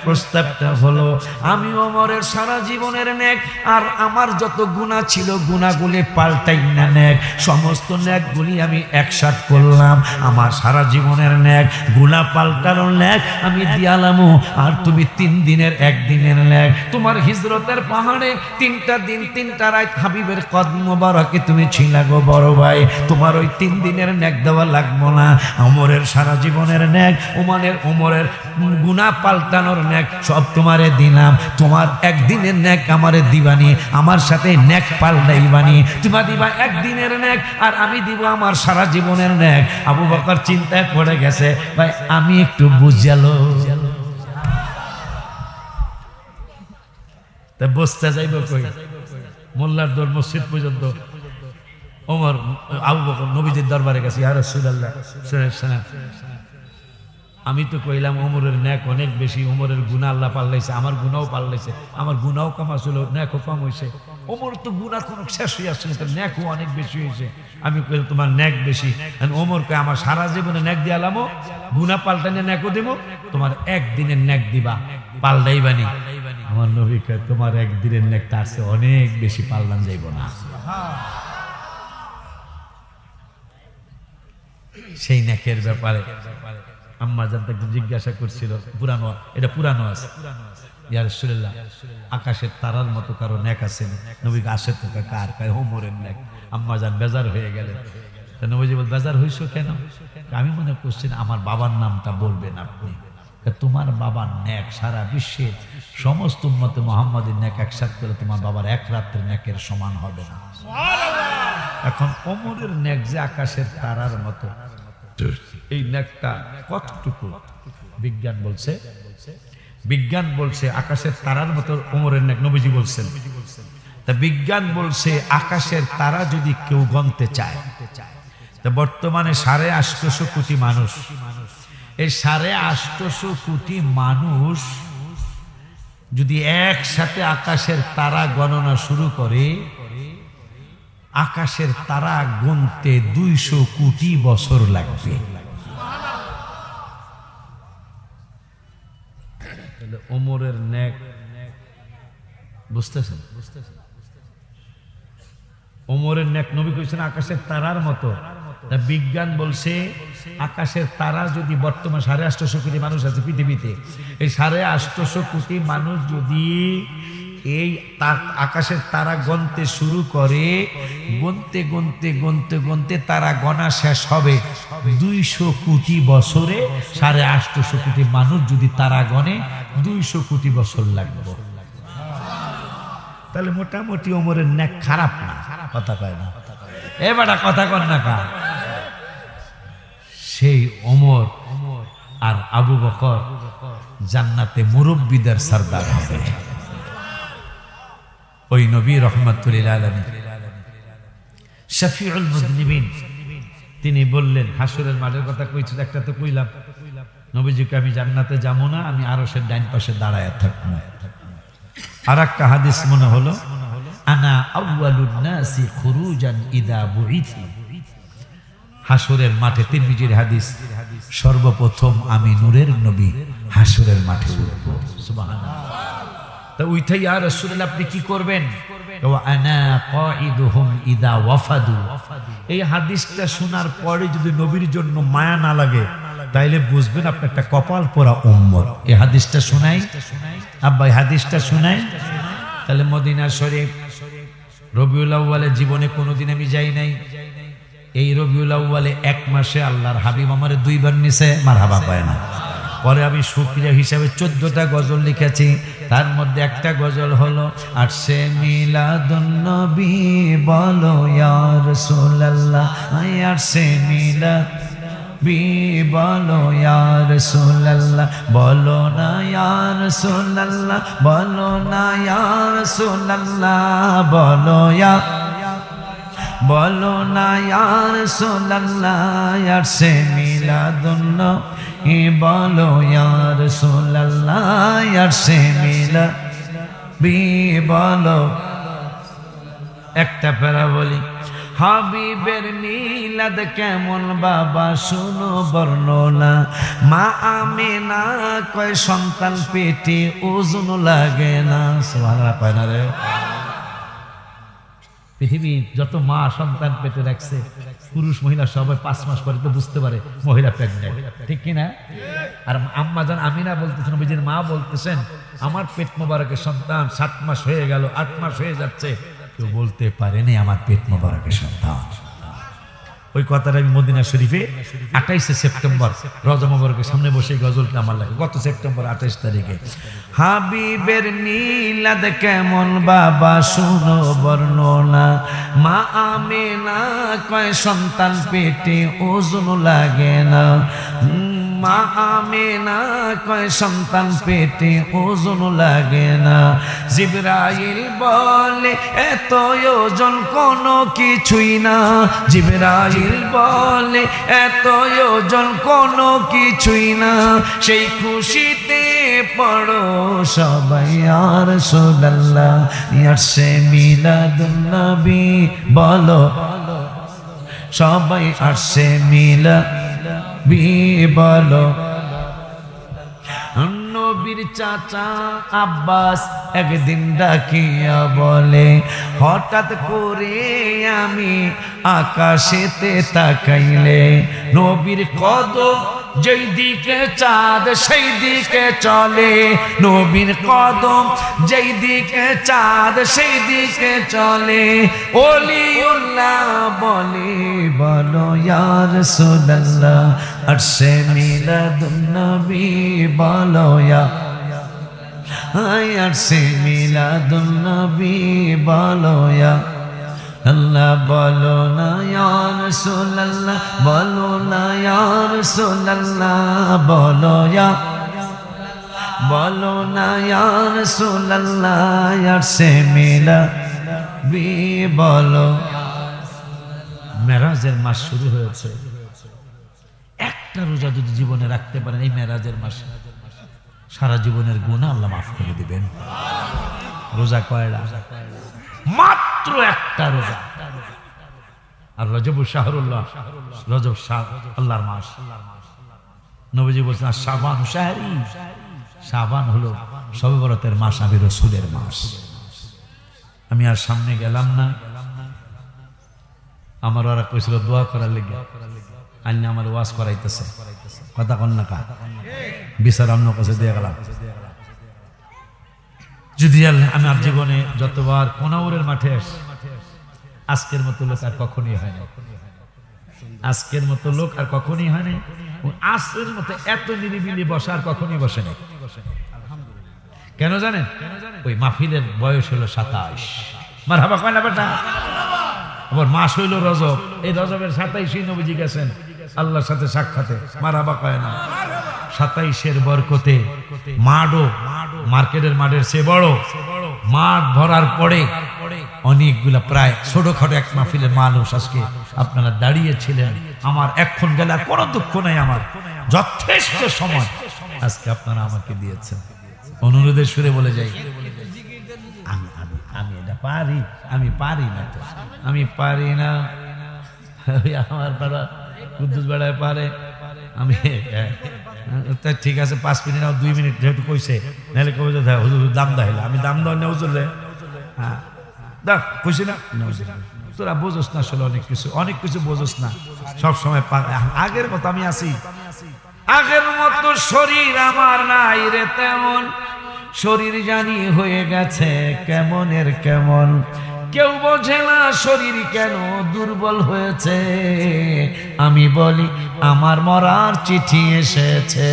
প্রস্তাবটা হলো আমি ওমরের সারা জীবনের নেক আর আমার যত গুনাহ ছিল গুনাহগুলি পাল্টাই না নেক সমস্ত নেকগুলি আমি একসাথে করলাম আমার সারা জীবনের নেক গুনাহ পাল্টানোর নেক আমি দিয়ালামু আর তুমি 3 দিনের একদিনের নেক তোমার হিজরতের পাহাড়ে 3টা দিন 3টা রাত হাবিবের কদম মোবারকে তুমি ছিলা গো বড় ভাই তোমার ওই 3 দিনের নেক দেওয়া লাগবো না ওমরের সারা জীবনের নেক ওমরের গুনাহ পাল্টানোর নেক সব তোমারে দিলাম তোমার একদিনের নেক আমারে দিবানি আমার সাথে নেক পাল্টাইবানি তুমি দিবা একদিনের নেক আর আমি দিব আমার সারা জীবনের নেক আবু বকর চিন্তায় পড়ে গেছে ভাই আমি একটু বুঝালো তা বসতে যাইব কই মোল্লার দর মসজিদ পর্যন্ত ওমর আবু বকর নবীজির দরবারে গেছে ইয়া রাসূলুল্লাহ আমি তো কইলাম ওমরের নেক অনেক বেশি ওমরের গুনাহ আল্লাহ পাল্টাইছে আমার গুনাহও পাল্টাইছে আমার গুনাহও কম ছিল নেকও কম হইছে ওমর তো গুনাহ কোনো শেষ হয়ে আসছে তার নেকও অনেক বেশি হয়েছে আমি কইলাম তোমার নেক বেশি ওমর কয় আমার সারা জীবনে নেক দিয়ালামো গুনাহ পাল্টানে নেকও দেব তোমার একদিনের নেক দিবা পাল্টাইবানি আমার নবী কয় তোমার একদিনের নেক তার চেয়ে অনেক বেশি পাল্টান যাইব না সেই নেকের ব্যাপারে আম্মা জানতে জিজ্ঞাসা করছিল পুরানো আছে ইয়া রাসূলুল্লাহ আকাশের তারার মতো কারো নেক আছে নবী আসে তো কার কয় ওমরের নেক আম্মা জান বেজার হয়ে গেলেন তা নবীজি বল বেজার হইছো কেন আমি মনে করছি আমার বাবার নামটা বলবেন আপনি তোমার বাবার নেক সারা বিশ্বের সমস্ত উম্মতে মুহাম্মাদের নেক একসাথে করে তোমার বাবার এক রাতের নেকের সমান হবে না এখন ওমরের নেক যে আকাশের তারার মতো এই নেকটা কতটুকু বিজ্ঞান বলছে আকাশের তারার মতো ওমরের নেক নবীজি বলছেন তা বিজ্ঞান বলছে আকাশের তারা যদি কেউ গণতে চায় তা বর্তমানে 850 কোটি মানুষ এই 850 কোটি মানুষ যদি একসাথে আকাশের তারা গণনা শুরু করে আকাশের তারা গুনতে 200 কোটি বছর লাগবে ওমরের নেক বুঝতেছেন ওমরের নেক নবী কইছেন আকাশের তারার মতো তা বিজ্ঞান বলছে আকাশের তারা যদি বর্তমান 850 কোটি মানুষ আছে পৃথিবীতে এই 850 কোটি মানুষ যদি এই আকাশের তারা গণতে শুরু করে গণতে গণতে গণতে গণতে তারা গণা শেষ হবে 200 কোটি বছরে 850 কোটি মানুষ যদি তারা গণে 200 কোটি বছর লাগবে তাহলে মোটামুটি ওমরের নেক খারাপ না কথা কয় না এবারে কথা কন না কা সেই ওমর আর আবু বকর জান্নাতে মুরব্বিদের সরদার হবে ওই নবী রাহমাতুল লিল আলামিন শফিউল মুযনিবিন তিনি বললেন হাসরের মাঠের কথা কইছিল একটা তো কইলাম নবীজিকে আমি জান্নাতে যাব না আমি আরশের ডান পাশে দাঁড়ায় থাকব আরেকটা হাদিস মনে হলো আনা আউয়ালুন নাসি খুরুজান ইদা বুইথি হাসরের মাঠে তিরমিজির হাদিস সর্বপ্রথম আমি নূরের নবী হাসরের মাঠে উঠব সুবহানাল্লাহ তা উইথাই ইয়া রাসূলুল্লাহ আপনি কি করবেন? ওয়া আনা কাঈদুহুম ইদা ওয়াফাদু। এই হাদিসটা শোনার পরে যদি নবীর জন্য মায়া না লাগে তাইলে বুঝবেন আপনি একটা কপাল পোড়া উম্মত। এই হাদিসটা শোনাই আব্বা, এই হাদিসটা শোনাই। তাহলে মদিনা শরীফ রবিউল আউয়ালে জীবনে কোনোদিন আমি যাই নাই। এই রবিউল আউয়ালে এক মাসে আল্লাহর হাবিব আমারে 2 বার নিছে, মারহাবা পায় না। পরে আমি শুকরিয়া হিসাবে 14টা গজল লিখেছি, তার মধ্যে একটা গজল হলো আসে মিলাদুন নবী বলো ইয়া রাসূলুল্লাহ, আসে মিলাদ বি বলো ইয়া রাসূলুল্লাহ, বলো না ইয়া রাসূলুল্লাহ, বলো না ইয়া রাসূলুল্লাহ, বলো না ইয়া রাসূলুল্লাহ, আসে মিলাদুন নবী বলো ইয়া রাসূলুল্লাহ, আসে মিলাবি বলো। একটা প্যারা বলি, হাবিবের মিলাদ কেমন বাবা শুনো বর্ণনা। মা আমিনা কয় সন্তান পেটে ওজন লাগে না। সুবহানাল্লাহ কয় না রে? পৃথিবীর যত মা সন্তান পেটে রাখছে, পুরুষ মহিলা সবাই 5 মাস পরে তো বুঝতে পারে মহিলা প্রেগনেন্ট, ঠিক কিনা? আর আম্মা জান আমিনা বলতেছেন, নবীজির মা বলতেছেন, আমার পেট মোবারকের সন্তান 7 মাস হয়ে গেল, 8 মাস হয়ে যাচ্ছে, কেউ বলতে পারেনি আমার পেট মোবারকের সন্তান। ওই কথাটা আমি মদিনা শরীফে 28শে সেপ্টেম্বর রজব মোবারকের সামনে বসে গজলটা আমার লাগে, গত সেপ্টেম্বর 28 তারিখে। হাবিবের মিলাদ কেমন বাবা শুনো বর্ণনা। মা আমিনা কয় সন্তান পেটে ওজন লাগে না। মা আমিনা কয় সন্তান পেটে ওজন লাগে না। জিবরাইল বলে এত ওজন কোনো কিছুই না। জিবরাইল বলে এত ওজন কোনো কিছুই না। সেই খুশিতে পড়ো সবাই ইয়া রাসূলুল্লাহ, আসে মিলাদুন নবী বলো সবাই, আসে মিলাবি বলো। নবীর চাচা আব্বাস একদিন ডাকিয়া বলে, হঠাৎ করে আমি আকাশেতে তাকাইলে নবীর কদম যেই দিকে চাঁদ সেই দিকে চলে। নবীর কদম যেই দিকে চাঁদ সেই দিকে চলে। ওলিউল্লাহ বলে বলো ইয়া রাসূলুল্লাহ, আসে মিলাদুন নবী বলো ইয়া, আসে মিলাদুন নবী বলো ইয়া আল্লাহ, বলো না ইয়া রাসূলুল্লাহ, বলো না ইয়া রাসূলুল্লাহ, বলো না ইয়া রাসূলুল্লাহ, আসে মিলাবি বলো। মেরাজের মাস শুরু হয়েছে। একটা রোজা যদি জীবনে রাখতে পারেন এই মেরাজের মাসে, সারা জীবনের গুনাহ আল্লাহ মাফ করে দিবেন। রোজা কয়টা? মাত্র একটা রোজা। আর রজব শাহরুল্লাহ, রজব আল্লাহর মাস। নবীজি বলছেন শাবান শাহরি, শাবান হলো শবে বরাতের মাস, আমি রাসূলের মাস। আমি আর সামনে গেলাম না, আমার ওরা কইছিল দোয়া করার লেগে, আল্লাহ আমার ওয়াজ করাইতেছে, কথা কন না কা বিচার অন্য কাছে দিয়ে গেলাম। যদি আল্লাহ আমার জীবনে যতবার কোনাউরের মাঠে আজকের মতো লোক আর কখনই হয় না, আজকের মতো লোক আর কখনই হয় না। আজকের মতো এত নিরিবিলি বসা আর কখনই বসে না। কেন জানেন? ওই মাহফিলের বয়স হলো 27। মারহাবা কয় না বেটা? আবার মাস হইল রজব, এই রজবের 27 নবীজি গেছেন আল্লাহর সাথে সাক্ষাতে। মারহাবা কয় না? 27-এর বরকতে মাঠও মার্কেটের মাঠের চেয়ে বড়, মাঠ ভরার পরে অনেকগুলা প্রায় ছোটখাটো এক মাহফিলের মানুষ আজকে আপনারা দাঁড়িয়েছিলেন। আমার এখন গেলে আর কোনো দুঃখ নাই, আমার যথেষ্ট সময় আজকে আপনারা আমাকে দিয়েছেন। অনুরোধের সুরে বলে যাই, আমি এটা পারি, আমি পারি না, তো আমি পারি না। আমার পাড়া কুদ্দুস বেড়ায় পারে, আমি তা ঠিক আছে 5 মিনিট আর 2 মিনিট যেহেতু কইছে নাহলে কবে যে হুজুর দাম দাইলা আমি দাম দাও না হুজুর রে হ্যাঁ দেখ কইছি না তোরা বোঝস না আসলে অনেক কিছু বোঝস না সব সময় আগের মতো আমি আছি আগের মতো শরীর আমার নাই রে তেমন শরীর জানি হয়ে গেছে কেমনের কেমন কেউ বোঝে না শরীর কেন দুর্বল হয়েছে আমি বলি আমার মরার চিঠি এসেছে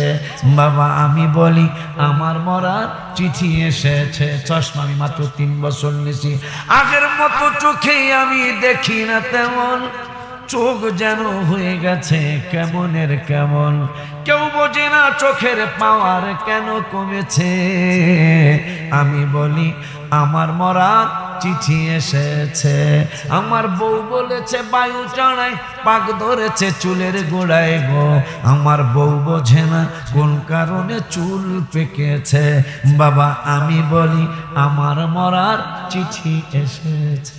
বাবা আমি বলি আমার মরার চিঠি এসেছে চশমা আমি মাত্র 3 বছর নিয়েছি আগের মতো চোখে আমি দেখি না তেমন চোখ যেন হয়ে গেছে কেমনের কেমন কেউ বোঝে না চোখের পাওয়ার কেন কমেছে আমি বলি আমার মরার চিঠি এসেছে আমার বউ বলেছে বায়ু চড়ায় পাক ধরেছে চুলের গোড়ায় গো আমার বউ বোঝে না কোন কারণে চুল পেকেছে বাবা আমি বলি আমার মরার চিঠি এসেছে